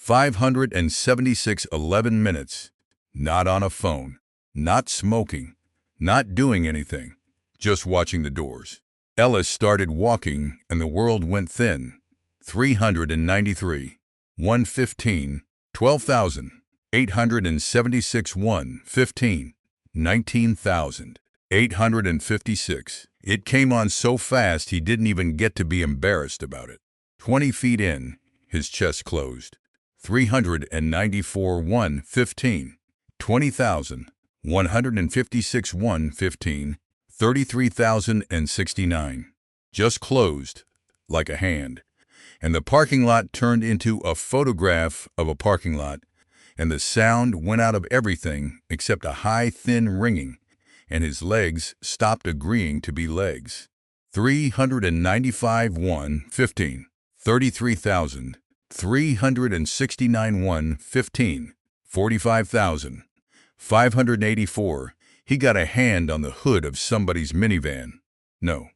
576 11 minutes. Not on a phone, not smoking, not doing anything, just watching the doors. Ellis started walking and the world went thin. 393, 115, 12,876, 115, 19,856. It came on so fast he didn't even get to be embarrassed about it. 20 feet in, his chest closed. 394, 115, 20,156, 115, 33,069. Just closed, like a hand. And the parking lot turned into a photograph of a parking lot, and the sound went out of everything except a high, thin ringing, and his legs stopped agreeing to be legs. 395, 115, 33,000, 369, 115, 45,000, 584. He got a hand on the hood of somebody's minivan. No,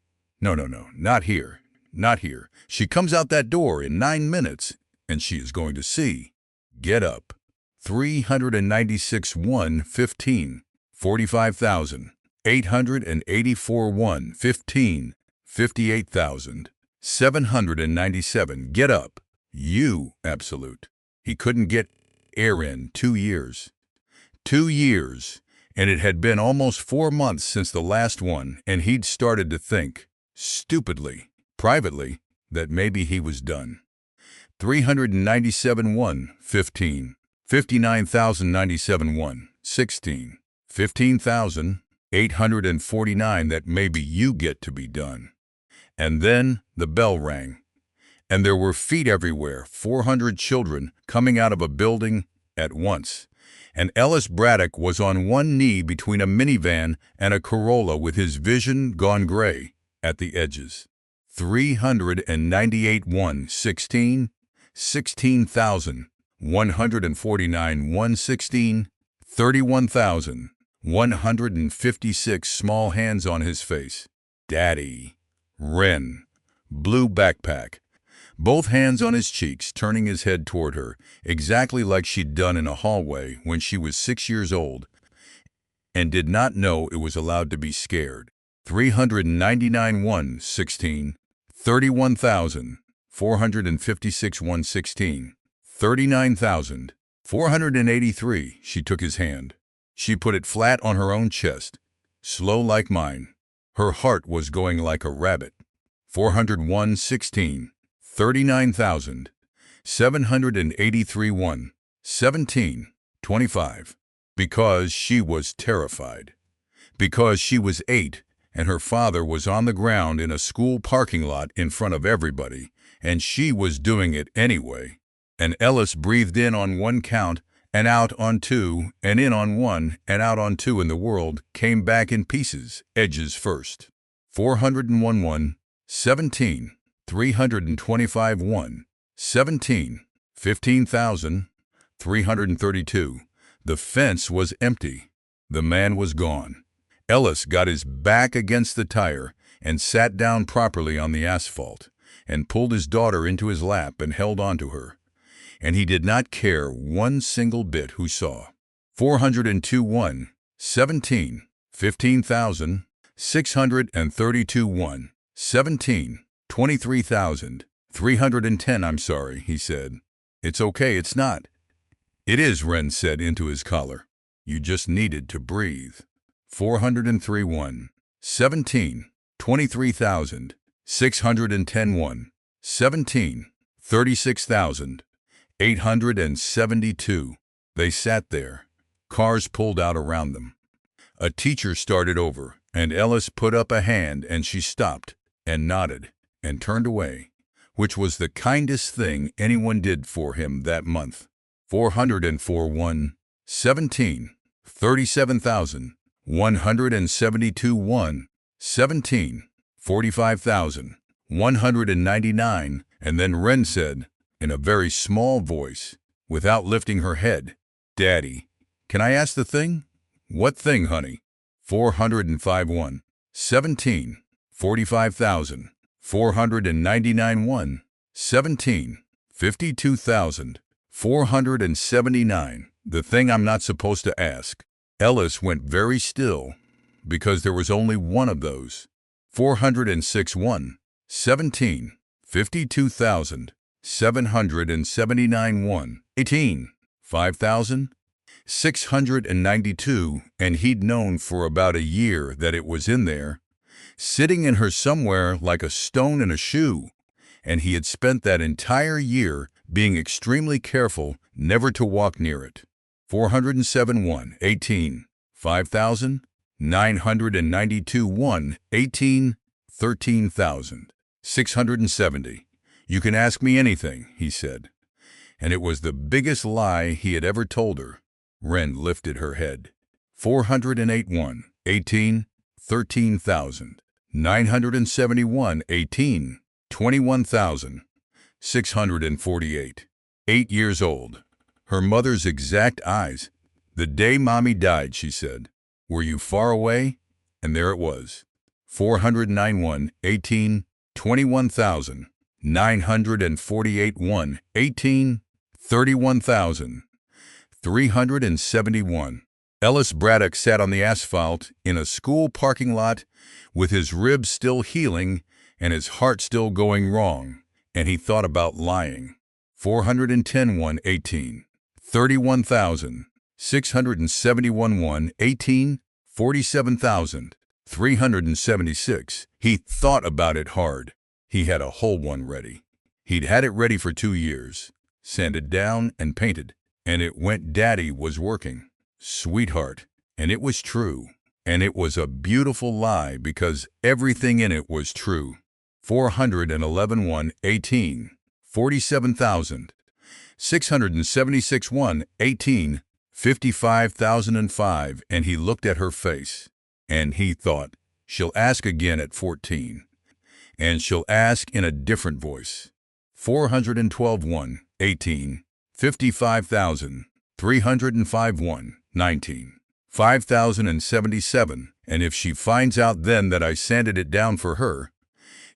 not here, not here. She comes out that door in 9 minutes, and she is going to see. Get up. 396, 115, 45,000, 884, 115, 58,000, 797. Get up. You, absolute. He couldn't get air in 2 years. 2 years, and it had been almost 4 months since the last one, and he'd started to think, stupidly, privately, that maybe he was done. 397, 115, 59,097, 116, 15,849, that maybe you get to be done. And then the bell rang, and there were feet everywhere, 400 children coming out of a building at once. And Ellis Braddock was on one knee between a minivan and a Corolla with his vision gone gray at the edges. 398, 116, 16,149, 116, 31,156, small hands on his face. Daddy. Wren. Blue backpack. Both hands on his cheeks, turning his head toward her, exactly like she'd done in a hallway when she was 6 years old and did not know it was allowed to be scared. 399, 116, 31,456, 116, 39,483. She took his hand. She put it flat on her own chest, slow like mine. Her heart was going like a rabbit. 401, 16, 39,783, 1, 17, 25. Because she was terrified. Because she was 8, and her father was on the ground in a school parking lot in front of everybody, and she was doing it anyway. And Ellis breathed in on 1 count, and out on 2, and in on 1, and out on 2, and the world came back in pieces, edges first. 401, 1, 17, 325, 1, 17, 15,332. The fence was empty. The man was gone. Ellis got his back against the tire and sat down properly on the asphalt and pulled his daughter into his lap and held on to her. And he did not care one single bit who saw. 402, 1, 17, 15,632, 1, 17, 23,310. I'm sorry, he said. It's okay, it's not. It is, Wren said into his collar. You just needed to breathe. 403, 1, 17, 23,610, 1, 17, 36,872. They sat there. Cars pulled out around them. A teacher started over, and Ellis put up a hand, and she stopped and nodded and turned away, which was the kindest thing anyone did for him that month. 404, 1, 17, 37,172, 1, 17, 45,199, and then Wren said, in a very small voice, without lifting her head, Daddy, can I ask the thing? What thing, honey? 405, 1, 17, 45,499, 1, 17, 52,000, 479. The thing I'm not supposed to ask. Ellis went very still because there was only one of those. 406. 1. 17. 52,779. 1. 18. 5,692, and he'd known for about a year that it was in there, sitting in her somewhere like a stone in a shoe, and he had spent that entire year being extremely careful never to walk near it. 407. 1. 18. 5,992. 1. 18. 13,670. You can ask me anything, he said. And it was the biggest lie he had ever told her. Wren lifted her head. 408. 1. 18. 13,971. 18. 21,648. 8 years old. Her mother's exact eyes. The day Mommy died, she said. Were you far away? And there it was. 409. 1. 18. 21,948. 1. 18. 31,371. Ellis Braddock sat on the asphalt in a school parking lot with his ribs still healing and his heart still going wrong, and he thought about lying. 410. 1. 18. 31,671. 1. 18. 47,376. He thought about it hard. He had a whole one ready. He'd had it ready for 2 years, sanded down and painted, and it went Daddy was working. Sweetheart. And it was true. And it was a beautiful lie because everything in it was true. 411. 1. 18. 47,676. 1. 18. 55,005. And he looked at her face. And he thought, she'll ask again at 14. And she'll ask in a different voice. 412. 1. 18. 55,305. 1. 19. 5,077. And if she finds out then that I sanded it down for her,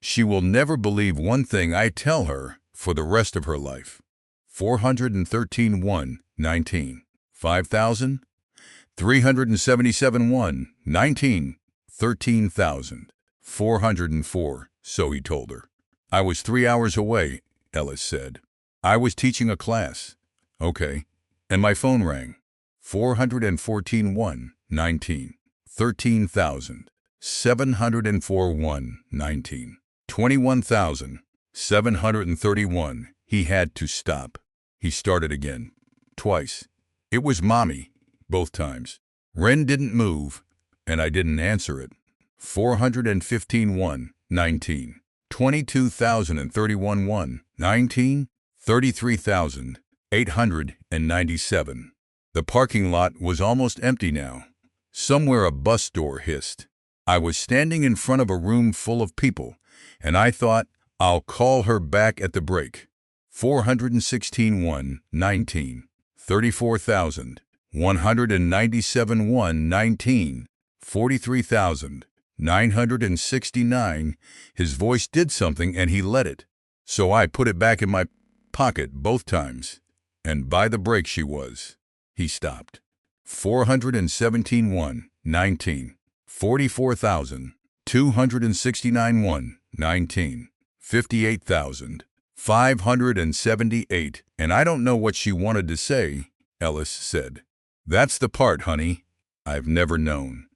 she will never believe one thing I tell her for the rest of her life. 413. 1. 19. 5,377. 1. 19. 13,404. So he told her. I was 3 hours away, Ellis said. I was teaching a class. Okay. And my phone rang. 414. 1. 19. 13,704. 1. 19. 21,731. He had to stop. He started again. Twice. It was Mommy. Both times. Wren didn't move, and I didn't answer it. 415. 1. 19. 22,031. 1. 19. 33,897. The parking lot was almost empty now. Somewhere a bus door hissed. I was standing in front of a room full of people, and I thought, I'll call her back at the break. 416. 1. 19. 34,197. 1. 19. 43,969. His voice did something and he let it. So I put it back in my pocket both times. And by the break she was. He stopped. 417. 1. 19. 44,269. 1. 19. 58,578. And I don't know what she wanted to say, Ellis said. That's the part, honey, I've never known.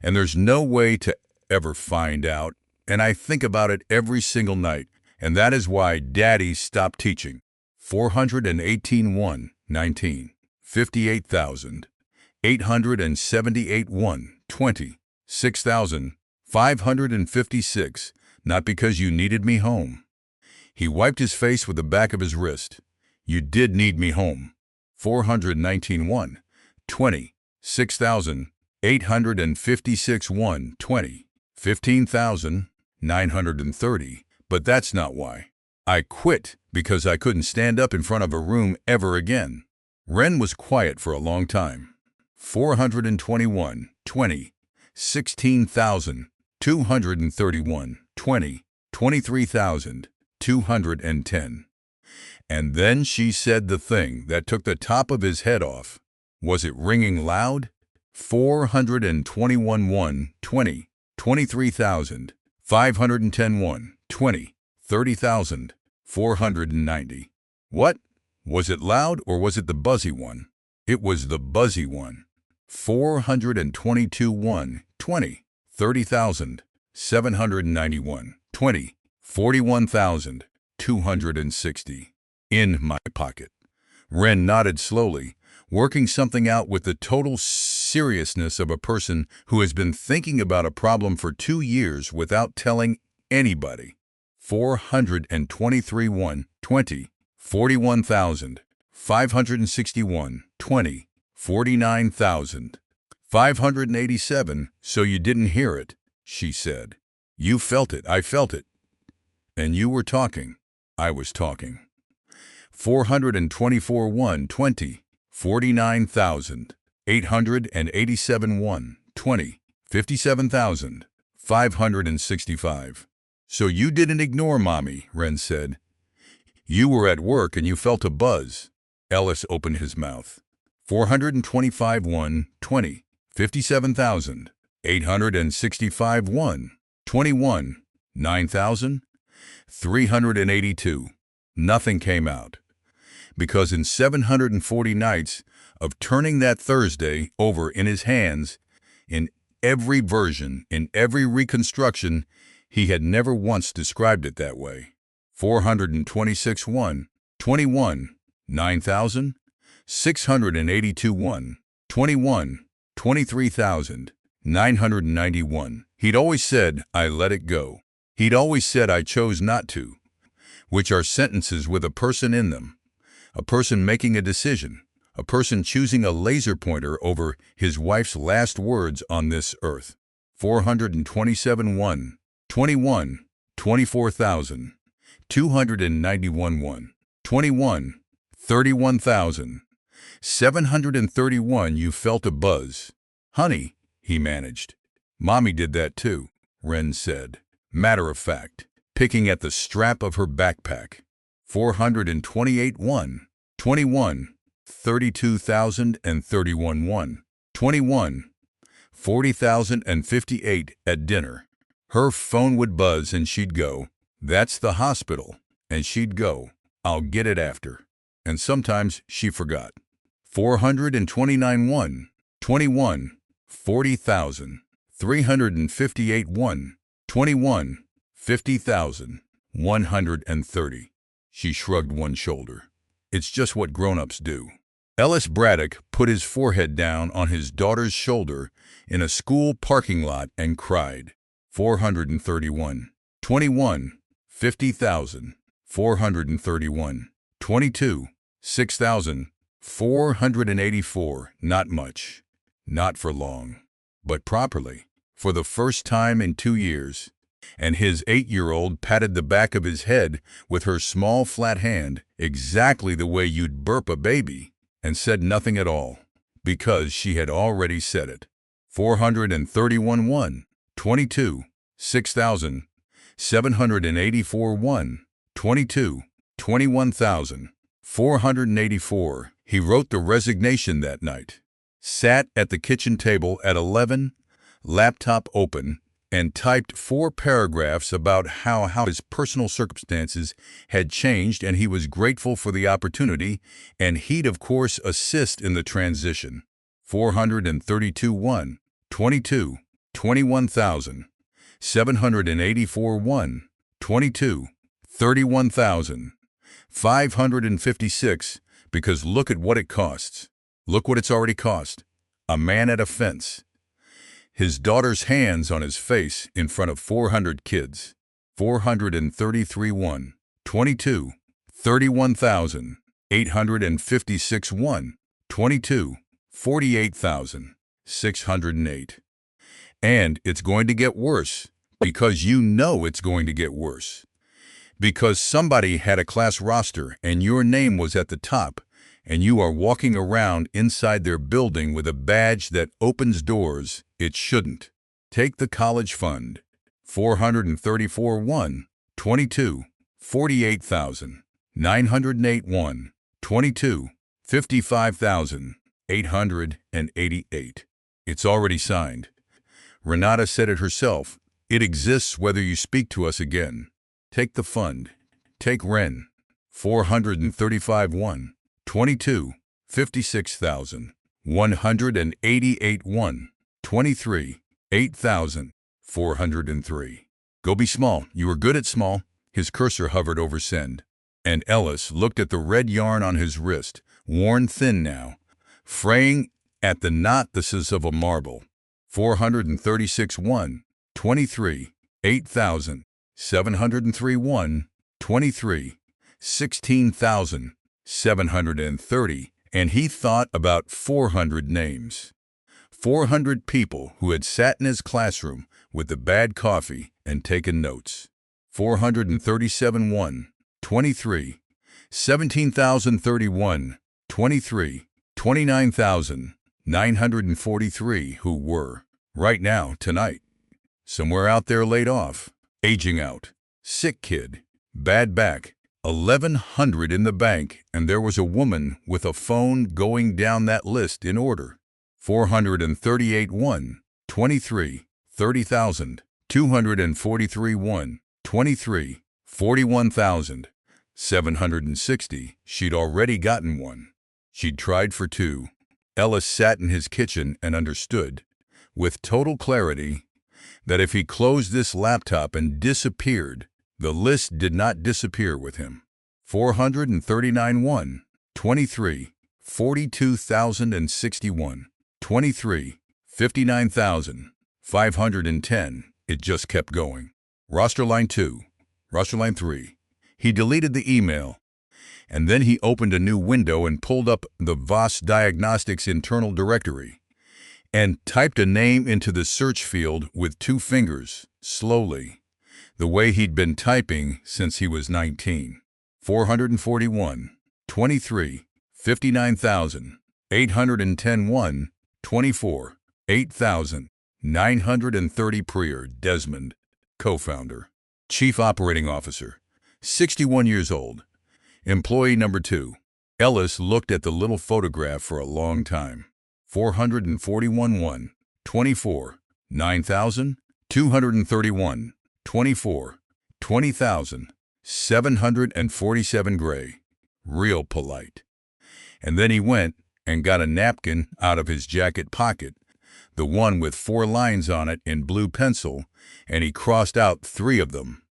And there's no way to ever find out, and I think about it every single night, and that is why Daddy stopped teaching. 418. 1. 19. 58,878. 1. 20. 6,556. Not because you needed me home. He wiped his face with the back of his wrist. You did need me home. 419. 1. 20. 6,856. 1. 20. 15,930. But that's not why. I quit because I couldn't stand up in front of a room ever again. Wren was quiet for a long time. 421. 20. 16,231. 20. 23,210. And then she said the thing that took the top of his head off. Was it ringing loud? 421 1 20 23,000 510 1 20 30,000 490. What? Was it loud or was it the buzzy one? It was the buzzy one. 422 1 20 30,000 791 20 41,000 260. In my pocket. Wren nodded slowly, working something out with the total seriousness of a person who has been thinking about a problem for 2 years without telling anybody. 423 1 20 41,000 561 20 49,000 587. So you didn't hear it, she said. You felt it, I felt it. And you were talking, I was talking. 424 1 20 49,000 887 1 20 57,000 565. So you didn't ignore Mommy, Wren said. You were at work and you felt a buzz. Ellis opened his mouth. 425 1 20 57,000 865 1 21 9,000 382. Nothing came out. Because in 740 nights of turning that Thursday over in his hands, in every version, in every reconstruction, he had never once described it that way. 426 1 21 9,000 682 1 21 23,000 991. He'd always said, I let it go. He'd always said, I chose not to, which are sentences with a person in them, a person making a decision, a person choosing a laser pointer over his wife's last words on this earth. 427 1 21 24,000 291 1 21 31,000 731. You felt a buzz. Honey, he managed. Mommy did that too, Wren said, matter of fact, picking at the strap of her backpack. 428 1 21 32,031 1 21 40,058 at dinner. Her phone would buzz and she'd go, that's the hospital, and she'd go, I'll get it after. And sometimes she forgot. 429 1 21 40,000 358 1 21 50,000 130. She shrugged one shoulder. It's just what grown-ups do. Ellis Braddock put his forehead down on his daughter's shoulder in a school parking lot and cried. 431 21 50,000 431 22 6,000 484. Not much. Not for long. But properly. For the first time in 2 years. And his 8-year-old patted the back of his head with her small flat hand, exactly the way you'd burp a baby, and said nothing at all, because she had already said it. 431 1 22 6,000 784 1 22 21,000 484. He wrote the resignation that night, sat at the kitchen table at 11, laptop open, and typed 4 paragraphs about how his personal circumstances had changed and he was grateful for the opportunity, and he'd of course assist in the transition. 432 1 22 21,000 784 1 22 31,000 556, because look at what it costs. Look what it's already cost. A man at a fence. His daughter's hands on his face in front of 400 kids. 433 1 22 31,000 856 1 22 48,000 608. And it's going to get worse, because you know it's going to get worse. Because somebody had a class roster and your name was at the top, and you are walking around inside their building with a badge that opens doors it shouldn't. Take the college fund. 434 1 22 48,000 908 1, 22, 55,888. It's already signed. Renata said it herself. It exists whether you speak to us again. Take the fund. Take Ren. 435 1, 22, 56,188 1, 23, 8,403. Go be small. You were good at small. His cursor hovered over send. And Ellis looked at the red yarn on his wrist, worn thin now, fraying at the knot-thises of a marble. 436 1, 23, 8,703 1, 23, 16,730, and he thought about 400 names. 400 people who had sat in his classroom with the bad coffee and taken notes. 437 1, 23, 17,031, 23, 29,943 who were, right now, tonight, somewhere out there laid off, aging out, sick kid, bad back, 1,100 in the bank, and there was a woman with a phone going down that list in order. 438 1, 23, 30,000, 243 1, 23, 41,760. She'd already gotten one. She'd tried for two. Ellis sat in his kitchen and understood, with total clarity, that if he closed this laptop and disappeared, the list did not disappear with him. 439 1, 23, 42,061, 23, 59,510. It just kept going. Roster line 2, roster line 3. He deleted the email, and then he opened a new window and pulled up the Voss Diagnostics internal directory and typed a name into the search field with 2 fingers, slowly, the way he'd been typing since he was 19. 441, 23, 59,810 1, 24, 8,930. Prior Desmond, co-founder, chief operating officer, 61 years old, employee number 2. Ellis looked at the little photograph for a long time. 441 1, 24, 9,231, 24, 20,747. Gray, real polite. And then he went and got a napkin out of his jacket pocket, the one with 4 lines on it in blue pencil, and he crossed out 3 of them.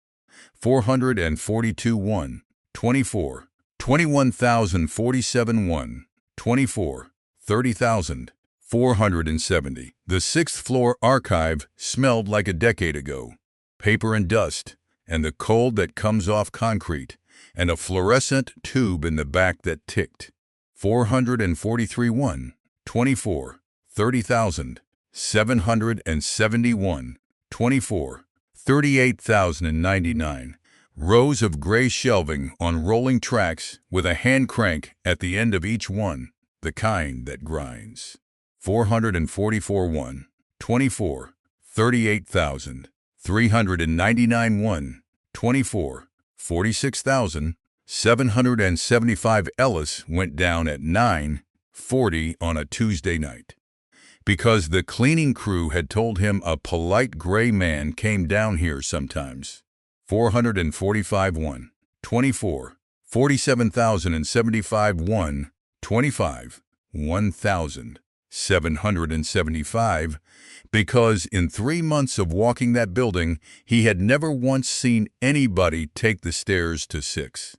442 1, 24, 21,047 1, 24, 30,470. The 6th floor archive smelled like a decade ago. Paper and dust, and the cold that comes off concrete, and a fluorescent tube in the back that ticked. 443 1, 24, 30,771, 24, 38,099. Rows of gray shelving on rolling tracks with a hand crank at the end of each one, the kind that grinds. 444 1, 24, 38,399 1, 24, 46,775. Ellis went down at 9:40 on a Tuesday night, because the cleaning crew had told him a polite gray man came down here sometimes. 445 1, 24, 47,075 1, 25, 1,775, because in 3 months of walking that building, he had never once seen anybody take the stairs to 6.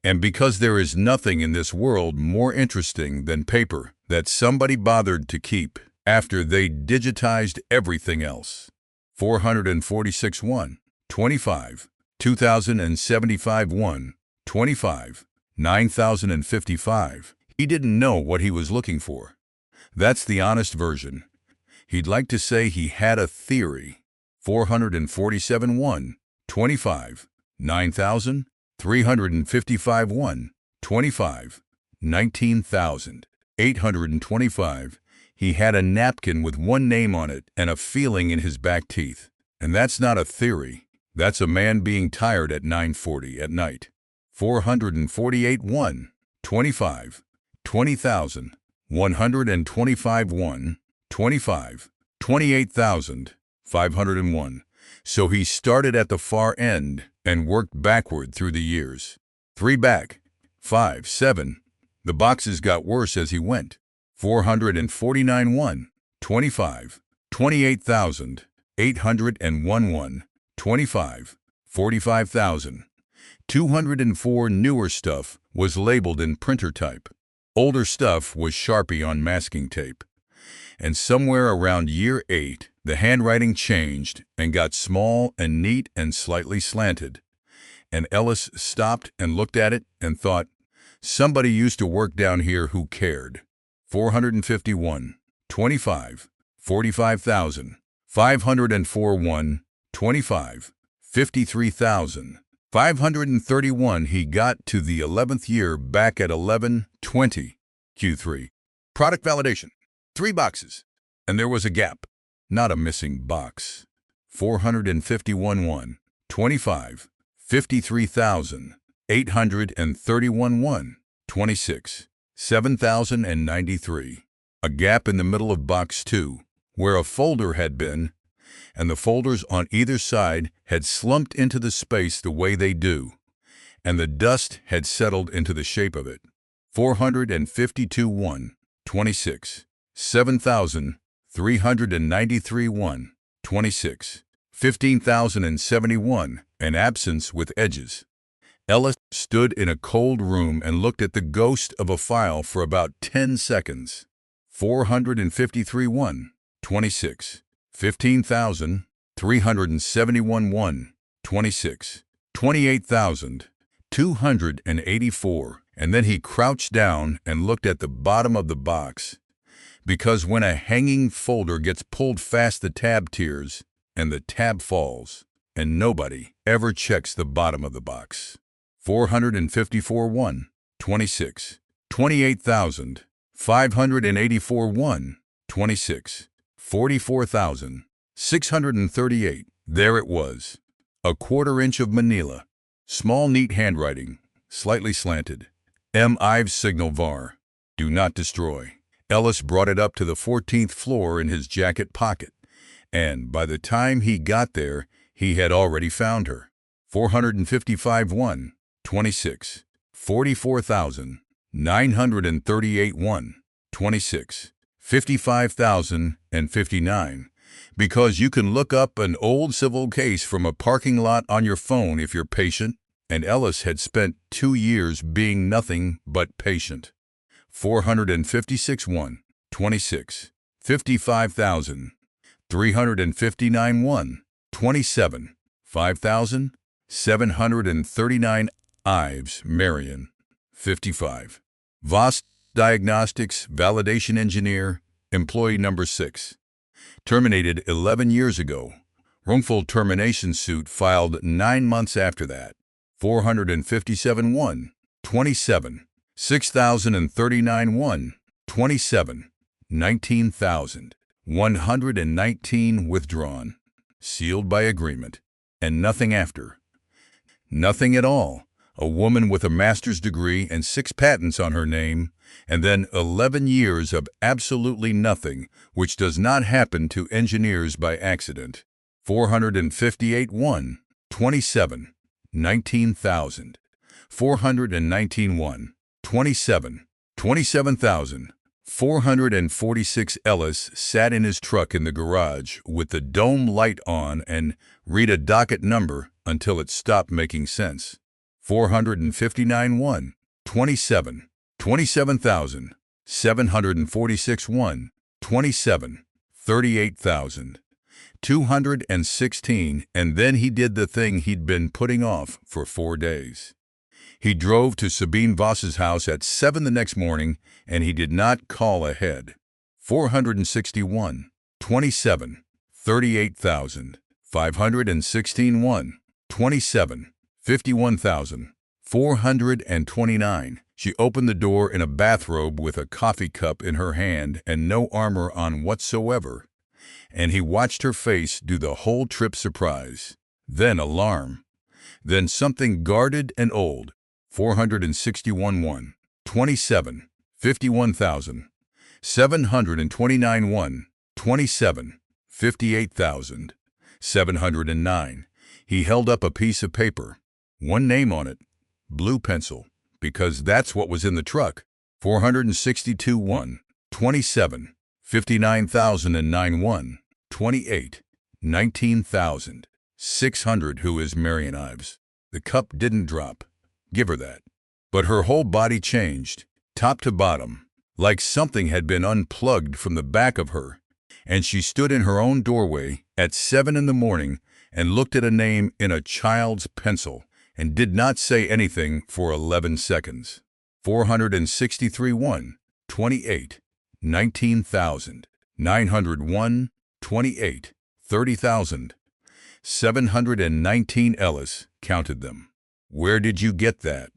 And because there is nothing in this world more interesting than paper that somebody bothered to keep after they digitized everything else. 446 1, 25, 2,075 1, 25, 9,055. He didn't know what he was looking for. That's the honest version. He'd like to say he had a theory. 447 1, 25, 9,355 1, 25, 19,825. He had a napkin with 1 name on it and a feeling in his back teeth. And that's not a theory. That's a man being tired at 9:40 at night. 448 1, 25, 20,000, 125 1, 25, 28,000, 501. So he started at the far end and worked backward through the years. 3 back, 5, 7. The boxes got worse as he went. 449 1, 25, 28,000, 801 1, 25, 45,000. 204 newer stuff was labeled in printer type. Older stuff was Sharpie on masking tape. And somewhere around year 8, the handwriting changed and got small and neat and slightly slanted. And Ellis stopped and looked at it and thought, somebody used to work down here who cared. 451, 25, 45,000, 504 1, 25, 53,000. 531. He got to the 11th year back at 11:20 Q3. Product validation. 3 boxes. And there was a gap, not a missing box. 451 1, 25, 53,000, 831 1, 26, 7,093. A gap in the middle of box 2, where a folder had been, and the folders on either side had slumped into the space the way they do, and the dust had settled into the shape of it. 452 1, 26, 7,393 1, 26, 15,071, an absence with edges. Ellis stood in a cold room and looked at the ghost of a file for about 10 seconds. 453 1, 26, 15,371 1, 26, 28,284, and then he crouched down and looked at the bottom of the box, because when a hanging folder gets pulled fast the tab tears and the tab falls, and nobody ever checks the bottom of the box. 454 1, 26, 28,584 1, 26, 44,638. There it was, a 1/4 inch of manila, small neat handwriting, slightly slanted. M. Ives signal var, do not destroy. Ellis brought it up to the 14th floor in his jacket pocket, and by the time he got there, he had already found her. 455 1, 26, 44,938 1, 26, 55,059, because you can look up an old civil case from a parking lot on your phone if you're patient, and Ellis had spent 2 years being nothing but patient. 456 1, 26, 55,359 1, 27, 5,739. Ives, Marion, 55. Voss Diagnostics Validation Engineer, employee number 6. Terminated 11 years ago. Wrongful termination suit filed 9 months after that. 457 1, 27, 6,039 1, 27, 19,119 withdrawn. Sealed by agreement. And nothing after. Nothing at all. A woman with a master's degree and 6 patents on her name, and then 11 years of absolutely nothing, which does not happen to engineers by accident. 458 1, 27, 19,000. 419 1, 27, 27,446. Ellis sat in his truck in the garage with the dome light on and read a docket number until it stopped making sense. 459 1, 27, 27,746 1, 27, 38,216, and then he did the thing he'd been putting off for 4 days. He drove to Sabine Voss's house at 7 the next morning, and he did not call ahead. 461, 27, 38,516 1, 27, 51,429. She opened the door in a bathrobe with a coffee cup in her hand and no armor on whatsoever, and he watched her face do the whole trip surprise, then alarm, then something guarded and old. 461 1, 27, 51,000, 729 1, 27, 58,000, 709. He held up a piece of paper. One name on it, blue pencil, because that's what was in the truck. 462 1, 27, 59,009 1, 28, 19,000, 600. Who is Marian Ives? The cup didn't drop. Give her that. But her whole body changed, top to bottom, like something had been unplugged from the back of her, and she stood in her own doorway at 7 in the morning and looked at a name in a child's pencil and did not say anything for 11 seconds. 463 1, 28, 19,000, 901, 28, 30,000, 719. Ellis counted them. Where did you get that?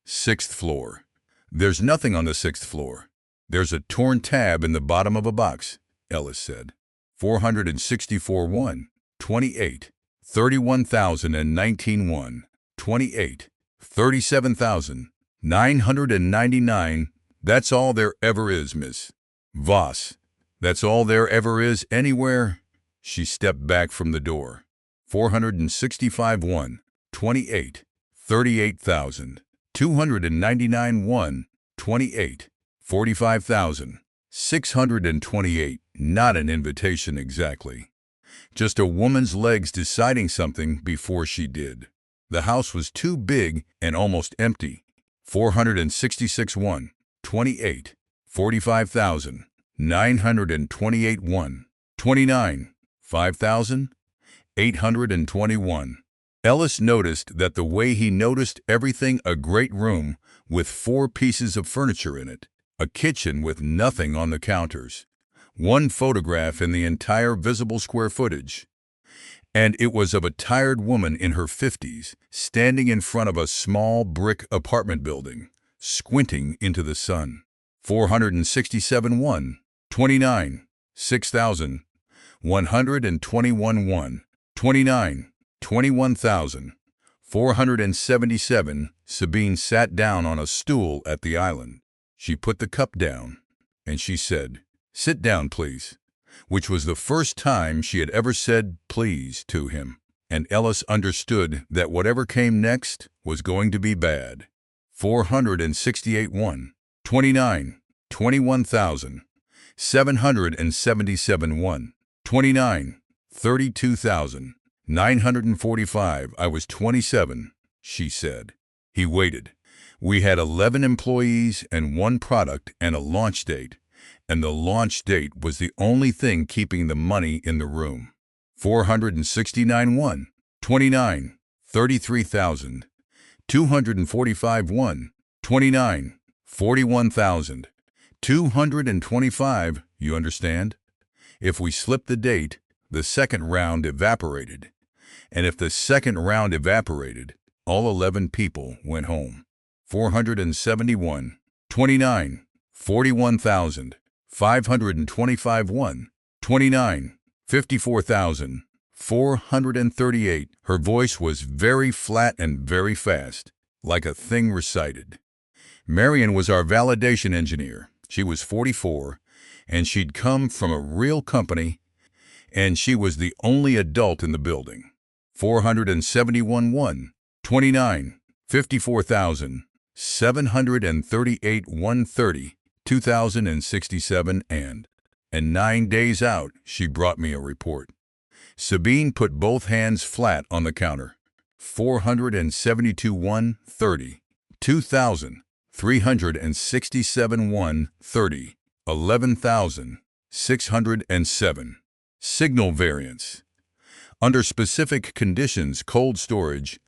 6th floor. There's nothing on the 6th floor. There's a torn tab in the bottom of a box, Ellis said. 464 1, 28, 31,019 1, 28, 37,000, 999. That's all there ever is, Miss Voss. That's all there ever is anywhere. She stepped back from the door. 465 1, 28, 38,000, 299 1, 28, 45,000, 628. Not an invitation exactly. Just a woman's legs deciding something before she did. The house was too big and almost empty. 466 1, 28, 45,000, 928 1, 29, 5,000, 821. Ellis noticed that the way he noticed everything: a great room with 4 pieces of furniture in it, a kitchen with nothing on the counters, 1 photograph in the entire visible square footage, and it was of a tired woman in her 50s standing in front of a small brick apartment building, squinting into the sun. 467 1, 29, 6,000, 121 1, 29, 21,000, 477. Sabine sat down on a stool at the island. She put the cup down, and she said, "Sit down, please," which was the first time she had ever said please to him, and Ellis understood that whatever came next was going to be bad. 468 1, 29, 21,000, 777 1, 29, 32,000, 945. I was 27, she said. He waited. We had 11 employees and 1 product and a launch date, and the launch date was the only thing keeping the money in the room. 469 1, 29, 33,000, 245 1, 29, 41,000, 225. You understand? If we slipped the date, the second round evaporated. And if the second round evaporated, all 11 people went home. 471, 29, 41,000, 525 1, 29, 54,000, 438. Her voice was very flat and very fast, like a thing recited. Marian was our validation engineer. She was 44, and she'd come from a real company, and she was the only adult in the building. 471 1, 29, 54,000, 738 130, 2,067 and 9 days out, she brought me a report. Sabine put both hands flat on the counter. 472 130, 2,367 130, 11,607. Signal variance. Under specific conditions, cold storage,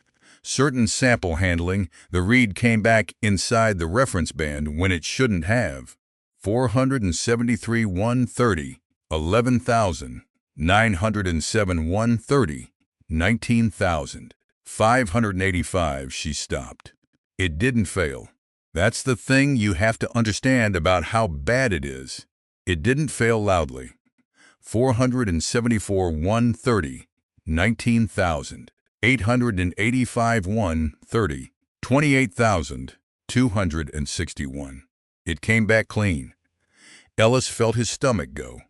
certain sample handling, the read came back inside the reference band when it shouldn't have. 473 130, 11,907 130, 19,000. 585. She stopped. It didn't fail. That's the thing you have to understand about how bad it is. It didn't fail loudly. 474 130, 19,000. 885 130, 28,261. It came back clean. Ellis felt his stomach go,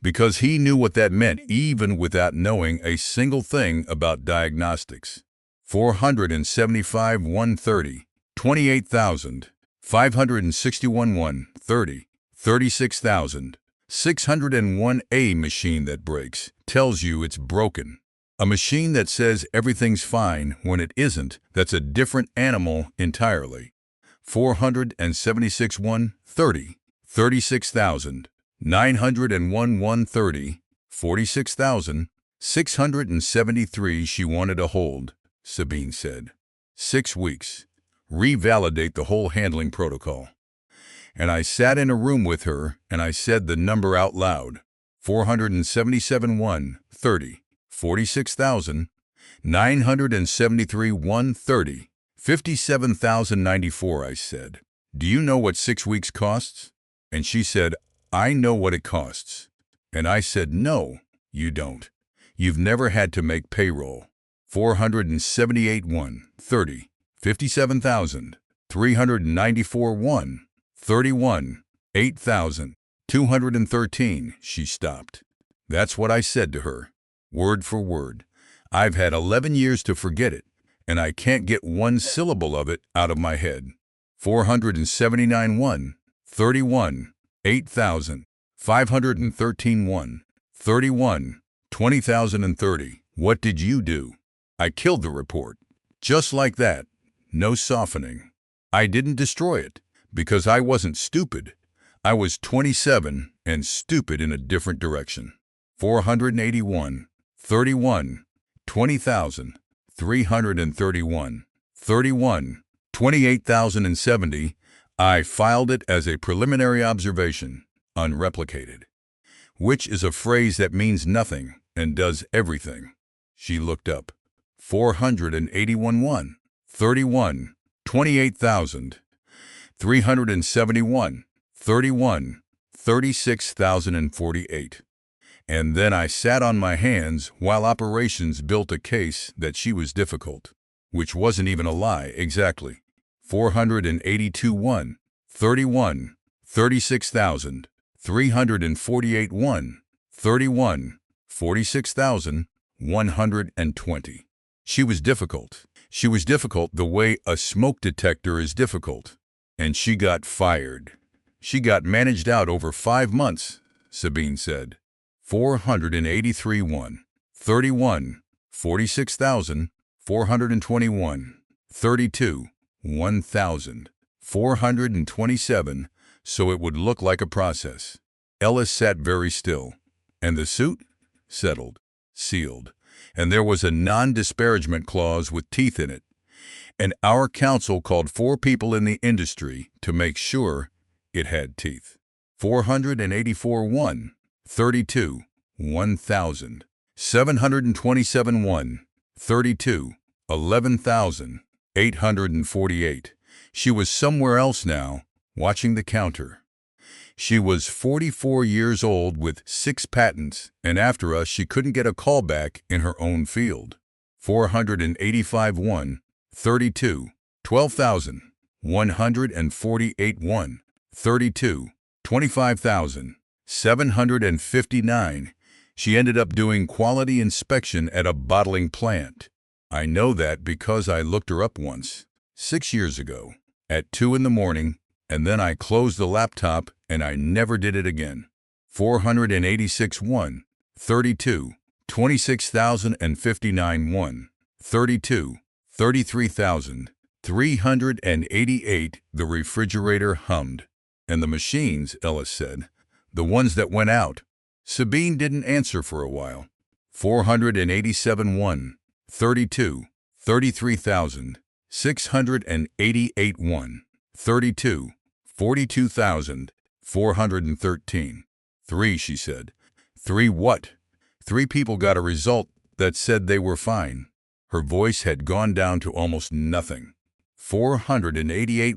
because he knew what that meant even without knowing a single thing about diagnostics. 475 130, 28,561 130, 36,601. A machine that breaks tells you it's broken. A machine that says everything's fine when it isn't, that's a different animal entirely. 476 130, 36,901 130, 46,673. She wanted a hold, Sabine said. 6 weeks. Revalidate the whole handling protocol. And I sat in a room with her and I said the number out loud. 477 130, 46,973 130, 57,094. I said, "Do you know what 6 weeks costs?" And she said, "I know what it costs." And I said, "No, you don't. You've never had to make payroll." 478 130, 57,394 131, 8,213. She stopped. That's what I said to her, word for word. I've had 11 years to forget it, and I can't get one syllable of it out of my head. 479 131, 8,513 131, 20,030. What did you do? I killed the report. Just like that. No softening. I didn't destroy it, because I wasn't stupid. I was 27 and stupid in a different direction. 481, 31, 20,331, 31, 28,070. I filed it as a preliminary observation, unreplicated, which is a phrase that means nothing and does everything. She looked up. 481 31, 28,371, 31, 36,048. And then I sat on my hands while operations built a case that she was difficult, which wasn't even a lie exactly. 482 31, 36,000, 348 31, 46,120. She was difficult. She was difficult the way a smoke detector is difficult. And she got fired. She got managed out over 5 months, Sabine said. 483 31, 46,421, 32, 1,427, so it would look like a process. Ellis sat very still, and the suit? Settled, sealed, and there was a non-disparagement clause with teeth in it. And our counsel called 4 people in the industry to make sure it had teeth. 484 32, 1,000, 727 32, 11,848. She was somewhere else now, watching the counter. She was 44 years old with 6 patents, and after us she couldn't get a call back in her own field. 485 32, 12,148 32, 25,759. She ended up doing quality inspection at a bottling plant. I know that because I looked her up once, 6 years ago, at 2 in the morning, and then I closed the laptop and I never did it again. 486 32, 26,059 32, 33,388. The refrigerator hummed. And the machines, Ellis said, the ones that went out. Sabine didn't answer for a while. 487 32, 33,688 32, 42,413. 3, she said. 3 what? 3 people got a result that said they were fine. Her voice had gone down to almost nothing. 488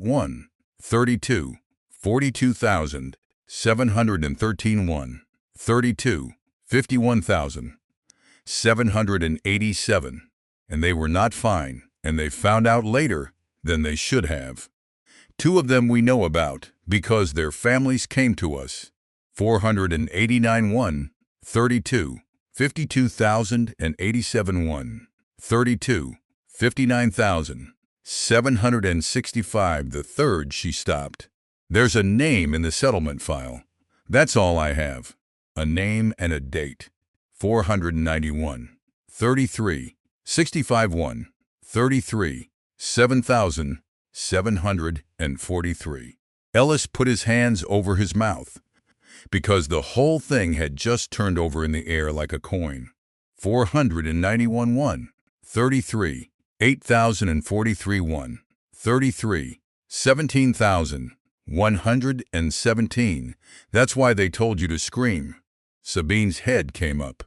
32, 42,713 32, 51,787. And they were not fine, and they found out later than they should have. 2 of them we know about because their families came to us. 489 1, 32, 52,087 1, 32, 59,765. The third she stopped. There's a name in the settlement file. That's all I have. A name and a date. 491, 33, 65 1, 33, 7,743. Ellis put his hands over his mouth because the whole thing had just turned over in the air like a coin. 491 1, 33, 8,043 1, 33, 17,117. That's why they told you to scream. Sabine's head came up.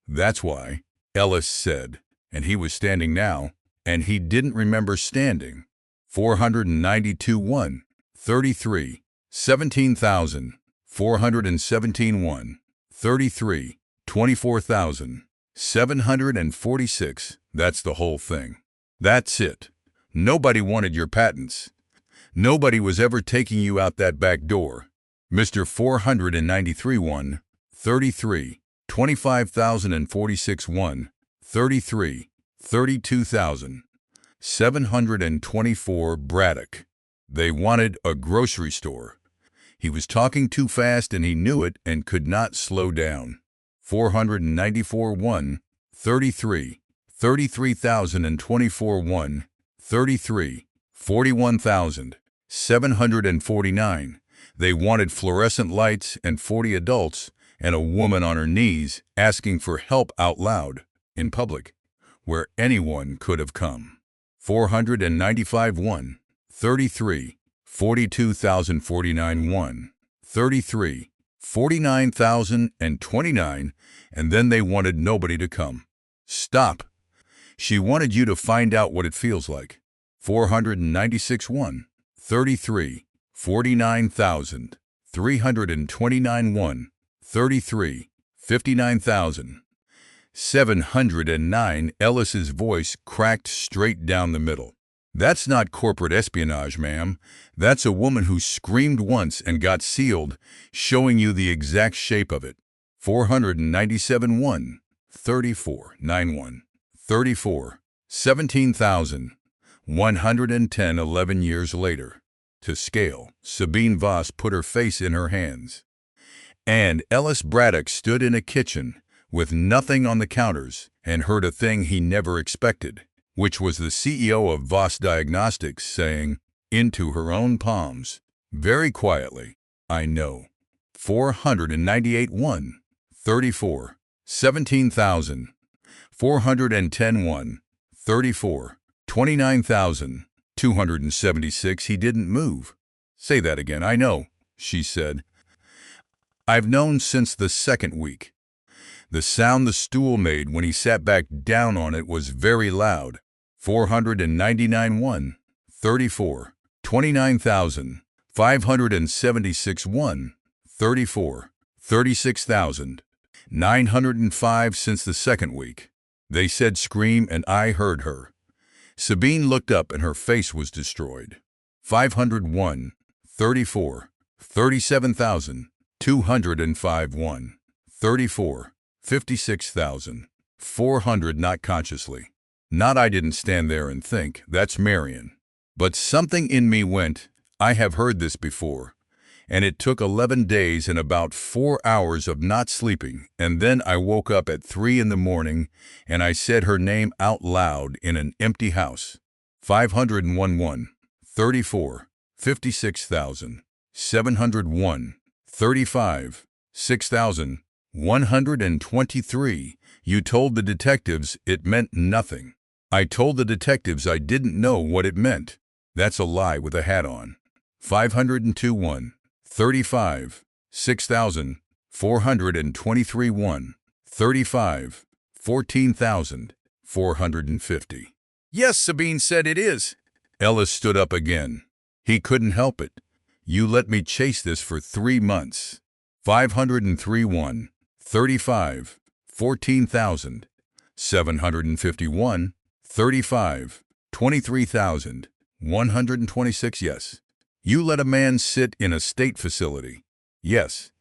That's why, Ellis said, and he was standing now, and he didn't remember standing. 492 1, 33, 17,417 1, 33, 24,746. That's the whole thing. That's it. Nobody wanted your patents. Nobody was ever taking you out that back door. Mr. 493 1, 33, 25,046 1, 33, 32,724. Braddock. They wanted a grocery store. He was talking too fast and he knew it and could not slow down. 494 1, 33, 33,024 1, 33, 41,749. They wanted fluorescent lights and 40 adults and a woman on her knees asking for help out loud, in public, where anyone could have come. 495 1, 33, 42,049 1, 33, 49,029, and then they wanted nobody to come. Stop. She wanted you to find out what it feels like. 496 1, 33, 49,329 1, 33, 59,709. Ellis's voice cracked straight down the middle. That's not corporate espionage, ma'am. That's a woman who screamed once and got sealed, showing you the exact shape of it. 497 1, 34, 91, 34, 17,110. 11 years later. To scale, Sabine Voss put her face in her hands. And Ellis Braddock stood in a kitchen with nothing on the counters and heard a thing he never expected, which was the CEO of Voss Diagnostics saying, into her own palms, very quietly, I know. 498 1, 34, 17,410 1, 34, 29,276. He didn't move. Say that again. I know, she said. I've known since the second week. The sound the stool made when he sat back down on it was very loud. 499 1, 34, 29,576 1, 34, 36,905 since the second week. They said scream and I heard her. Sabine looked up and her face was destroyed. 501, 34, 37,205 1, 34, 56,400. Not consciously. Not I didn't stand there and think, that's Marion. But something in me went, I have heard this before. And it took 11 days and about 4 hours of not sleeping, and then I woke up at 3 in the morning and I said her name out loud in an empty house. 501 1, 34, 56,701, 35, 6,123. You told the detectives it meant nothing. I told the detectives I didn't know what it meant. That's a lie with a hat on. 502 1, 35, 6,423 1, 35, 14,450. Yes, Sabine said it is. Ellis stood up again. He couldn't help it. You let me chase this for 3 months. 503 1, 35, 14,751, 35, 23,000, 126, yes. You let a man sit in a state facility. Yes.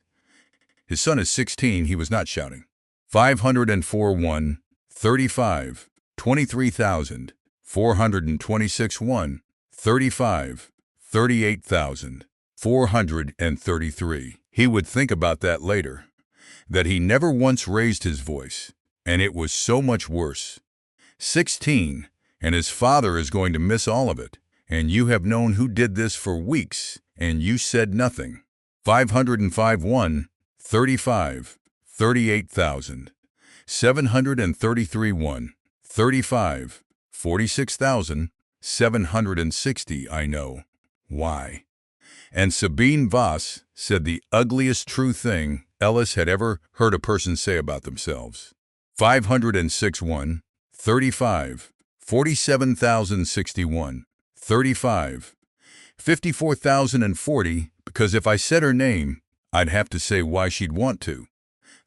His son is 16, he was not shouting. 504, 1, 35, 23,000, 426, 1, 35, 38,000, 433. He would think about that later, that he never once raised his voice, and it was so much worse. 16, and his father is going to miss all of it, and you have known who did this for weeks, and you said nothing. 505, 1, 35, 38,000, 733, 1, 35, 46,000, 760, I know. Why? And Sabine Voss said the ugliest true thing Ellis had ever heard a person say about themselves. 506, 1, 35, 47,061, 35, 54,040, because if I said her name, I'd have to say why she'd want to.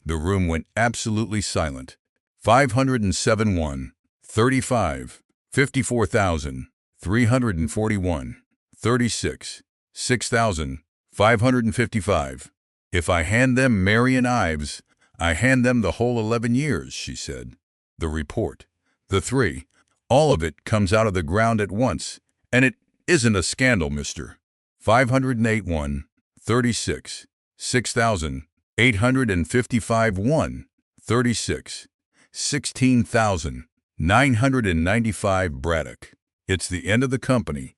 The room went absolutely silent. 507, 1, 35, 54,341, 36, 6,555. If I hand them Marian Ives, I hand them the whole 11 years, she said. The report, the three, all of it comes out of the ground at once, and it isn't a scandal, mister. 508, 1, 36, 6,855, 1, 36, 16,995 Braddock. It's the end of the company,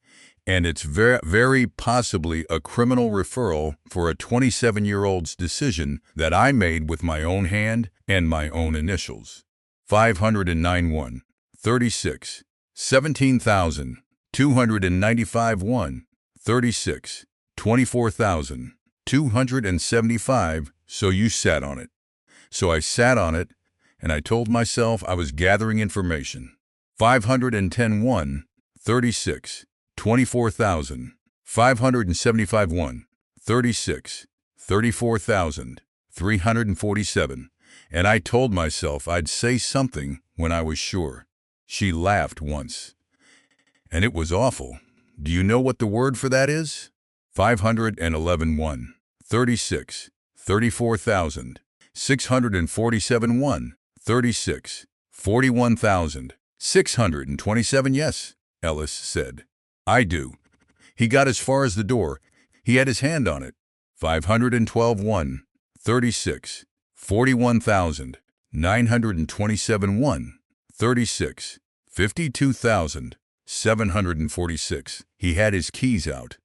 and it's very possibly a criminal referral for a 27-year-old's decision that I made with my own hand and my own initials. 509, 1, 36, 17,295, 1, 36, 24,275, so you sat on it. So I sat on it, and I told myself I was gathering information. 510, 1, 36, 24,000, 575, 1, 36, 34,347, and I told myself I'd say something when I was sure. She laughed once, and it was awful. Do you know what the word for that is? 511, 1, 36, 34,000, 647, 1, 36, 41,000, 627, yes, Ellis said. I do. He got as far as the door. He had his hand on it. 512, 1, 36, 41,000, 927, 1, 36, 52,000, 746. He had his keys out.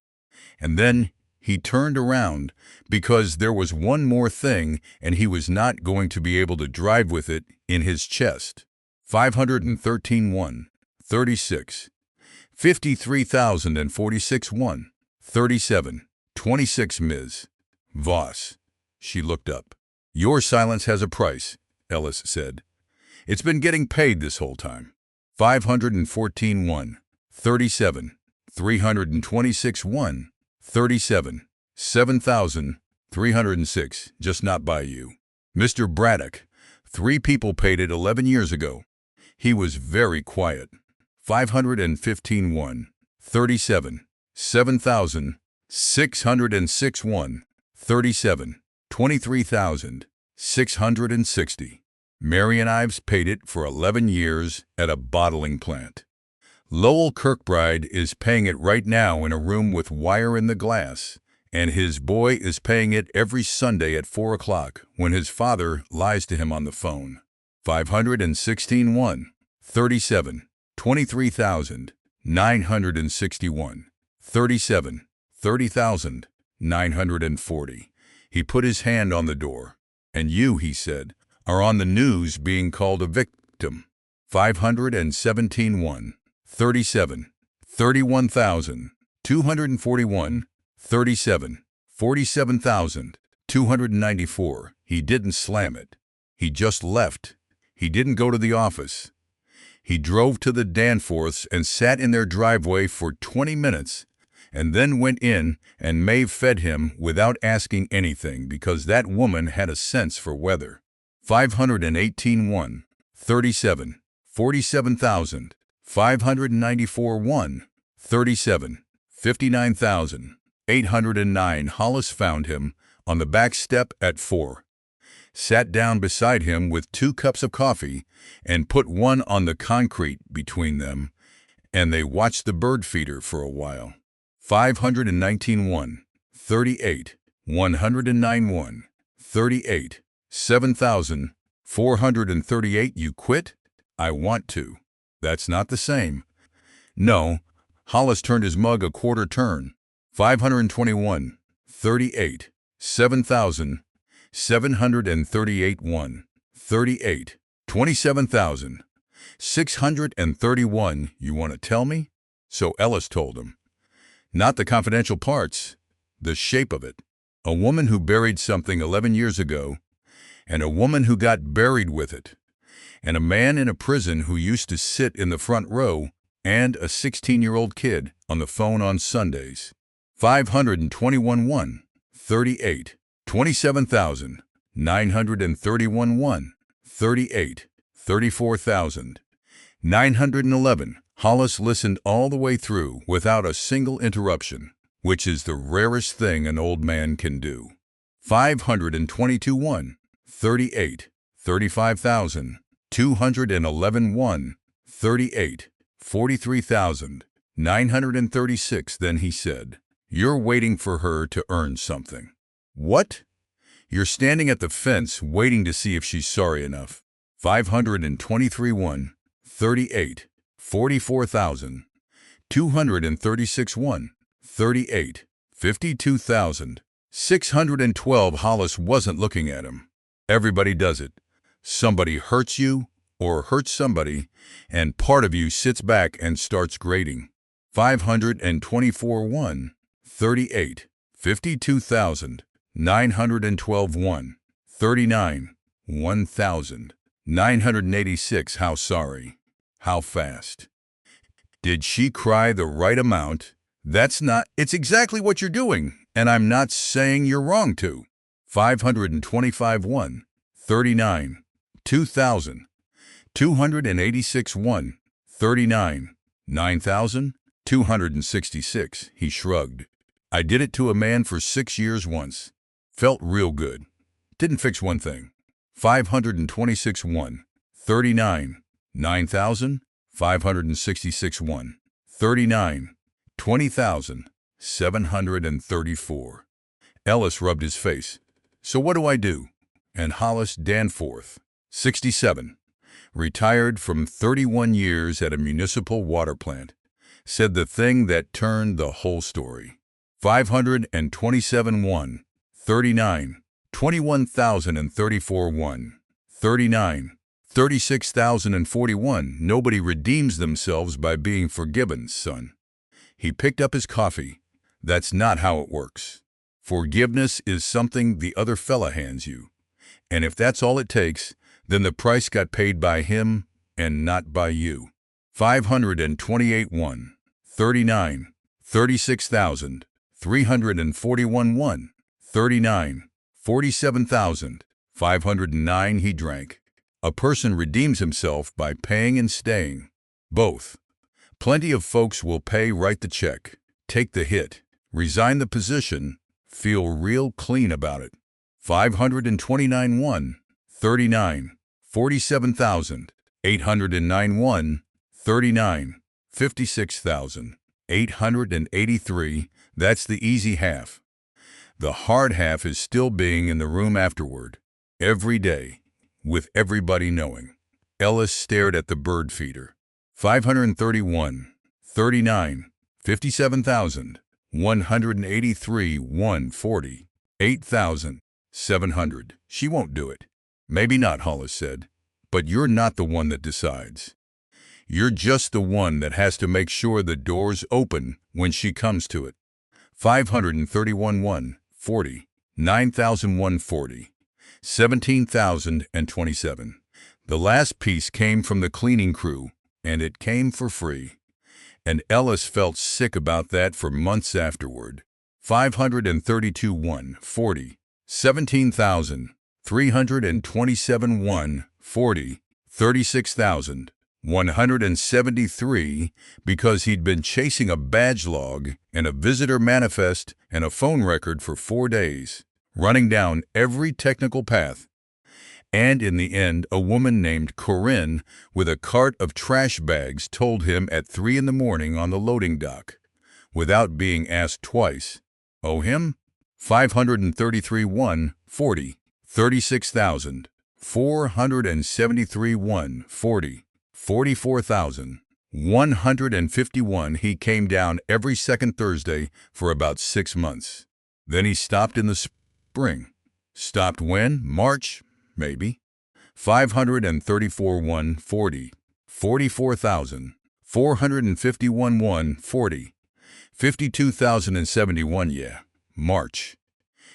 And then he turned around because there was one more thing and he was not going to be able to drive with it in his chest. 513, 1, 36, 53,046, 1, 37, 26, Ms. Voss. She looked up. Your silence has a price, Ellis said. It's been getting paid this whole time. 514, 1, 37, 326, 1, 37, 7,306, just not by you. Mr. Braddock, 3 people paid it 11 years ago. He was very quiet. 515, 1, 37, 7,606, 1, 37, 23,660. Marian Ives paid it for 11 years at a bottling plant. Lowell Kirkbride is paying it right now in a room with wire in the glass, and his boy is paying it every Sunday at 4 o'clock when his father lies to him on the phone. 516, 1, 37, 23,961, 37, 30,940. He put his hand on the door. And you, he said, are on the news being called a victim. 517, 1, 37, 31,241, 37, 47,294. He didn't slam it. He just left. He didn't go to the office. He drove to the Danforths and sat in their driveway for 20 minutes and then went in and Maeve fed him without asking anything because that woman had a sense for weather. 518, 1, 37, 47,594, 1, 37, 59,809. Hollis found him on the back step at 4, sat down beside him with 2 cups of coffee and put one on the concrete between them, and they watched the bird feeder for a while. 519 1, 38, 109 1, 38, 7,438. You quit? I want to. That's not the same. No. Hollis turned his mug a quarter turn. 521, 38, 7,738 1, 38, 27,631. You want to tell me? So Ellis told him. Not the confidential parts, the shape of it. A woman who buried something 11 years ago, and a woman who got buried with it, and a man in a prison who used to sit in the front row, and a 16-year-old kid on the phone on Sundays. 521 1, 38, 27,931 1, 38, 34,911. Hollis listened all the way through without a single interruption, which is the rarest thing an old man can do. 522 1, 38, 35,211 1, 38, 43,936. Then he said, "You're waiting for her to earn something." "What?" "You're standing at the fence waiting to see if she's sorry enough." 523 1, 38, 44,236 1, 38, 52,612. Hollis wasn't looking at him. Everybody does it. Somebody hurts you or hurts somebody, and part of you sits back and starts grading. 524 1, 38, 52,912 1, 39, 1,986. How sorry? How fast? Did she cry the right amount? That's not. It's exactly what you're doing, and I'm not saying you're wrong to. 525 1, 39, 2,286 1, 39, 9,266. He shrugged. I did it to a man for 6 years once. Felt real good. Didn't fix one thing. 526 1, 39, 9,566 1, 39, 20,734. Ellis rubbed his face. So what do I do? And Hollis Danforth, 67, retired from 31 years at a municipal water plant, said the thing that turned the whole story. 527 1, 39, 21,034 1, 39, 36,041. Nobody redeems themselves by being forgiven, son. He picked up his coffee. That's not how it works. Forgiveness is something the other fella hands you. And if that's all it takes, then the price got paid by him and not by you. 528 1, 39, 36,341 1, 39, 47,509. He drank. A person redeems himself by paying and staying. Both. Plenty of folks will pay, write the check, take the hit, resign the position, feel real clean about it. 529 1, 39, 47,809 1, 39, 56,883. That's the easy half. The hard half is still being in the room afterward, every day, with everybody knowing. Ellis stared at the bird feeder. 531, 39, 57,183 140, 8,700. She won't do it. Maybe not, Hollis said, but you're not the one that decides. You're just the one that has to make sure the door's open when she comes to it. 531 140, 9,140, 17,027. The last piece came from the cleaning crew, and it came for free. And Ellis felt sick about that for months afterward. 532 140, 17,327 140, 36,000. 173 because he'd been chasing a badge log and a visitor manifest and a phone record for 4 days, running down every technical path. And in the end, a woman named Corinne with a cart of trash bags told him at 3 in the morning on the loading dock, without being asked twice, "Owe him? 533,140, 36,000, 473,140, 44,151. He came down every second Thursday for about 6 months. Then he stopped in the spring. Stopped when? March, maybe. 534,140, 44,451,140, 52,071. Yeah, March.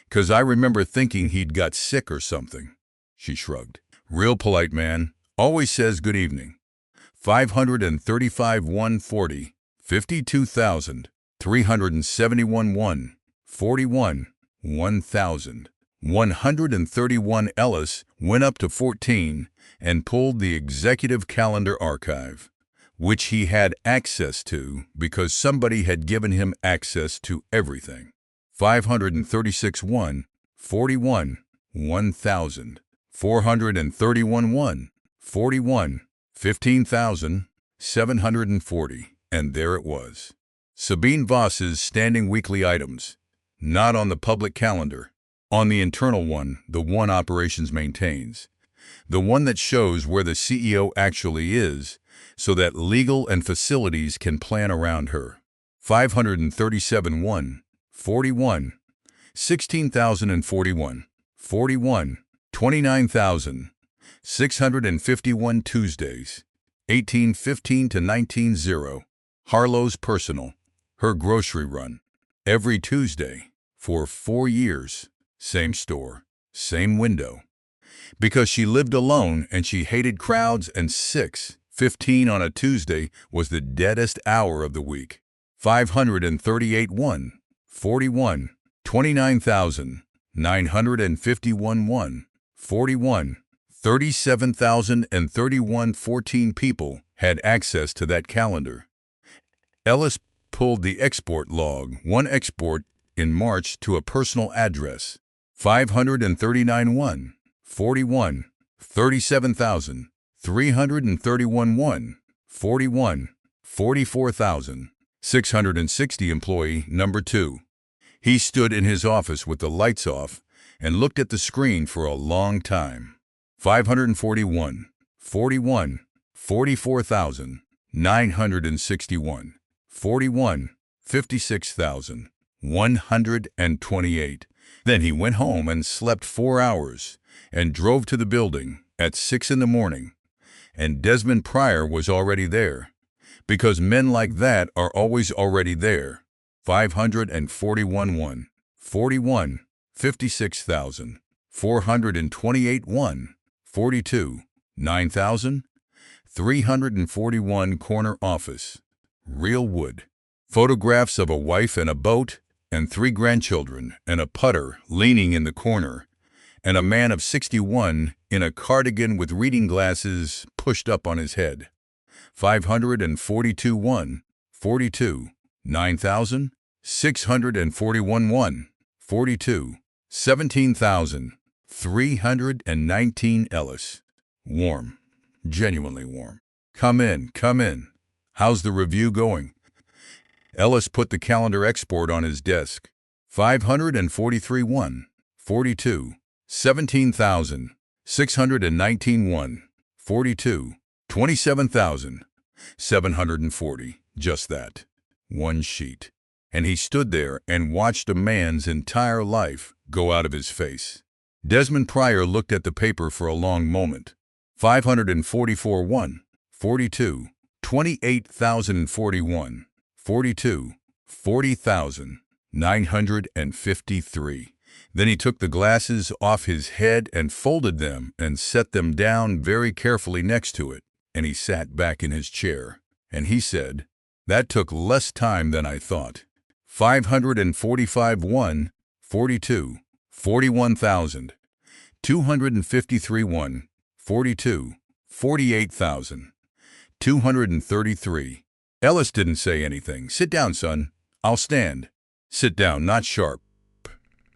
'Cause I remember thinking he'd got sick or something. She shrugged. Real polite man. Always says good evening. 535,140, 52,371, 41, 1,000. 131. Ellis went up to 14 and pulled the executive calendar archive, which he had access to because somebody had given him access to everything. 536. 1, 41, 1,000. 431. 1, 41, 15,740. And there it was. Sabine Voss's standing weekly items, not on the public calendar. On the internal one, the one operations maintains, the one that shows where the CEO actually is, so that legal and facilities can plan around her. 537. 1, 41, 16,041, 41, 29,651. Tuesdays, 1815 to 19:0. Harlow's personal, her grocery run, every Tuesday, for 4 years. Same store, same window. Because she lived alone and she hated crowds, and 6:15 on a Tuesday was the deadest hour of the week. 538. 1, 41, 29,951. 1, 41, 37,031. 14 people had access to that calendar. Ellis pulled the export log, one export in March to a personal address. 539. 1, 41, 37,331. 1, 41, 44,660. Employee number 2. He stood in his office with the lights off and looked at the screen for a long time. 541, 41, 44,961. 41, 56,128. Then he went home and slept 4 hours and drove to the building at 6 in the morning. And Desmond Pryor was already there, because men like that are always already there. 541. 1, 41, 56,428. 1, 42, 9,000, 341. Corner office, real wood. Photographs of a wife and a boat and 3 grandchildren and a putter leaning in the corner, and a man of 61 in a cardigan with reading glasses pushed up on his head. 542. 1, 42, 9,641. 1, 42, 17,319. Ellis. Warm. Genuinely warm. Come in, come in. How's the review going? Ellis put the calendar export on his desk. 543. 1, 42, 17,619. 1, 42, 27,740. Just that. One sheet. And he stood there and watched a man's entire life go out of his face. Desmond Pryor looked at the paper for a long moment. 544. 1, 42, 28,041. 42, 40,953. Then he took the glasses off his head and folded them and set them down very carefully next to it. And he sat back in his chair. And he said, "That took less time than I thought." 545. 1, 42, 41,253. 1, 42, 48,000. 233. Ellis didn't say anything. Sit down, son. I'll stand. Sit down, not sharp.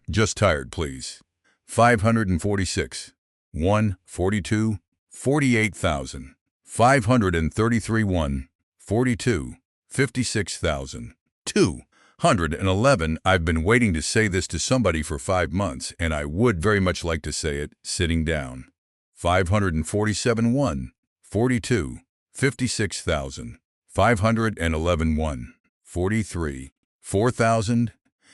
Just tired, please. 546. 1, 42, 48,000. 533 1, 42, 56,000. 211. I've been waiting to say this to somebody for 5 months, and I would very much like to say it sitting down. 547 1, 42, 56,000. 511 1, 43, 4,000.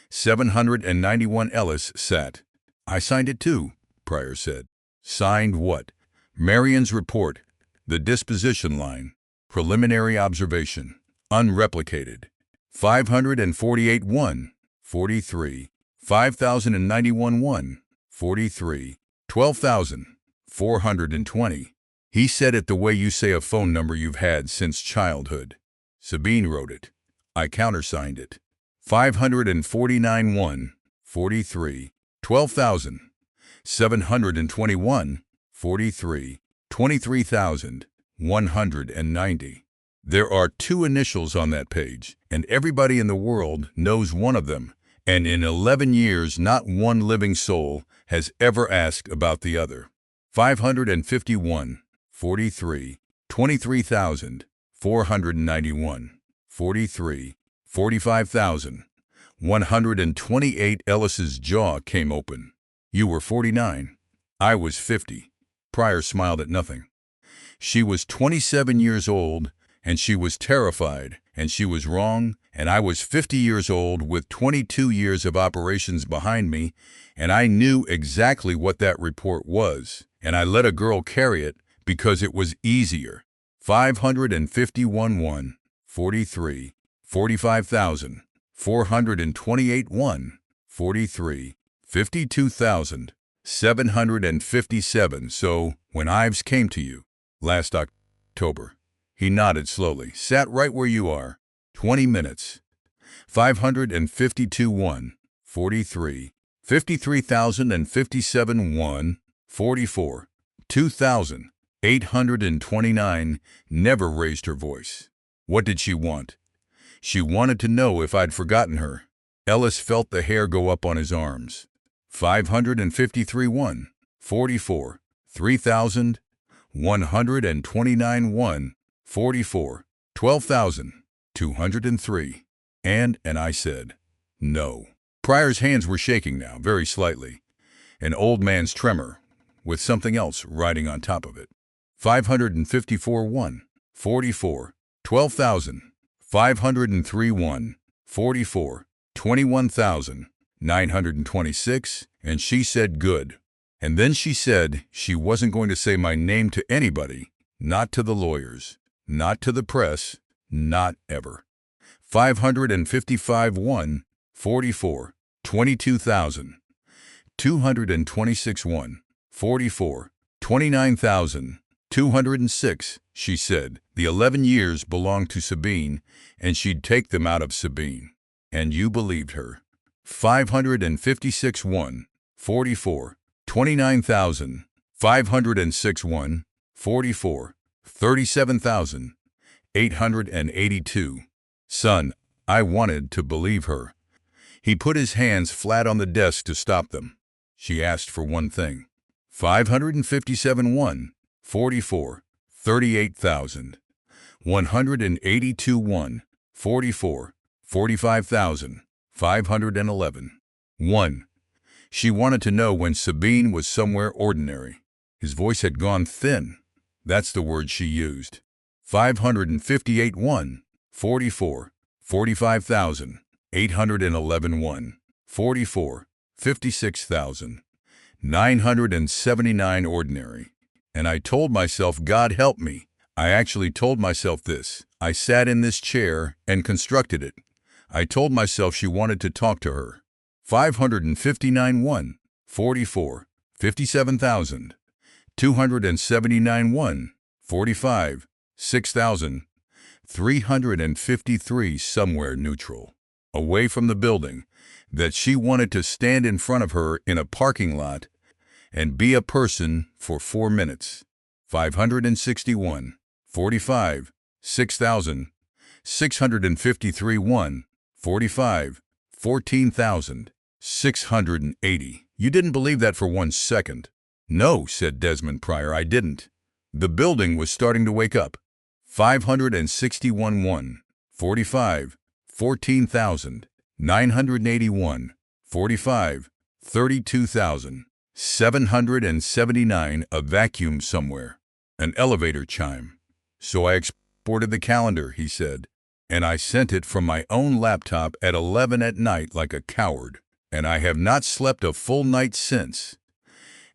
791. Ellis sat. I signed it too, Pryor said. Signed what? Marion's report. The disposition line. Preliminary observation. Unreplicated. 548 1, 43. 5,091 1, 43. 12,420. He said it the way you say a phone number you've had since childhood. Sabine wrote it. I countersigned it. 549 1, 43. 12,721, 43. 23,190. There are 2 initials on that page, and everybody in the world knows one of them, and in 11 years not one living soul has ever asked about the other. 551, 43. 23,491, 43. 45,128. Ellis's jaw came open. You were 49. I was 50. Pryor smiled at nothing. She was 27 years old, and she was terrified, and she was wrong, and I was 50 years old with 22 years of operations behind me, and I knew exactly what that report was, and I let a girl carry it because it was easier. 551 1, 43. 45,428 1, 43. 52,757. So, when Ives came to you last October, he nodded slowly, sat right where you are. 20 minutes. 552 1, 43. 53,057 1, 44. 2,829. Never raised her voice. What did she want? She wanted to know if I'd forgotten her. Ellis felt the hair go up on his arms. 553 1, 44. 3,129 1, 44. 12,203. And I said, no. Pryor's hands were shaking now, very slightly. An old man's tremor, with something else riding on top of it. 554 1, 44. 12,503 1, 44. 21,926, and she said good. And then she said she wasn't going to say my name to anybody, not to the lawyers, not to the press, not ever. 555 1, 44. 22,226 1, 44. 29,206, she said. The 11 years belonged to Sabine, and she'd take them out of Sabine. And you believed her. 556 1, 44. 29,506 1, 44. 37,882. Son, I wanted to believe her. He put his hands flat on the desk to stop them. She asked for one thing. 557 1, 44. 38,000. 182 1, 44. 45,511. 1. She wanted to know when Sabine was somewhere ordinary. His voice had gone thin. That's the word she used. 558 1, 44. 45,811 1, 44. 56,979 ordinary. And I told myself, God help me. I actually told myself this. I sat in this chair and constructed it. I told myself she wanted to talk to her. 559 1, 44. 57,000. 279 1, 45. 6,353 somewhere neutral. Away from the building. That she wanted to stand in front of her in a parking lot and be a person for 4 minutes. 561, 45. 6,000, 653 1, 45, 14,000, 680. You didn't believe that for 1 second. No, said Desmond Pryor, I didn't. The building was starting to wake up. 561 1, 45, 14,000, 981, 45, 32,000, 779. A vacuum somewhere. An elevator chime. So I exported the calendar, he said, and I sent it from my own laptop at 11 at night like a coward, and I have not slept a full night since.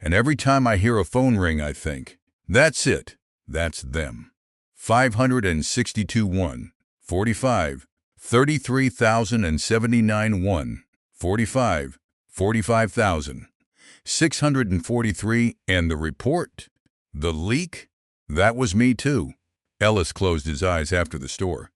And every time I hear a phone ring, I think, that's it, that's them. 562 1, 45, 33,079 1, 45, 45,000, 643. And the report? The leak? That was me too. Ellis closed his eyes after the store.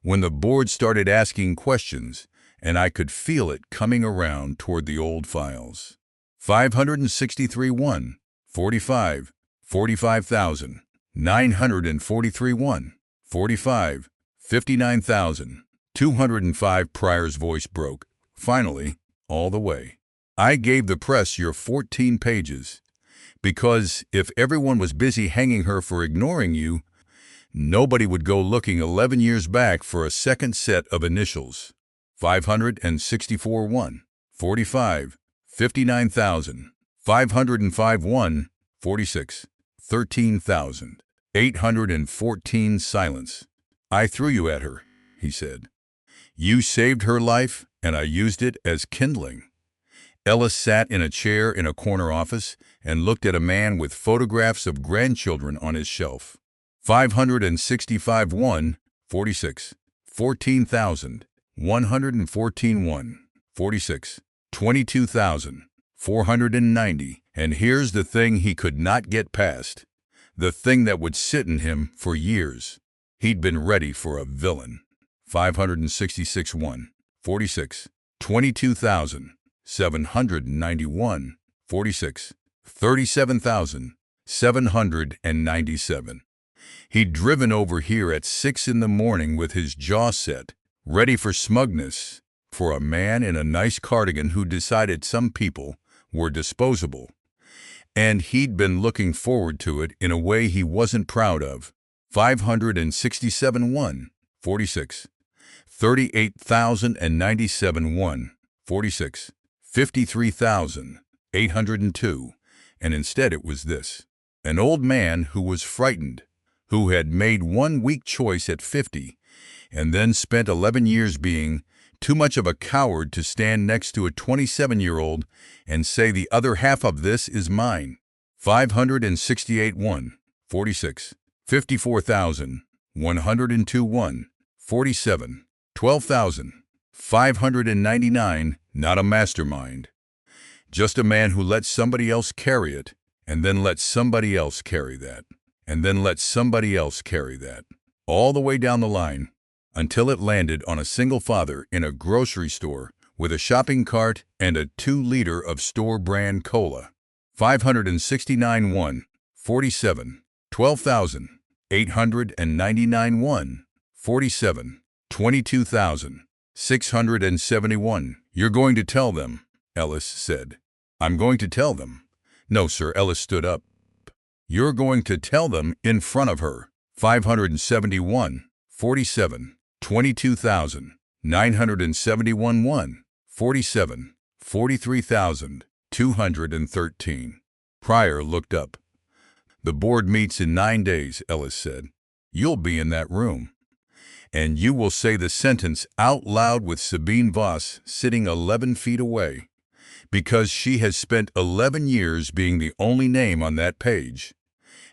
When the board started asking questions, and I could feel it coming around toward the old files. 563 1, 45, 45,000, 943 1, 45, 59,000, 205. Pryor's voice broke, finally, all the way. I gave the press your 14 pages, because if everyone was busy hanging her for ignoring you, nobody would go looking 11 years back for a second set of initials. 564 1, 45, 59,000, 505 1, 46, 13,000, 814. Silence. I threw you at her, he said. You saved her life, and I used it as kindling. Ellis sat in a chair in a corner office and looked at a man with photographs of grandchildren on his shelf. 565 1, 46, 14,000, 114 1, 46, 22,000, 490. And here's the thing he could not get past, the thing that would sit in him for years. He'd been ready for a villain. 566 1, 46, 22,000, 791, 46, 37,797. He'd driven over here at 6 in the morning with his jaw set, ready for smugness, for a man in a nice cardigan who decided some people were disposable. And he'd been looking forward to it in a way he wasn't proud of. 567 1, 46, 38,097 1, 46, 53,802. And instead it was this. An old man who was frightened, who had made one weak choice at 50, and then spent 11 years being too much of a coward to stand next to a 27-year-old and say the other half of this is mine. 568 1, 46, 54,102 1, 47, 12,599. Not a mastermind. Just a man who let somebody else carry it, and then let somebody else carry that, and then let somebody else carry that, all the way down the line, until it landed on a single father in a grocery store with a shopping cart and a 2-liter of store-brand cola. 569 1, 47, 12,899 1, 47, 22,671. You're going to tell them, Ellis said. I'm going to tell them. No, sir, Ellis stood up. You're going to tell them in front of her. 571, 47, 22,971 1, 47, 43,213. Pryor looked up. The board meets in 9 days, Ellis said. You'll be in that room. And you will say the sentence out loud with Sabine Voss sitting 11 feet away, because she has spent 11 years being the only name on that page.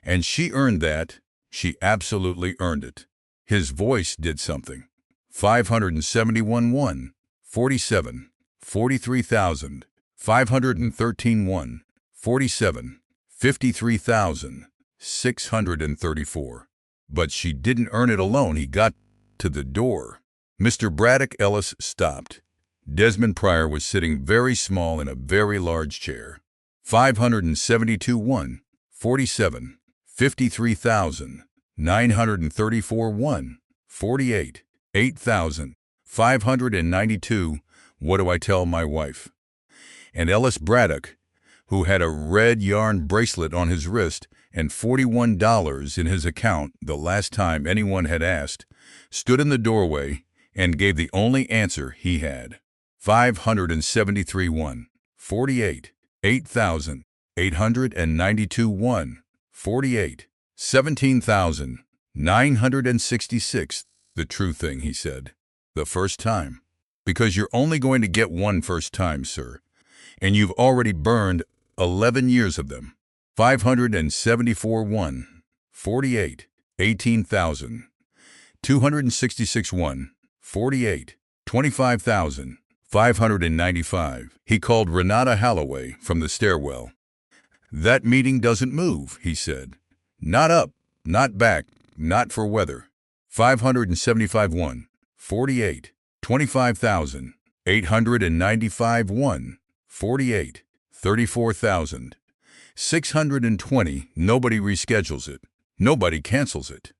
And she earned that. She absolutely earned it. His voice did something. 571 1, 47, 43,513 1, 47, 53,634. But she didn't earn it alone. He got to the door. Mr. Braddock. Ellis stopped. Desmond Pryor was sitting very small in a very large chair. 572 1, 47, 53,000, 934 1, 48, 8,592. What do I tell my wife? And Ellis Braddock, who had a red yarn bracelet on his wrist and $41 in his account the last time anyone had asked, stood in the doorway and gave the only answer he had. 573 1, 48, 8,892 1, 48, 17,966. The true thing, he said. The first time. Because you're only going to get one first time, sir. And you've already burned 11 years of them. 574 1, 48, 18,266 1, 48, 25,595. He called Renata Holloway from the stairwell. That meeting doesn't move, he said. Not up, not back, not for weather. 575 1, 48, 25,895 1, 48, 34,620. Nobody reschedules it. Nobody cancels it.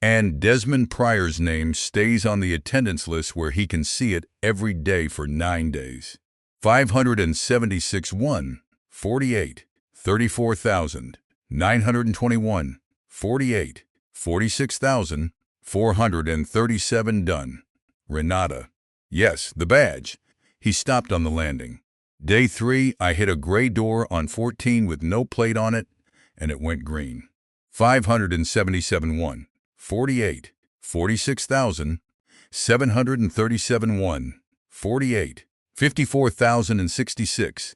And Desmond Pryor's name stays on the attendance list where he can see it every day for 9 days. 576 1, 48, 34,921, 48, 46,437 done. Renata. Yes, the badge. He stopped on the landing. Day 3, I hit a gray door on 14 with no plate on it, and it went green. 577 1, 48, 46,737 1, 48, 54,066.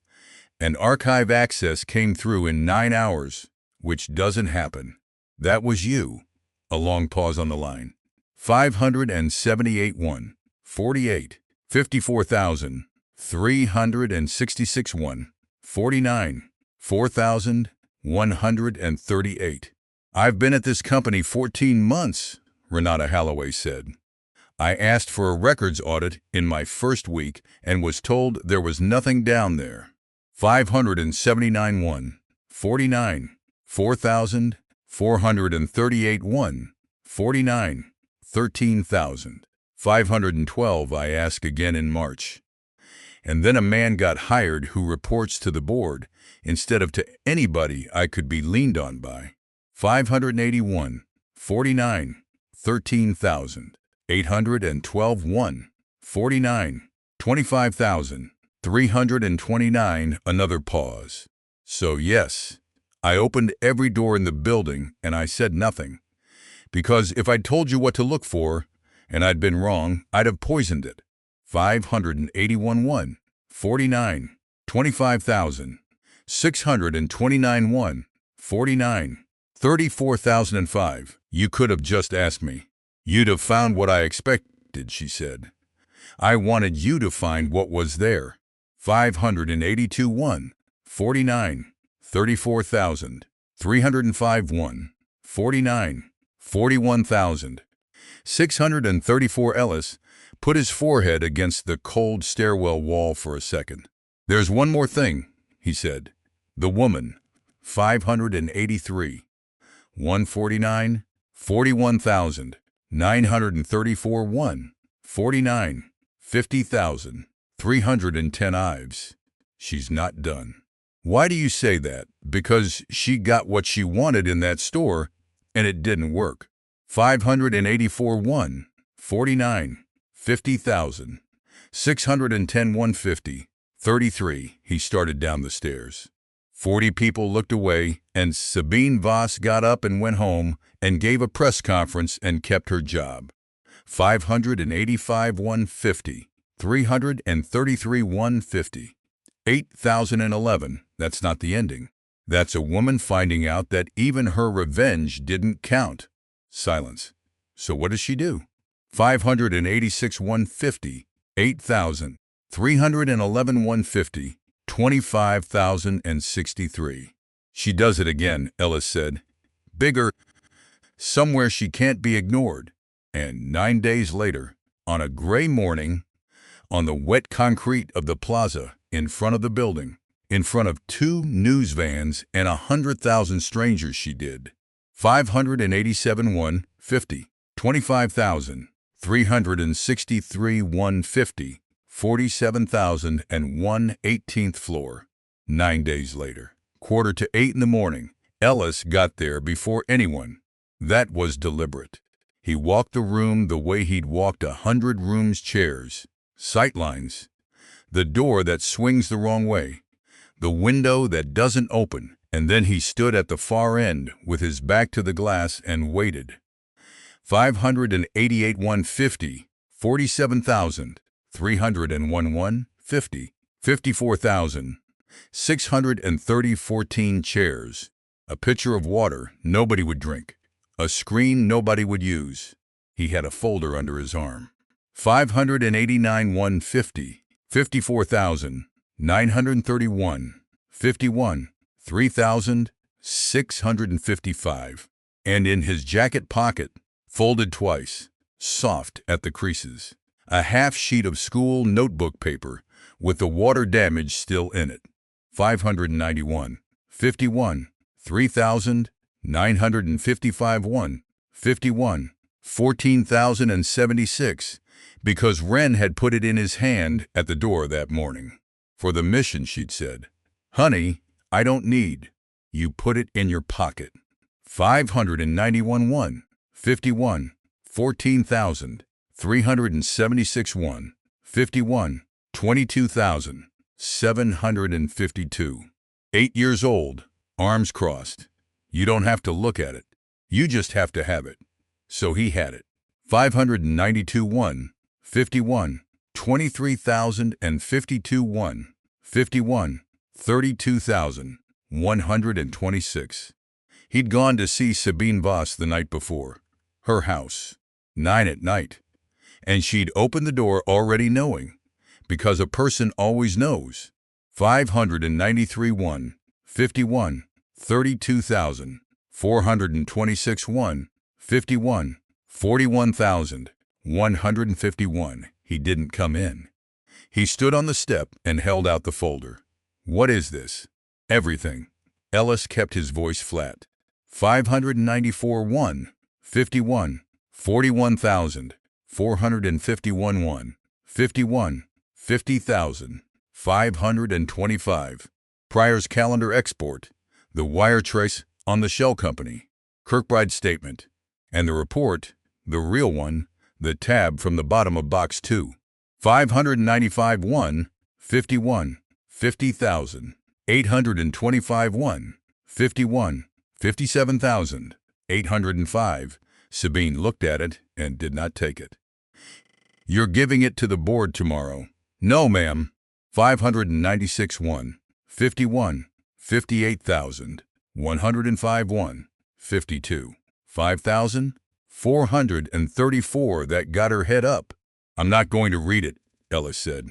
And archive access came through in 9 hours, which doesn't happen. That was you. A long pause on the line. 578 1, 48, 54,366 1, 49, 4,138. I've been at this company 14 months, Renata Holloway said. I asked for a records audit in my first week and was told there was nothing down there. 579 1, 49, 4,438 1, 49, 13,000. 512 I ask again in March. And then a man got hired who reports to the board instead of to anybody I could be leaned on by. 581, 49, 13,000. 812 1, 49, 25,329. Another pause. So yes, I opened every door in the building and I said nothing. Because if I'd told you what to look for, and I'd been wrong, I'd have poisoned it. 581 1, 49, 25,629 1, 49, 34,005. You could have just asked me. You'd have found what I expected, she said. I wanted you to find what was there. 582 1, 49, 34,305 1, 49, 41,000. 634. Ellis put his forehead against the cold stairwell wall for a second. There's one more thing, he said. The woman. 583. 149, 41,000. 934 1, 49, 50,000, 310 Ives. She's not done. Why do you say that? Because she got what she wanted in that store, and it didn't work. 584 1, 49, 50,000, 610 150, 33. He started down the stairs. 40 people looked away, and Sabine Voss got up and went home and gave a press conference and kept her job. 585 150, 333 150, 8,011. That's not the ending. That's a woman finding out that even her revenge didn't count. Silence. So what does she do? 586 150, 8,000, 311 150, 25,063. She does it again, Ellis said. Bigger, somewhere she can't be ignored. And 9 days later, on a gray morning, on the wet concrete of the plaza in front of the building, in front of 2 news vans and 100,000 strangers, she did. 587 150, 25,000, 363 150, 47,001 18th floor. 9 days later, 7:45 in the morning, Ellis got there before anyone. That was deliberate. He walked the room the way he'd walked 100 rooms, chairs, sightlines, the door that swings the wrong way, the window that doesn't open, and then he stood at the far end with his back to the glass and waited. 588 150, 47,000, 301 150, 54,000, 630 14 chairs, a pitcher of water nobody would drink, a screen nobody would use. He had a folder under his arm. 589 150, 54,000, 931, 51, 3,655. And in his jacket pocket, folded twice, soft at the creases, a half sheet of school notebook paper with the water damage still in it. 591, 51, 3,955 51, 14,076, because Wren had put it in his hand at the door that morning. For the mission, she'd said, "Honey, I don't need. You put it in your pocket." 591 51, 14,000, 376 51, 22,752. 8 years old, arms crossed. You don't have to look at it. You just have to have it. So he had it. 592 51, 23,052 51, 32,126. He'd gone to see Sabine Voss the night before. Her house. 9 at night. And she'd opened the door already knowing, because a person always knows. 593 51, 32,426 51, 41,151. He didn't come in. He stood on the step and held out the folder. "What is this?" "Everything." Ellis kept his voice flat. 594 51, 41,451 51, 50,525. Pryor's calendar export, the wire trace on the shell company, Kirkbride's statement, and the report, the real one, the tab from the bottom of box 2. 595 51, 50,000, 825 51, 57,805. Sabine looked at it and did not take it. "You're giving it to the board tomorrow." "No, ma'am." 596 51, 58,000, 105 52, 5,434. That got her head up. "I'm not going to read it," Ellis said.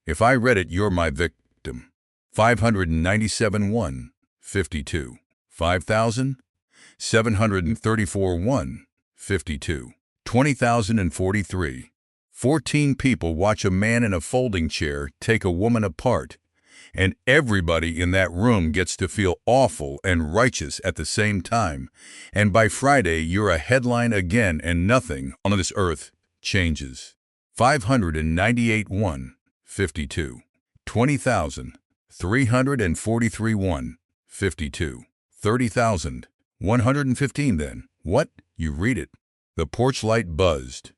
"If I read it, you're my victim." 597 52, 5,734 52, 20,043. 14 people watch a man in a folding chair take a woman apart, and everybody in that room gets to feel awful and righteous at the same time. And by Friday, you're a headline again, and nothing on this earth changes. 598 52, 20,343 52, 30,115. Then, what? You read it. The porch light buzzed.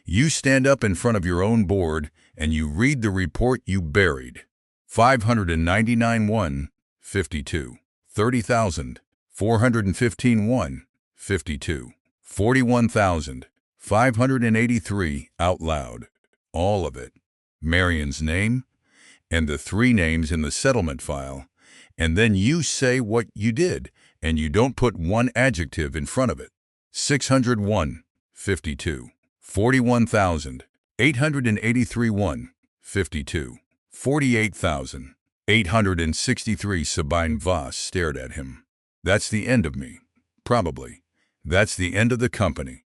You stand up in front of your own board and you read the report you buried. 599 52, 30,415 52, 41,583 out loud. All of it. Marion's name and the 3 names in the settlement file, and then you say what you did, and you don't put one adjective in front of it. 601 52, 41,883 52, 48,863. Sabine Voss stared at him. "That's the end of me. Probably. That's the end of the company."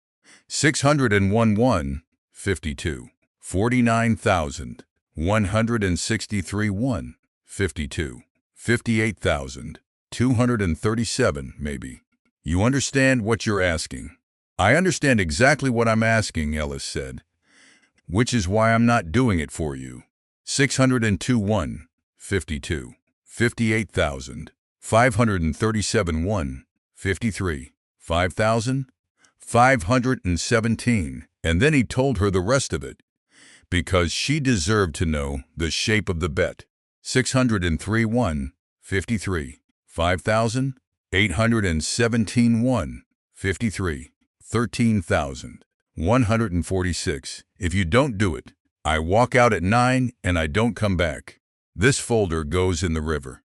601 52, 49,163 52, 58,237 maybe. You understand what you're asking. I understand exactly what I'm asking, Ellis said, which is why I'm not doing it for you. 602 1, 52, 58,000, 537 1, 53, 5,000, 517, and then he told her the rest of it, because she deserved to know the shape of the bet. 603 1, 53, 5,000, 817 1, 53, 13,000, 146. If you don't do it, I walk out at 9 and I don't come back. This folder goes in the river.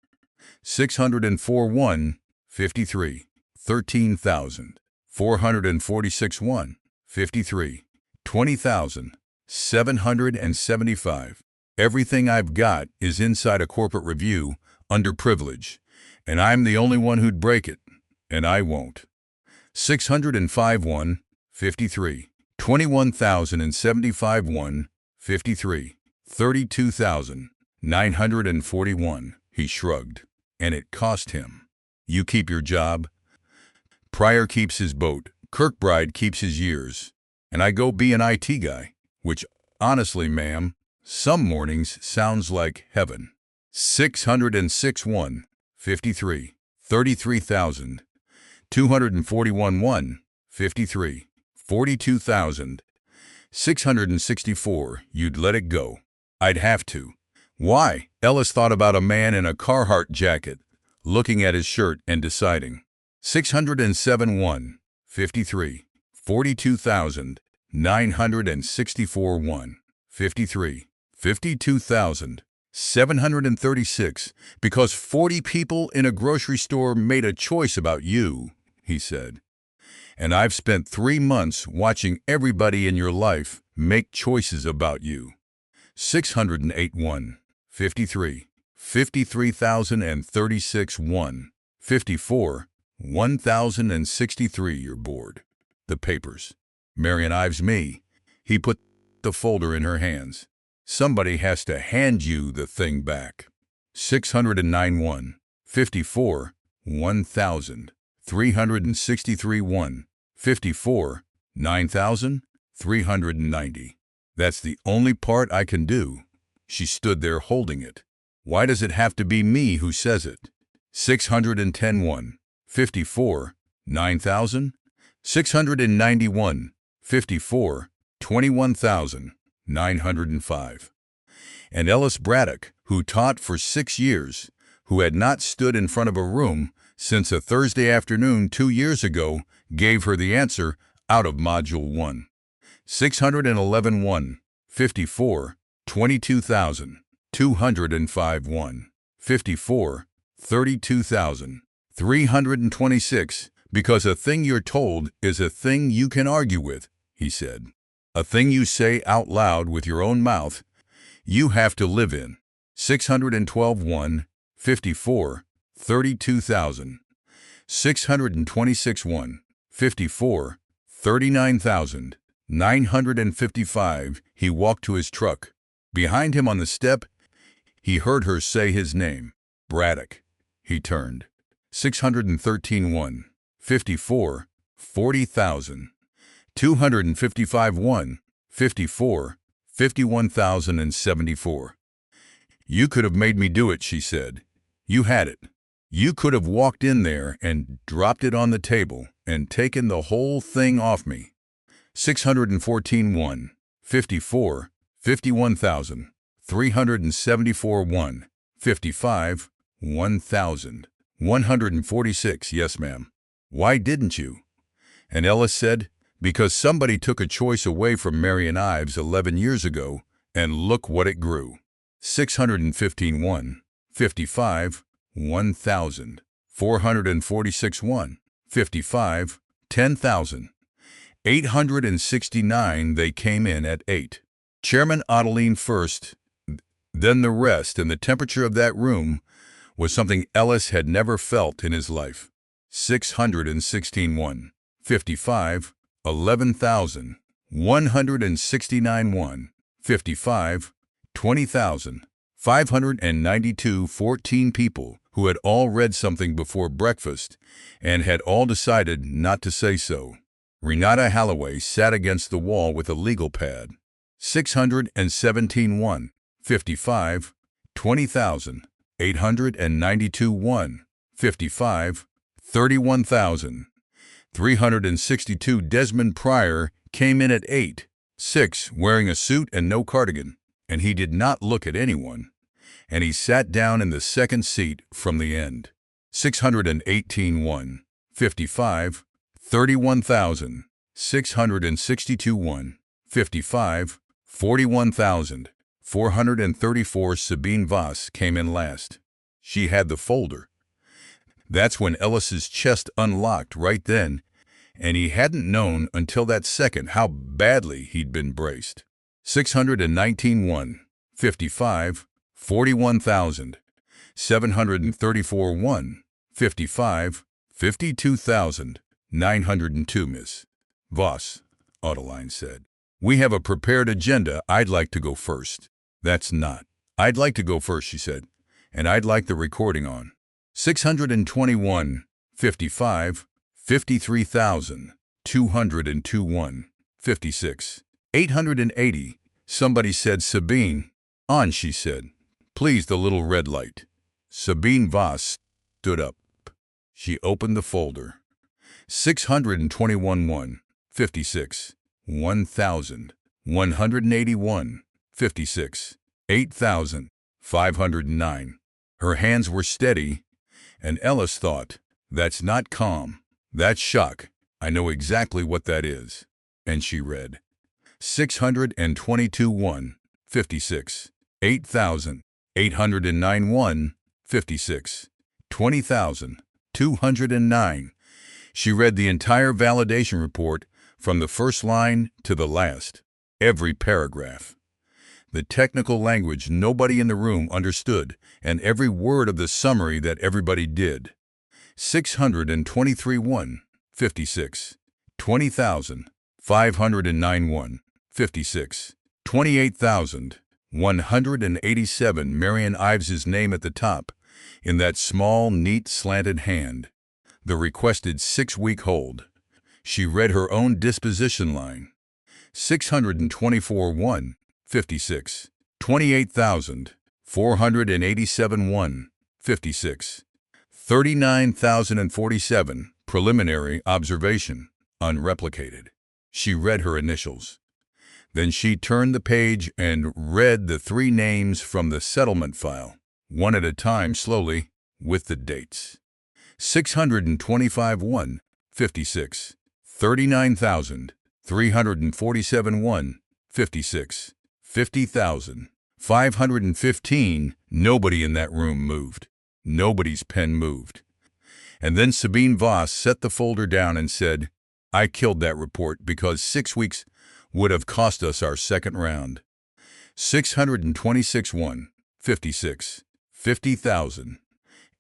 604 1, 53, 13,000, 446 1, 53, 20,000, 775. Everything I've got is inside a corporate review under privilege, and I'm the only one who'd break it, and I won't. 605 1, 53, 21,075 1, 53, 32,941. He shrugged, and it cost him. You keep your job. Pryor keeps his boat. Kirkbride keeps his years. And I go be an IT guy, which, honestly, ma'am, some mornings sounds like heaven. 606 1, 53, 33,000, 241 1, 53, 42,000, 664. You'd let it go. I'd have to. Why? Ellis thought about a man in a Carhartt jacket, looking at his shirt and deciding. 607 1, 53, 42,000, 964 1, 53, 52,000, 736, because 40 people in a grocery store made a choice about you, he said. And I've spent 3 months watching everybody in your life make choices about you. 608 1, 53, 53,036 1, 54, 1,063. You're bored. The papers. Marian Ives me. He put the folder in her hands. Somebody has to hand you the thing back. 609 1, 54, 1,000, 363 1, 54, 9,390. That's the only part I can do. She stood there holding it. Why does it have to be me who says it? 610 1, 54, 9,000, 691, 54, 21,905. And Ellis Braddock, who taught for 6 years, who had not stood in front of a room since a Thursday afternoon 2 years ago, gave her the answer out of Module 1. 611 1, 54, 22,000, 205 1, 54, 32,000, 326, because a thing you're told is a thing you can argue with, he said. A thing you say out loud with your own mouth, you have to live in. 612 1, 54, 32,000, 626 1, 54, 39,000, 955. He walked to his truck. Behind him on the step, he heard her say his name. Braddock. He turned. 613 1, 54, 40,000, 255 1, 54, 51,074. You could have made me do it, she said. You had it. You could have walked in there and dropped it on the table and taken the whole thing off me. 614 1, 54, 51,000, 374 1, 55, 1,000, 146. Yes, ma'am. Why didn't you? And Ellis said, because somebody took a choice away from Marian Ives 11 years ago, and look what it grew. 615 1, 55, 1,000, 446 1, 55, 10,000, 869. They came in at 8. Chairman Ottoline first, then the rest, and the temperature of that room was something Ellis had never felt in his life. 616 1, 55, 11,000, 169 1, 55, 20,000, 592. 14 people who had all read something before breakfast and had all decided not to say so. Renata Holloway sat against the wall with a legal pad. 617 55 20,000 892 55 31,000 362. Desmond Pryor came in at 8'6", wearing a suit and no cardigan, and he did not look at anyone, and he sat down in the second seat from the end. 618 55 31,000 662 55 41,000 434. Sabine Voss came in last. She had the folder. That's when Ellis's chest unlocked right then, and he hadn't known until that second how badly he'd been braced. 619 55 41,000 734 55 52,000 902. Miss Voss, Autoline said, "We have a prepared agenda. I'd like to go first." "That's not. I'd like to go first," she said, "and I'd like the recording on." 621 55 53,000 202 56 880. Somebody said, "Sabine." "On," she said. "Please, the little red light." Sabine Voss stood up. She opened the folder. 621 56 1,000 181 56 8,509. Her hands were steady, and Ellis thought, "That's not calm. That's shock. I know exactly what that is." And she read 622 56 8,809 56 20,209. She read the entire validation report from the first line to the last, every paragraph. The technical language nobody in the room understood, and every word of the summary that everybody did. 623 56 20,509 56 28,187. Marian Ives's name at the top, in that small, neat, slanted hand. The requested 6-week hold. She read her own disposition line. 624 56 28,487 56 39,047. Preliminary observation, unreplicated. She read her initials. Then she turned the page and read the 3 names from the settlement file, one at a time, slowly, with the dates. 625 56 39,347 56 50,515. Nobody in that room moved. Nobody's pen moved. And then Sabine Voss set the folder down and said, "I killed that report because 6 weeks would have cost us our second round." 626 56 50,000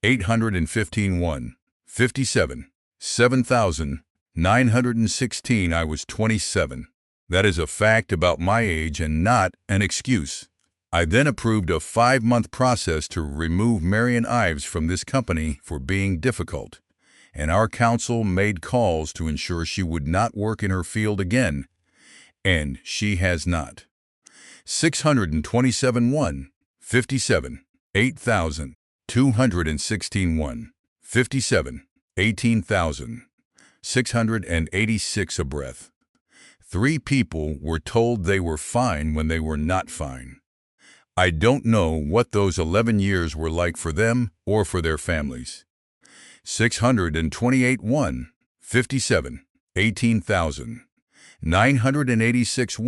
815 57 7,916. I was 27. That is a fact about my age and not an excuse. I then approved a 5-month process to remove Marian Ives from this company for being difficult, and our counsel made calls to ensure she would not work in her field again, and she has not. 627 57 8,216 57 18,686. A breath. 3 people were told they were fine when they were not fine. I don't know what those 11 years were like for them or for their families. 628 57 18,000 986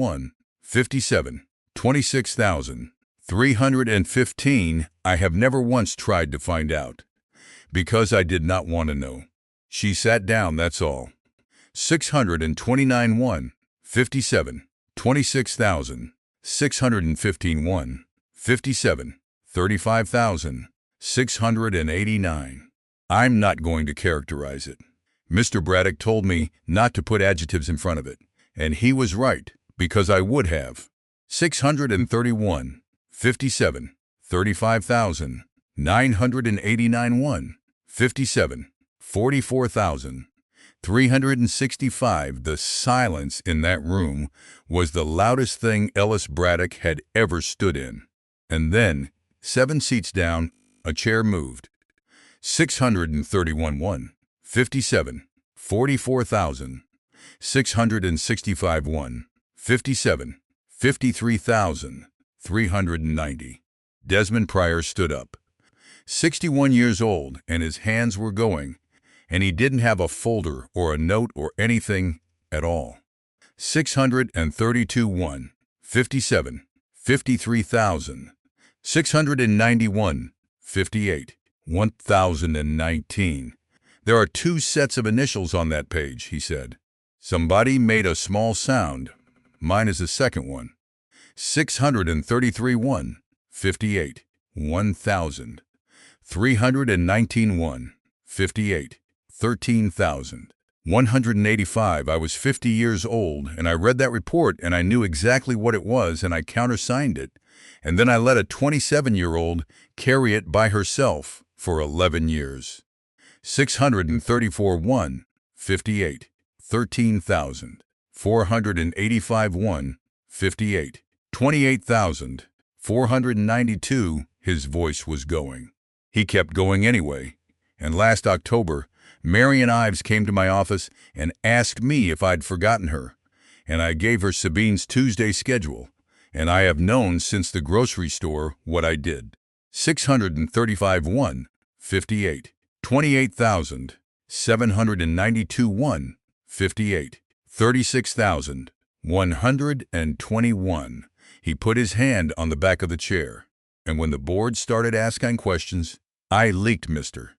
57 26,315. I have never once tried to find out, because I did not want to know. She sat down, that's all. 629 57 26,615 57 35,689. I'm not going to characterize it. Mr. Braddock told me not to put adjectives in front of it, and he was right, because I would have. 631 57 35,000 989 1, 57, 44,000, 365. The silence in that room was the loudest thing Ellis Braddock had ever stood in. And then, 7 seats down, a chair moved. 631 1, 57, 44,000, 665 1, 57, 53,390. Desmond Pryor stood up. 61 years old, and his hands were going, and he didn't have a folder or a note or anything at all. 632 1, 57, 53,000, 691, 58, 1,019. There are 2 sets of initials on that page, he said. Somebody made a small sound. Mine is the second one. 633 1, 58, 1,000. 319 1, 58, 13,000. 185. I was 50 years old, and I read that report, and I knew exactly what it was, and I countersigned it. And then I let a 27-year-old carry it by herself for 11 years. 634 1, 58, 13,000. 485 1, 58, 28,000. 492. His voice was going. He kept going anyway. And last October, Marian Ives came to my office and asked me if I'd forgotten her. And I gave her Sabine's Tuesday schedule. And I have known since the grocery store what I did. 635 1, 58, 28,000. 792 1, 58, 36,121. He put his hand on the back of the chair. And when the board started asking questions, I leaked, Mr.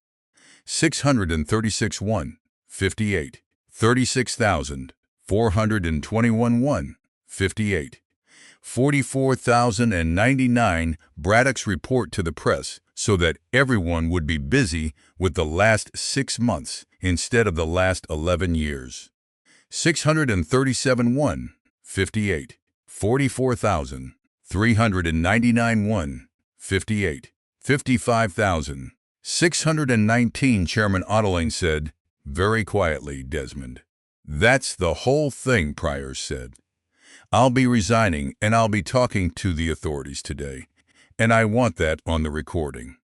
636 1, 58, 36,421 1, 58, 44,099. Braddock's report to the press so that everyone would be busy with the last 6 months instead of the last 11 years. 637 1, 58, 44,399 1, 58, 55,000. 619. Chairman Otterlane said, very quietly, Desmond. That's the whole thing, Pryor said. I'll be resigning, and I'll be talking to the authorities today, and I want that on the recording.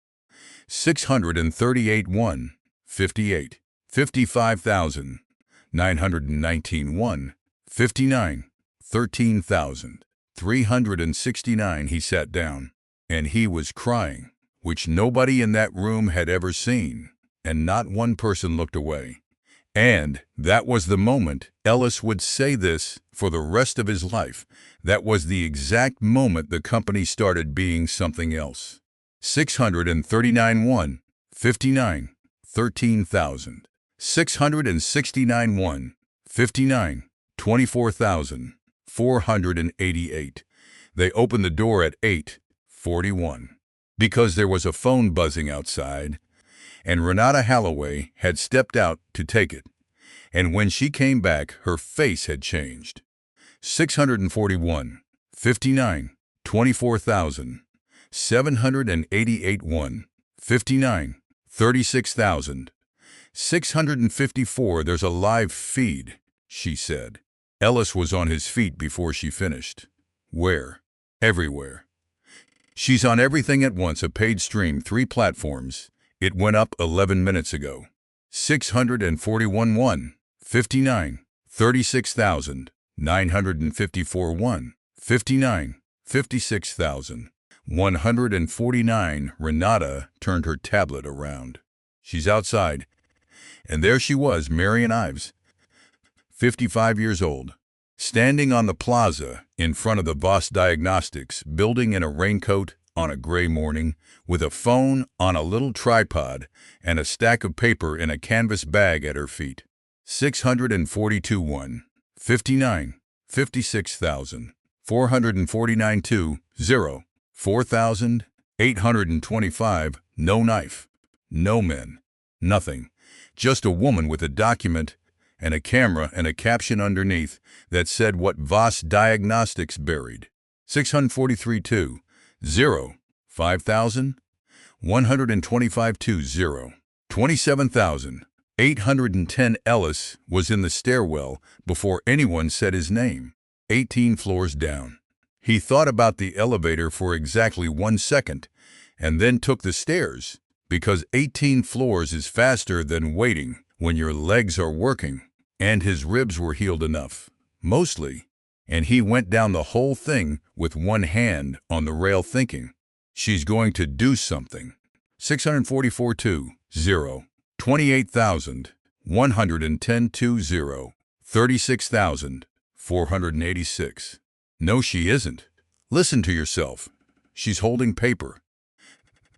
638 1, 58, 55,919 1, 59, 13,000. 369. He sat down, and he was crying, which nobody in that room had ever seen, and not one person looked away. And that was the moment Ellis would say this for the rest of his life. That was the exact moment the company started being something else. 639 1, 59, 13,000. 669 1, 59, 24,488. They opened the door at 8:41 because there was a phone buzzing outside, and Renata Holloway had stepped out to take it. And when she came back, her face had changed. 641, 59, 24,000. 788 1, 59, 36,000. 654. There's a live feed, she said. Ellis was on his feet before she finished. Where? Everywhere. She's on everything at once, a paid stream, 3 platforms. It went up 11 minutes ago. 641 1, 59, 36,000. 954 1, 59, 56,000. 149. Renata turned her tablet around. She's outside. And there she was, Marian Ives, 55 years old, standing on the plaza in front of the Voss Diagnostics building in a raincoat on a gray morning, with a phone on a little tripod and a stack of paper in a canvas bag at her feet. 642 1, 59, 56,000. 449 2, 0, 4,825. No knife, no men, nothing. Just a woman with a document and a camera and a caption underneath that said what Voss Diagnostics buried. 643 2, 0, 5,000. 125,200. 27,810. Ellis was in the stairwell before anyone said his name, 18 floors down. He thought about the elevator for exactly 1 second and then took the stairs, because 18 floors is faster than waiting when your legs are working, and his ribs were healed enough, mostly, and he went down the whole thing with one hand on the rail thinking, she's going to do something. 644,200. 28,110. 36,486. No, she isn't. Listen to yourself. She's holding paper.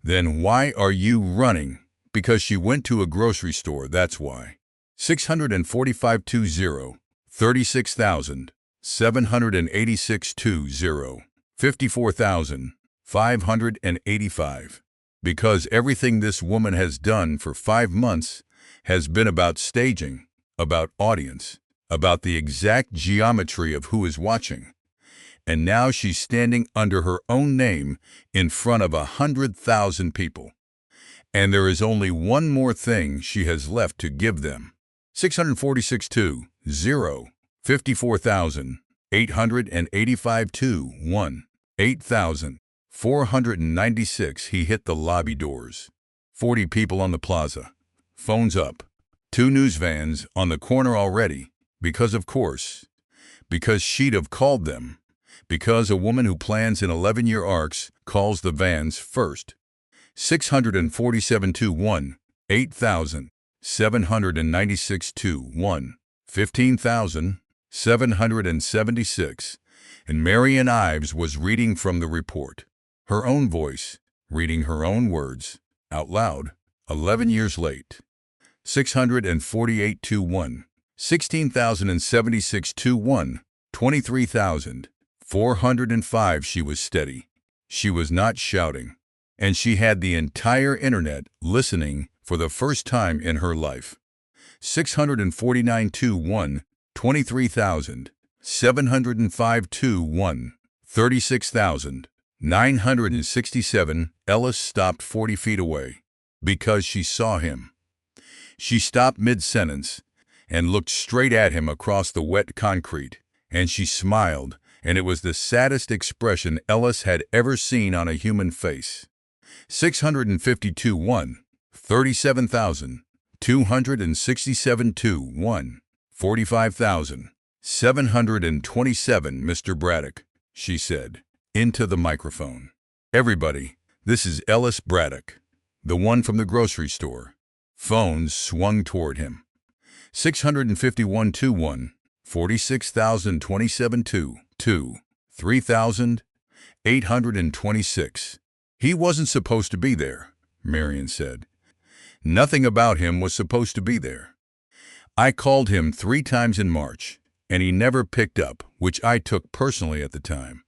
Then why are you running? Because she went to a grocery store, that's why. 645,200. 36,786. 54,585. Because everything this woman has done for 5 months has been about staging, about audience, about the exact geometry of who is watching. And now she's standing under her own name in front of 100,000 people. And there is only one more thing she has left to give them. 646,200. 54,885. 8,496. He hit the lobby doors. 40 people on the plaza. Phones up. 2 news vans on the corner already. Because of course. Because she'd have called them. Because a woman who plans in 11-year arcs calls the vans first. 647,200. 8,796. 15,776. And Marian Ives was reading from the report. Her own voice, reading her own words, out loud, 11 years late. 648,200. 16,076. 23,405. She was steady. She was not shouting. And she had the entire internet listening for the first time in her life. 649,200. 23,705. 36,967. Ellis stopped 40 feet away because she saw him. She stopped mid-sentence and looked straight at him across the wet concrete, and she smiled, and it was the saddest expression Ellis had ever seen on a human face. 652,100. 37,267. 45,727. Mr. Braddock, she said, into the microphone. Everybody, this is Ellis Braddock, the one from the grocery store. Phones swung toward him. 651,200. 46,027. 3,826. He wasn't supposed to be there, Marian said. Nothing about him was supposed to be there. I called him 3 times in March, and he never picked up, which I took personally at the time,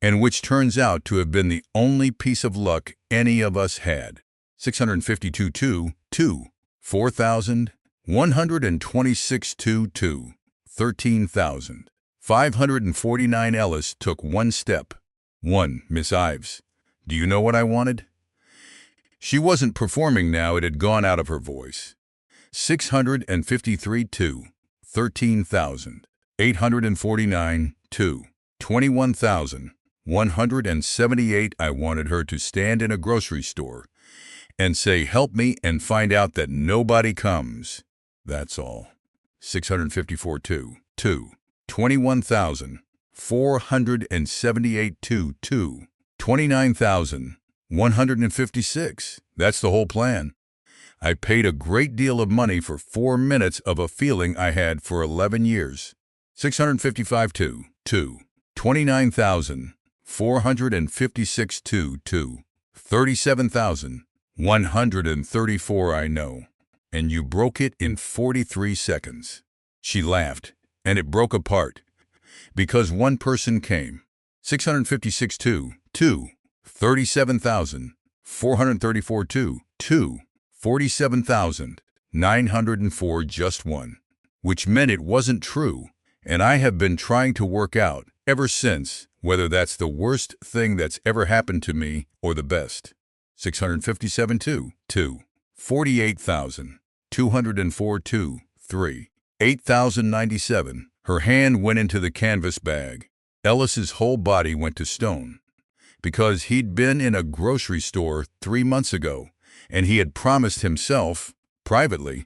and which turns out to have been the only piece of luck any of us had. 652,200. 4,126. 13,549. Ellis took 1 step. 1. Miss Ives, do you know what I wanted? She wasn't performing now, it had gone out of her voice. 653. 13,849. 21,178. I wanted her to stand in a grocery store and say, help me, and find out that nobody comes. That's all. 654. 21,478. 29,156. That's the whole plan. I paid a great deal of money for 4 minutes of a feeling I had for 11 years. 655. 29,456. 37,134. I know. And you broke it in 43 seconds. She laughed, and it broke apart. Because one person came. 656. 37,434. 47,904. Just one. Which meant it wasn't true, and I have been trying to work out ever since whether that's the worst thing that's ever happened to me or the best. 657,202, 48,204, 3, 8,097. Her hand went into the canvas bag. Ellis's whole body went to stone, because he'd been in a grocery store 3 months ago, and he had promised himself, privately,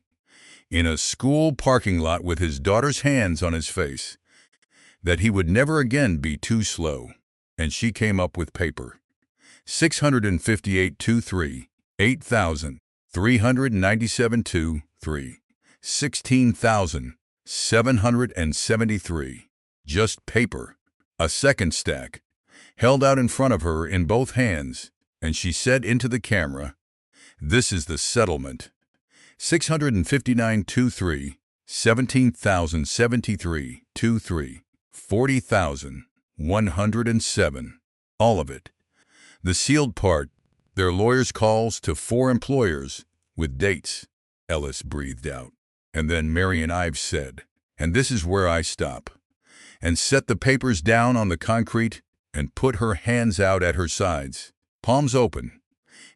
in a school parking lot with his daughter's hands on his face, that he would never again be too slow. And she came up with paper. 658,23, 8,397, 3, 16,773. Just paper. A second stack, held out in front of her in both hands, and she said into the camera, "This is the settlement. 659,23, 17,073, 23, 40,107. All of it. The sealed part, their lawyers' calls to 4 employers, with dates," Ellis breathed out. And then Marian Ives said, "And this is where I stop," and set the papers down on the concrete and put her hands out at her sides, palms open,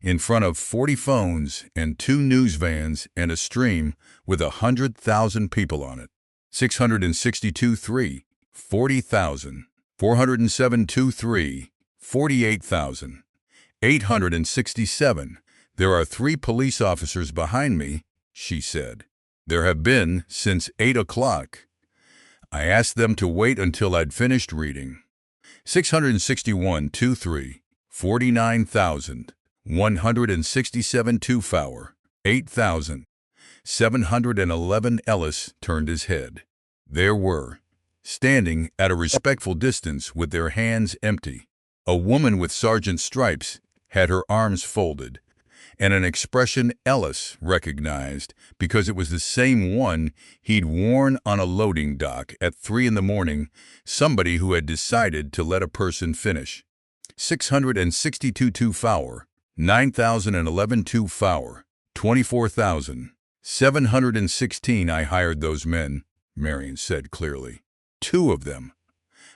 in front of 40 phones and 2 news vans and a stream with 100,000 people on it. 662,3, 40,000, 407,23, 48,000, 867. "There are 3 police officers behind me," she said. "There have been since 8 o'clock. I asked them to wait until I'd finished reading." 661,23, 49,167, 24, 8,711. Ellis turned his head. There were, standing at a respectful distance with their hands empty, a woman with sergeant stripes had her arms folded, and an expression Ellis recognized because it was the same one he'd worn on a loading dock at 3 in the morning, somebody who had decided to let a person finish. 662, 24, 9,011, 24, 24,716. "I hired those men," Marian said clearly. 2 of them.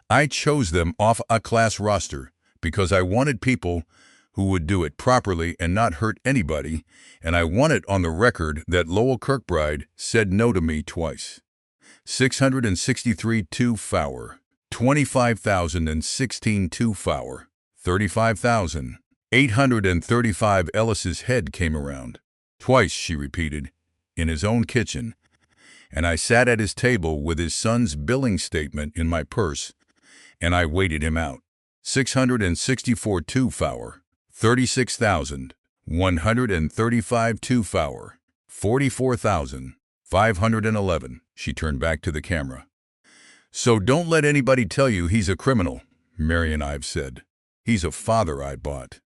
"I chose them off a class roster because I wanted people who would do it properly and not hurt anybody, and I want it on the record that Lowell Kirkbride said no to me twice." 663, 24, 25,016, 24, 35,835. Ellis's head came around. "Twice," she repeated, "in his own kitchen. And I sat at his table with his son's billing statement in my purse, and I waited him out." 664, 24, 36,135, 24, 44,511. She turned back to the camera. "So don't let anybody tell you he's a criminal," Marian Ives said. "He's a father I bought."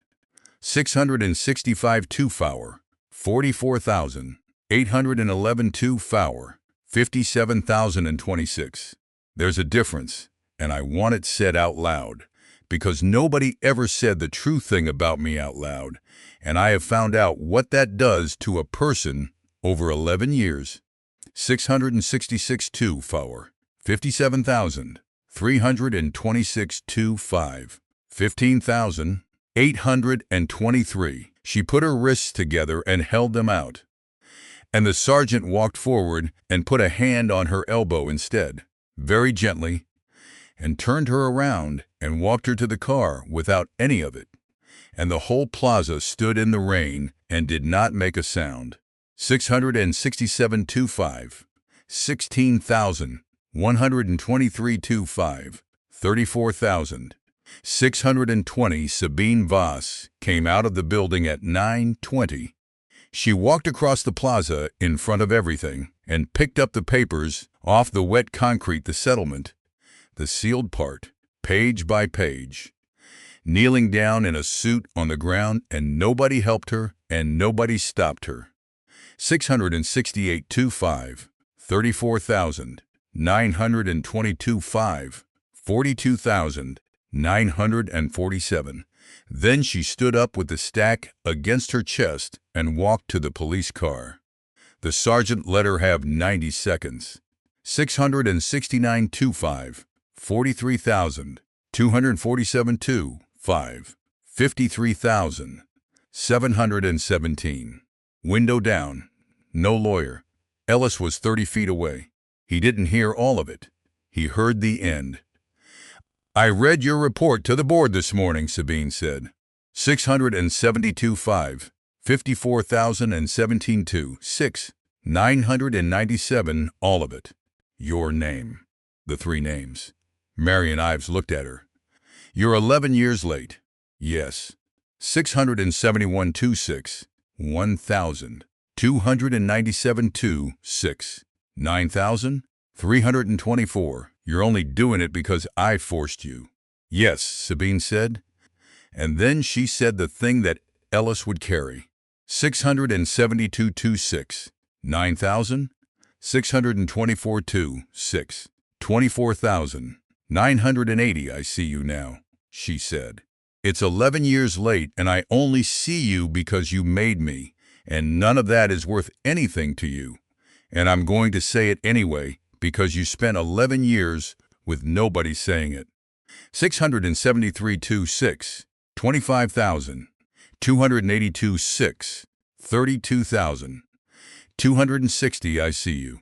665, 24, 44,811, 24, 57,026. There's a difference, and I want it said out loud, because nobody ever said the true thing about me out loud, and I have found out what that does to a person over 11 years. 666, 24, 57,326, 25, 15,823. She put her wrists together and held them out, and the sergeant walked forward and put a hand on her elbow instead, very gently, and turned her around and walked her to the car without any of it. And the whole plaza stood in the rain and did not make a sound. 667, 25, 16,123, 25, 34,620. Sabine Voss came out of the building at 9:20. She walked across the plaza in front of everything and picked up the papers off the wet concrete, the settlement, the sealed part, page by page, kneeling down in a suit on the ground, and nobody helped her and nobody stopped her. 668, 25, 34,922, 5, 42,947. Then she stood up with the stack against her chest and walked to the police car. The sergeant let her have 90 seconds. 669, 25, 43,247, 5, 53,000. 717. Window down. No lawyer. Ellis was 30 feet away. He didn't hear all of it. He heard the end. "I read your report to the board this morning," Sabine said. 672.5, 54,017.2, 6, 997, all of it. Your name. The three names. Marion Ives looked at her. "You're 11 years late." "Yes." 671.26, 1,000, 297.2, 6, 9,324. "You're only doing it because I forced you." "Yes," Sabine said. And then she said the thing that Ellis would carry. 672.26, 9,000, 624.2, 6, 24,980. "I see you now," she said. "It's 11 years late, and I only see you because you made me, and none of that is worth anything to you. And I'm going to say it anyway, because you spent 11 years with nobody saying it." 673.26, 25,000, 282.6, 32,000, 260. "I see you."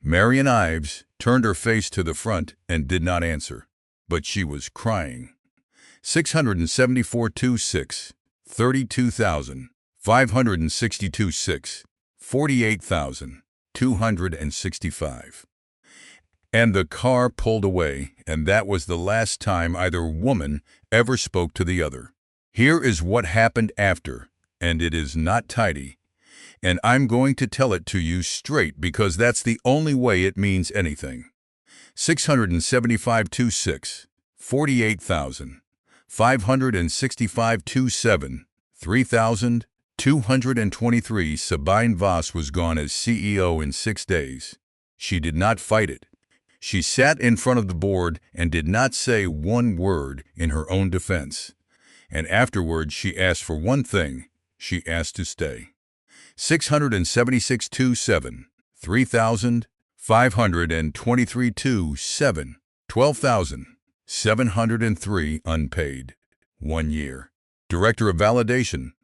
Marion Ives turned her face to the front and did not answer, but she was crying. 674.26, 32,000, 562.6, 48,000, 265. And the car pulled away, and that was the last time either woman ever spoke to the other. Here is what happened after, and it is not tidy. And I'm going to tell it to you straight because that's the only way it means anything. 675.26, 48,000, 565.27, 3,223. Sabine Voss was gone as CEO in 6 days. She did not fight it. She sat in front of the board and did not say one word in her own defense. And afterward she asked for one thing. She asked to stay. 676.27, 3,523.27, 12,703 unpaid. 1 year. Director of Validation,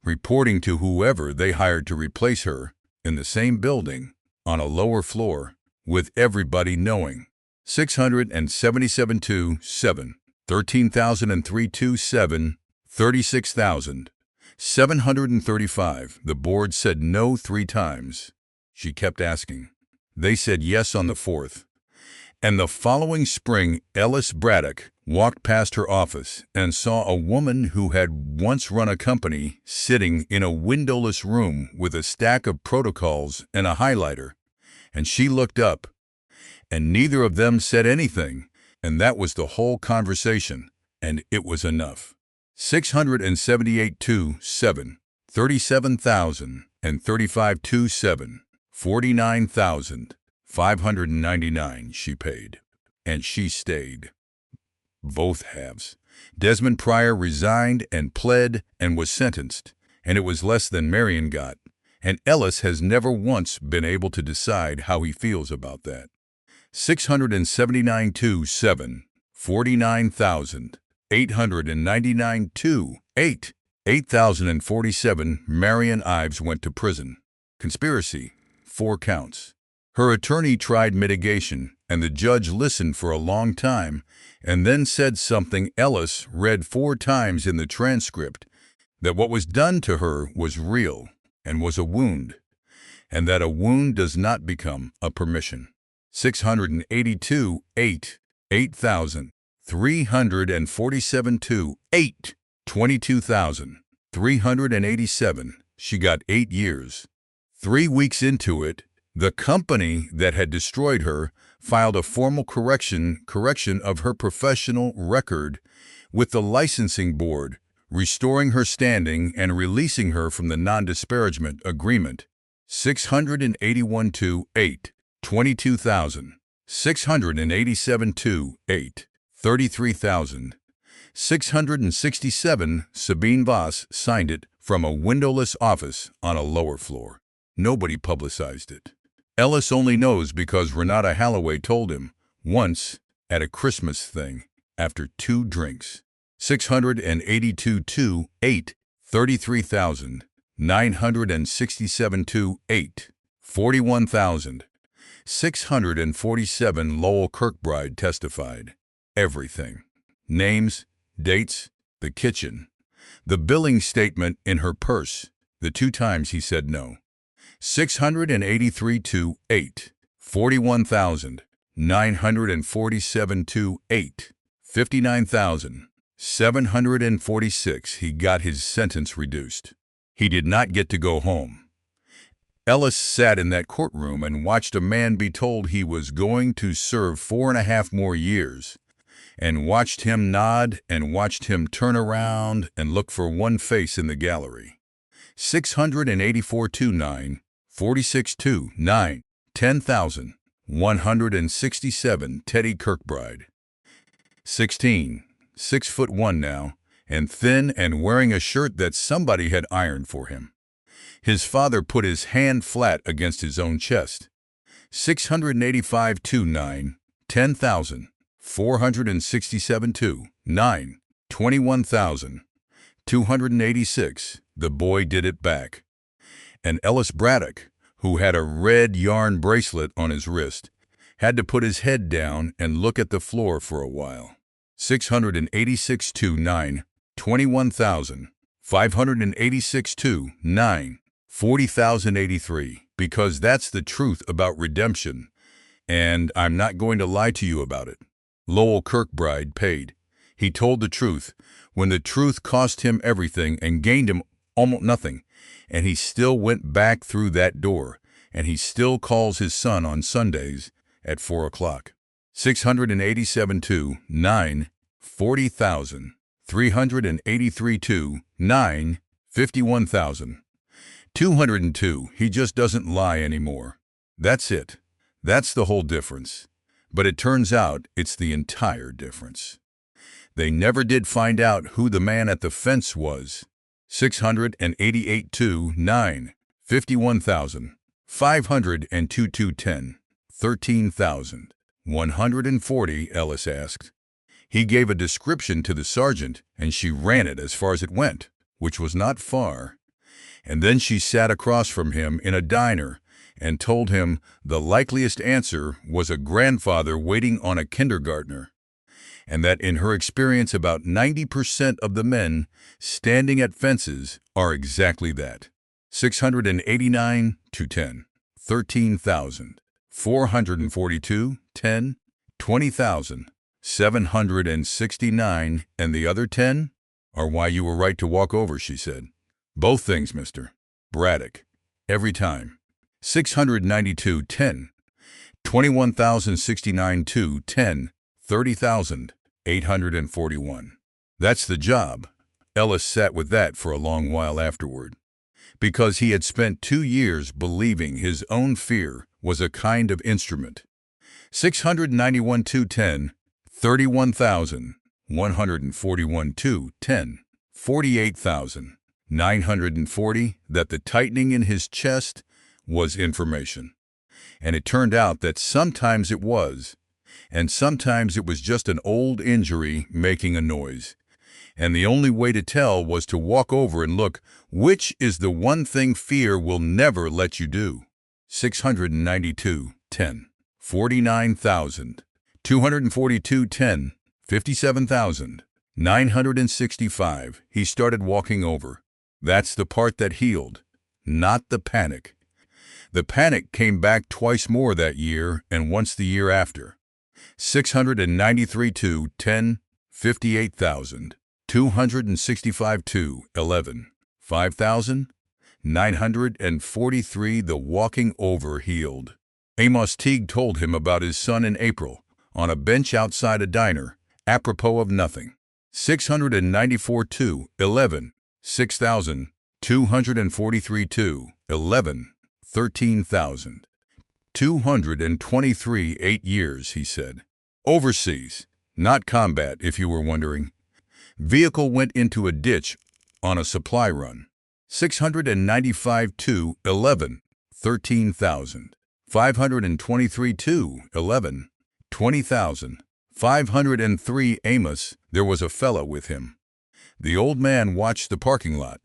reporting to whoever they hired to replace her in the same building on a lower floor with everybody knowing. 677.27, 13,003.27, 36,735. The board said no 3 times. She kept asking. They said yes on the 4th. And the following spring, Ellis Braddock walked past her office and saw a woman who had once run a company sitting in a windowless room with a stack of protocols and a highlighter. And she looked up, and neither of them said anything, and that was the whole conversation, and it was enough. 678.27, 37,035.27, 49,599 she paid, and she stayed. Both halves. Desmond Pryor resigned and pled and was sentenced, and it was less than Marion got, and Ellis has never once been able to decide how he feels about that. 679.27, 49,899.28, 8,047. Marion Ives went to prison. Conspiracy, 4 counts. Her attorney tried mitigation, and the judge listened for a long time and then said something Ellis read 4 times in the transcript, that what was done to her was real and was a wound, and that a wound does not become a permission. 682.8, 8,347.28, 22,387. She got 8 years. 3 weeks into it, the company that had destroyed her filed a formal correction of her professional record with the licensing board, restoring her standing and releasing her from the non-disparagement agreement. 681.28, 22,000, 687.28, 33,000, 667. Sabine Voss signed it from a windowless office on a lower floor. Nobody publicized it. Ellis only knows because Renata Holloway told him once at a Christmas thing after 2 drinks. 682.28, 33,967 to 8, 41,647. Lowell Kirkbride testified. Everything. Names, dates, the kitchen, the billing statement in her purse, the 2 times he said no. 683 to 8, 41,947 to 8, 59,746. He got his sentence reduced. He did not get to go home. Ellis sat in that courtroom and watched a man be told he was going to serve 4.5 more years, and watched him nod and watched him turn around and look for one face in the gallery. 684 to 9, 46 to 9, 10,167. Teddy Kirkbride. 16, 6'1" now, and thin and wearing a shirt that somebody had ironed for him. His father put his hand flat against his own chest. 685 to 9, 10,467 to 9, 21,286. The boy did it back. And Ellis Braddock, who had a red yarn bracelet on his wrist, had to put his head down and look at the floor for a while. 686 to 9, 21,586 to 9, 40,083. Because that's the truth about redemption, and I'm not going to lie to you about it. Lowell Kirkbride paid. He told the truth when the truth cost him everything and gained him almost nothing, and he still went back through that door, and he still calls his son on Sundays at 4 o'clock. 687 to 9, 40,383 to 9, 51,202. He just doesn't lie anymore. That's it. That's the whole difference. But it turns out it's the entire difference. They never did find out who the man at the fence was. 688 to 9, 51,502 to 10, 13,140. Ellis asked. He gave a description to the sergeant, and she ran it as far as it went, which was not far. And then she sat across from him in a diner and told him the likeliest answer was a grandfather waiting on a kindergartner, and that in her experience about 90% of the men standing at fences are exactly that. 689 to 10, 13,442, 10, 20,769, and the other 10 are why you were right to walk over, she said. Both things, Mr. Braddock. Every time. 692, 10, 21,069 to 10, 30,841. That's the job. Ellis sat with that for a long while afterward, because he had spent 2 years believing his own fear was a kind of instrument. 691 to 10, 31,141 to 10, 48,940, that the tightening in his chest was information. And it turned out that sometimes it was, and sometimes it was just an old injury making a noise. And the only way to tell was to walk over and look, which is the one thing fear will never let you do. 692, 10, 49,242, 10, 57,965. He started walking over. That's the part that healed, not the panic. The panic came back twice more that year and once the year after. 693 to 10, 58,265 to 11, 5,943. The walking over healed. Amos Teague told him about his son in April on a bench outside a diner, apropos of nothing. 694 to 11, 6,243 to 11, 13,223. 8 years, he said. Overseas, not combat, if you were wondering. Vehicle went into a ditch on a supply run. 695 to 11, 13,000. 523 to 11, 20,000. 503. Amos, there was a fellow with him. The old man watched the parking lot,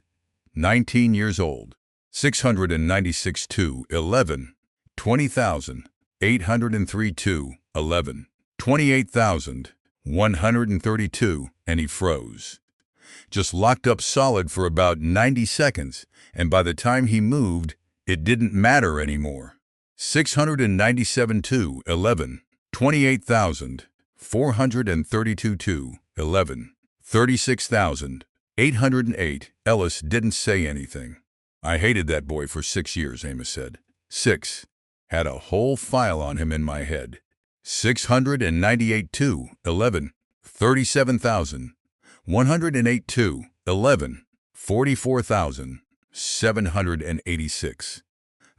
19 years old. 696 to 11. 20,000. 803 to 11. 28,132, and he froze. Just locked up solid for about 90 seconds, and by the time he moved, it didn't matter anymore. 697 to 11. 28,432 to 11. 36,808. Ellis didn't say anything. I hated that boy for 6 years, Amos said. 6. Had a whole file on him in my head. 698 to 11. 37,108 to 11. 44,786.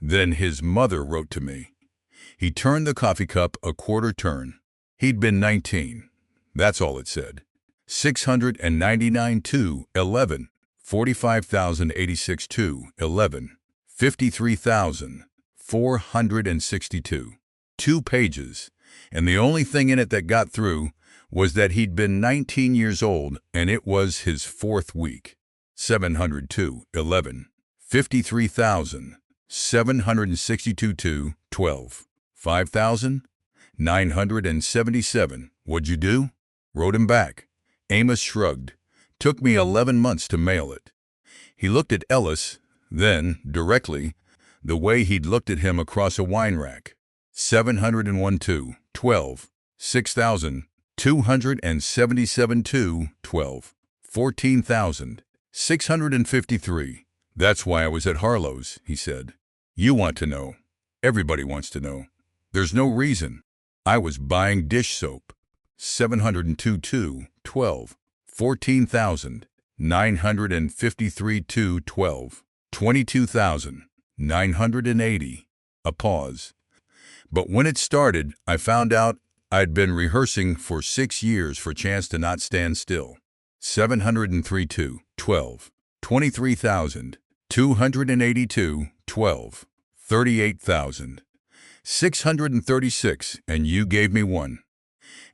Then his mother wrote to me. He turned the coffee cup a quarter turn. He'd been 19. That's all it said. 699 to 11. 45,086 to 11. 53,462. 2 pages, and the only thing in it that got through was that he'd been 19 years old and it was his 4th week. 700 to 11. 53,762 to 12. 5,977. What'd you do? Wrote him back. Amos shrugged. Took me 11 months to mail it. He looked at Ellis, then, directly, the way he'd looked at him across a wine rack. 701 to 12. 6,277 to 12. 14,653. That's why I was at Harlow's, he said. You want to know. Everybody wants to know. There's no reason. I was buying dish soap. 702 to 12. 14,953 to 12. 22,980. A pause. But when it started, I found out I'd been rehearsing for 6 years for a chance to not stand still. 703 to 12. 23,282, 12. 38,636, and you gave me one.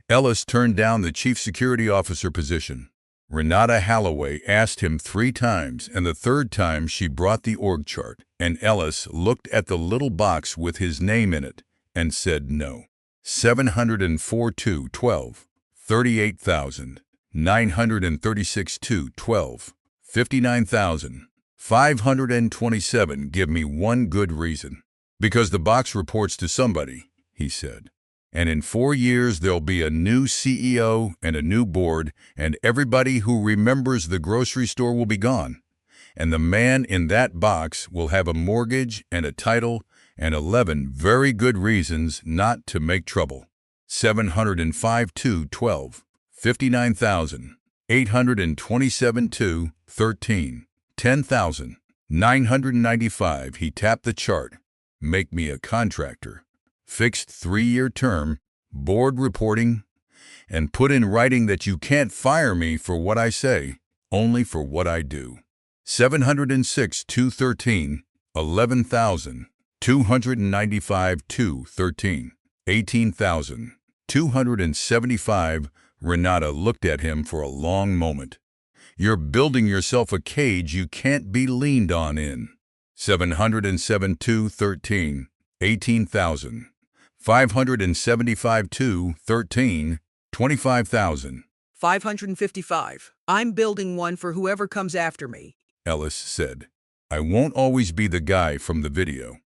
Ellis turned down the chief security officer position. Renata Holloway asked him 3 times, and the 3rd time she brought the org chart, and Ellis looked at the little box with his name in it and said no. 704 to 12. 38,936 to 12. 59,527. Give me one good reason. Because the box reports to somebody, he said. And in 4 years there'll be a new CEO and a new board, and everybody who remembers the grocery store will be gone. And the man in that box will have a mortgage and a title and 11 very good reasons not to make trouble. 705 to 12. 59,827 to 13. 10,995. He tapped the chart. Make me a contractor. Fixed 3-year term, board reporting, and put in writing that you can't fire me for what I say, only for what I do. 706 to 13. 11,295 to 13. 18,275. Renata looked at him for a long moment. You're building yourself a cage you can't be leaned on in. 707 to 13. 18,575 to 13. 25,000.
555. I'm building one for whoever comes after me.
Ellis said. I won't always be the guy from the video.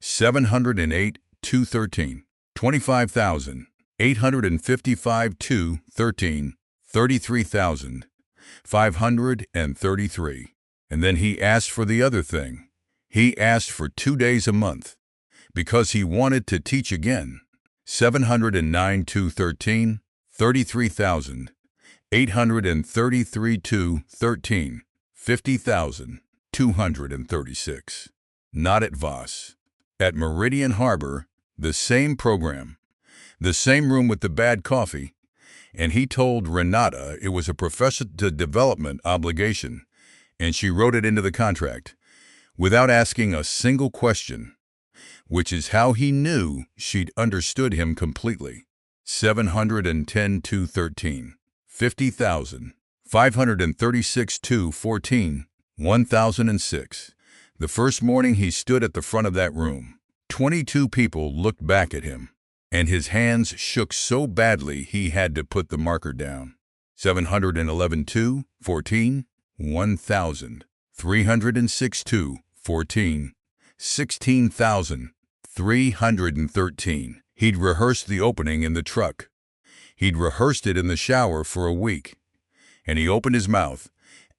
708 to 13. 25,855 to 13. 33,533. And then he asked for the other thing. He asked for 2 days a month because he wanted to teach again. 709 to 13. 33,833 to 13. 50,236. Not at Voss. At Meridian Harbor, the same program, the same room with the bad coffee, and he told Renata it was a professional development obligation, and she wrote it into the contract without asking a single question, which is how he knew she'd understood him completely. 710 to 13. 50,536 to 14. 1006. The first morning he stood at the front of that room, 22 people looked back at him, and his hands shook so badly he had to put the marker down. 711 2, 14, 1000. 306 2, 14, 16,313. He'd rehearsed the opening in the truck. He'd rehearsed it in the shower for a week. And he opened his mouth,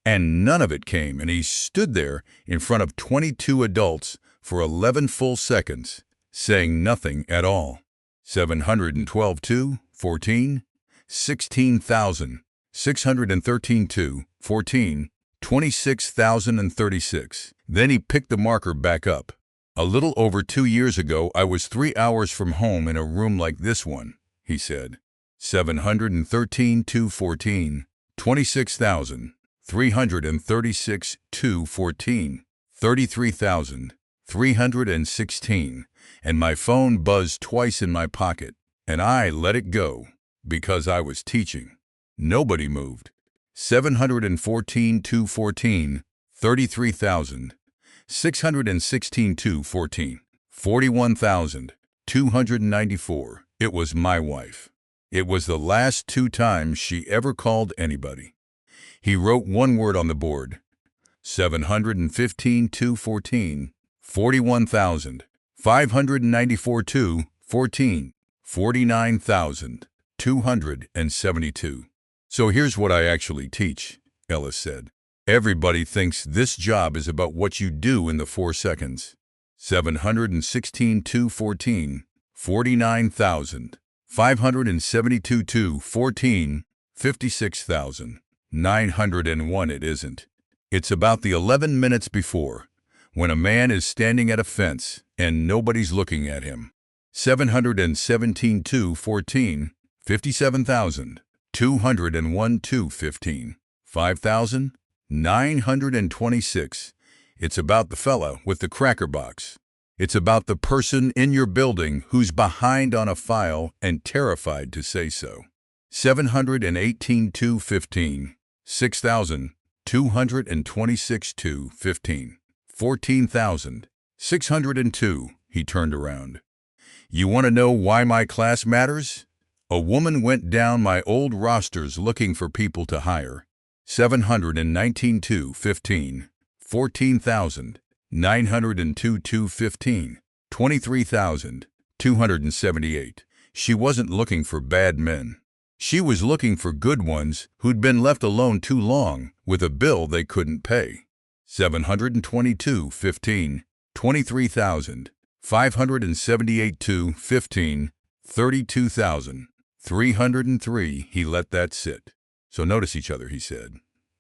and none of it came, and he stood there in front of 22 adults for 11 full seconds, saying nothing at all. 712 2, 14, 16,613 2, 14, 26,036. Then he picked the marker back up. A little over 2 years ago, I was 3 hours from home in a room like this one, he said. 713 2, 14, 26,336 2, 14, 33,316. And my phone buzzed twice in my pocket, and I let it go because I was teaching. Nobody moved. 714 2, 14, 33,000. 616 2, 14, 41,294. It was my wife. It was the last 2 times she ever called anybody. He wrote one word on the board. 715 2, 14, 41,000. 594 2, 14, 49,272. So here's what I actually teach, Ellis said. Everybody thinks this job is about what you do in the 4 seconds. 716 2, 14, 49,000. 572 2, 14, 56,901. It isn't. It's about the 11 minutes before, when a man is standing at a fence and nobody's looking at him. 717 2, 14, 57,000. 201 2, 15, 5,926. It's about the fella with the cracker box. It's about the person in your building who's behind on a file and terrified to say so. 718 2, 15, 6,226 2, 15, 14,602. He turned around. You want to know why my class matters? A woman went down my old rosters looking for people to hire. 719 2, 15, 14,902 2, 15, 23,278. She wasn't looking for bad men. She was looking for good ones who'd been left alone too long with a bill they couldn't pay. 722 15, 23,578 2, 15, 32,303. He let that sit. So notice each other, he said.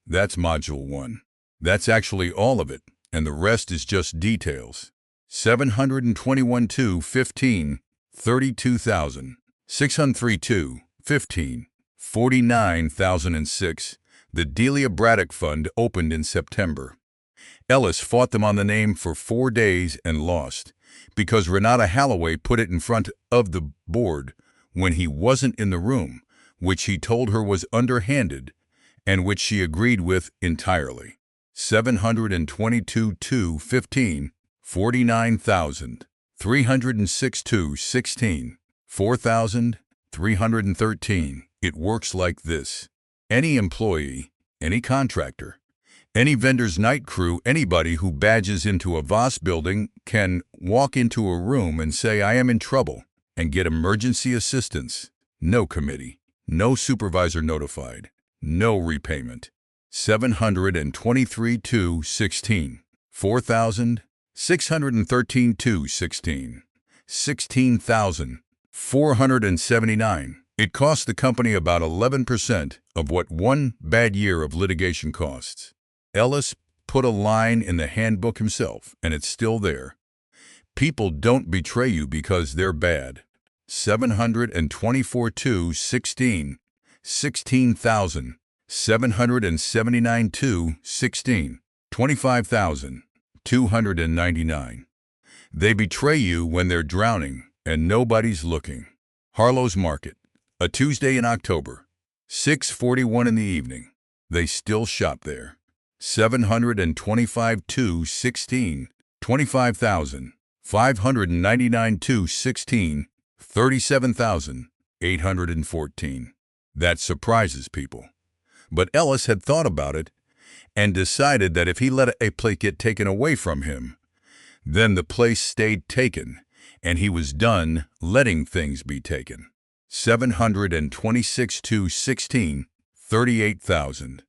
That's Module 1. That's actually all of it, and the rest is just details. 721 2, 15, 32,000. 603 2, 15, 49,006. The Delia Braddock Fund opened in September. Ellis fought them on the name for 4 days and lost, because Renata Holloway put it in front of the board when he wasn't in the room, which he told her was underhanded, and which she agreed with entirely. 722 2, 15, 49,000. 306 2, 16, 4,313. It works like this. Any employee, any contractor, any vendor's night crew, anybody who badges into a Voss building can walk into a room and say, I am in trouble, and get emergency assistance. No committee, no supervisor notified, no repayment. 723 2, 16, 4,613 2, 16, 16,479. It cost the company about 11% of what one bad year of litigation costs. Ellis put a line in the handbook himself, and it's still there. People don't betray you because they're bad. 724 2, 16, 16,779 2, 16, 25,299. They betray you when they're drowning and nobody's looking. Harlow's Market, a Tuesday in October, 6:41 in the evening. They still shop there. 725 2 16, 25,000. 599 2 16, 37,814. That surprises people. But Ellis had thought about it and decided that if he let a place get taken away from him, then the place stayed taken, and he was done letting things be taken. 726 2 16, 38,000.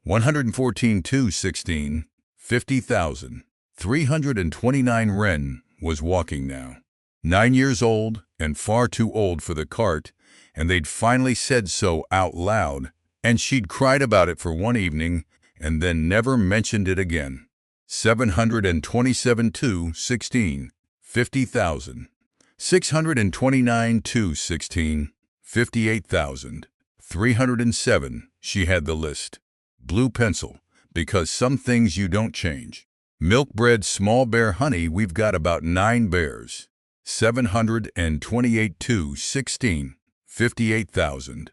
114 2 16, 50,000. 329 Wren was walking now. 9 years old and far too old for the cart, and they'd finally said so out loud, and she'd cried about it for one evening and then never mentioned it again. 727 2 16, 50,000. 629 2 16, 58,000. 307, she had the list. Blue pencil, because some things you don't change. Milk bread, small bear, honey, we've got about 9 bears. 728 2 16, 58,000.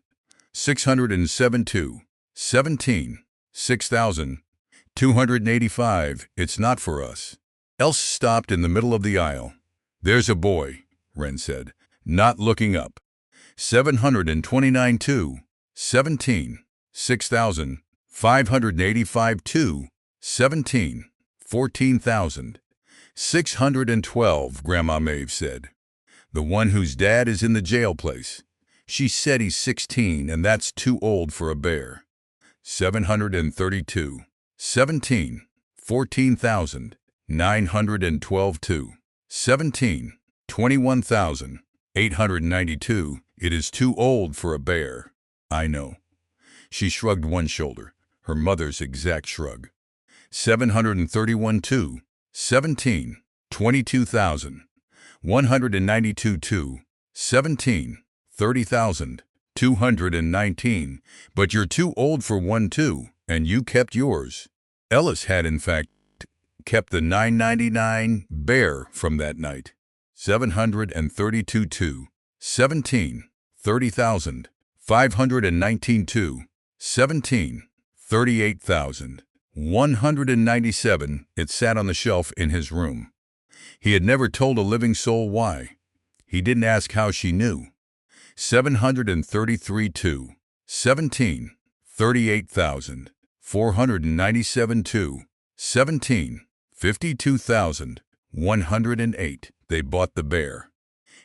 607 2 17, 6,000. 285, it's not for us. Else stopped in the middle of the aisle. There's a boy, Wren said, not looking up. 729 2 17, 6,000. 585 2 17, 14,000. 612, Grandma Maeve said. The one whose dad is in the jail place. She said he's 16, and that's too old for a bear. 732, 17, 14,000. 912 2 17, 21,892. It is too old for a bear. I know. She shrugged one shoulder, her mother's exact shrug. 731 2 17, 22,000. 192 2 17, 30,000. 219. But you're too old for one too, and you kept yours. Ellis had, in fact, kept the $9.99 bear from that night. 732 2 17, 30,000. 519 2 17, 38,000. 197, it sat on the shelf in his room. He had never told a living soul why. He didn't ask how she knew. 733 2 17, 38,000. 497 2 17, 52,108. They bought the bear.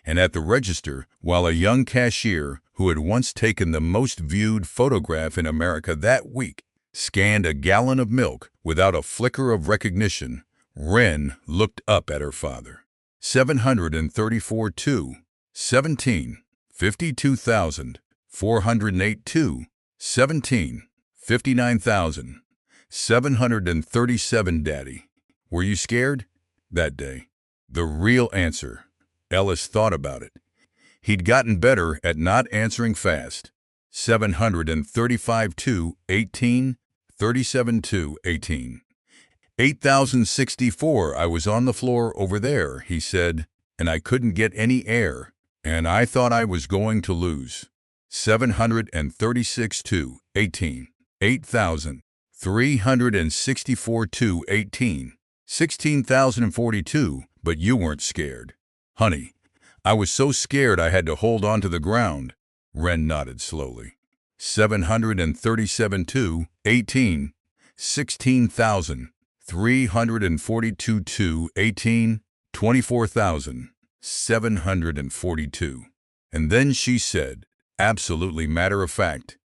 And at the register, while a young cashier who had once taken the most viewed photograph in America that week scanned a gallon of milk without a flicker of recognition, Wren looked up at her father. 734 2 17, 52,000. 408 2 17, 59,000. 737, Daddy. Were you scared? That day. The real answer. Ellis thought about it. He'd gotten better at not answering fast. 735 2 18, 37 2 18. 8,064, I was on the floor over there, he said, and I couldn't get any air, and I thought I was going to lose. 736 2 18, 8,364 2 18, 16,042, but you weren't scared. Honey, I was so scared I had to hold on to the ground. Wren nodded slowly. 737 2 18, 16,342 2 18, 24,742. And then she said, absolutely matter of fact,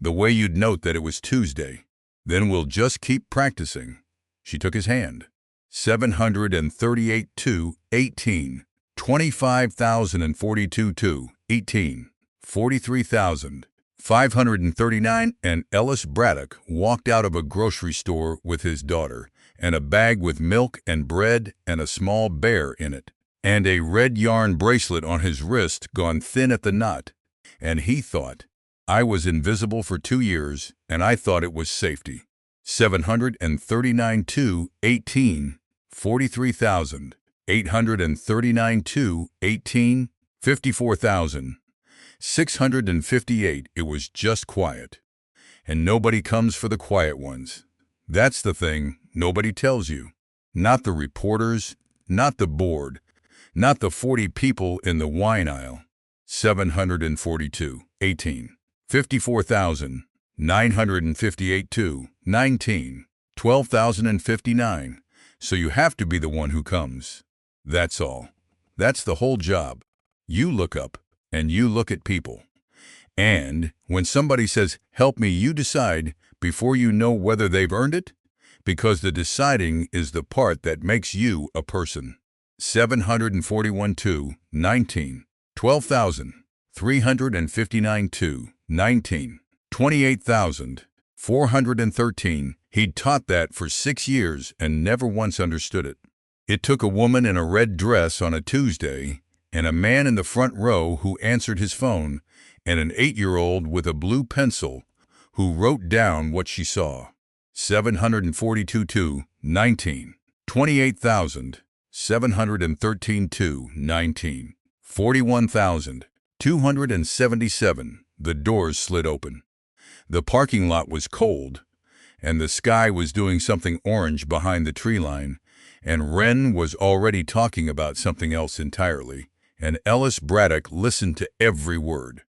the way you'd note that it was Tuesday. Then we'll just keep practicing. She took his hand. 738 2 18, 25,042 2 18, 43,539. And Ellis Braddock walked out of a grocery store with his daughter and a bag with milk and bread and a small bear in it, and a red yarn bracelet on his wrist gone thin at the knot. And he thought, I was invisible for 2 years, and I thought it was safety. 739 2 18, 43,000. 839 2 18, 54,000. 658, it was just quiet. And nobody comes for the quiet ones. That's the thing nobody tells you. Not the reporters, not the board, not the 40 people in the wine aisle. 742, 18. 54,958, 2, 19. 12,059. So you have to be the one who comes. That's all. That's the whole job. You look up, and you look at people. And when somebody says, help me, you decide before you know whether they've earned it, because the deciding is the part that makes you a person. 741, 2, 19. 12,359, 2, 19. 28,413. He'd taught that for 6 years and never once understood it. It took a woman in a red dress on a Tuesday, and a man in the front row who answered his phone, and an 8-year-old with a blue pencil who wrote down what she saw. 742, 2, 19. 28,713, 2, 19. 41,277. The doors slid open. The parking lot was cold, and the sky was doing something orange behind the tree line, and Wren was already talking about something else entirely, and Ellis Braddock listened to every word.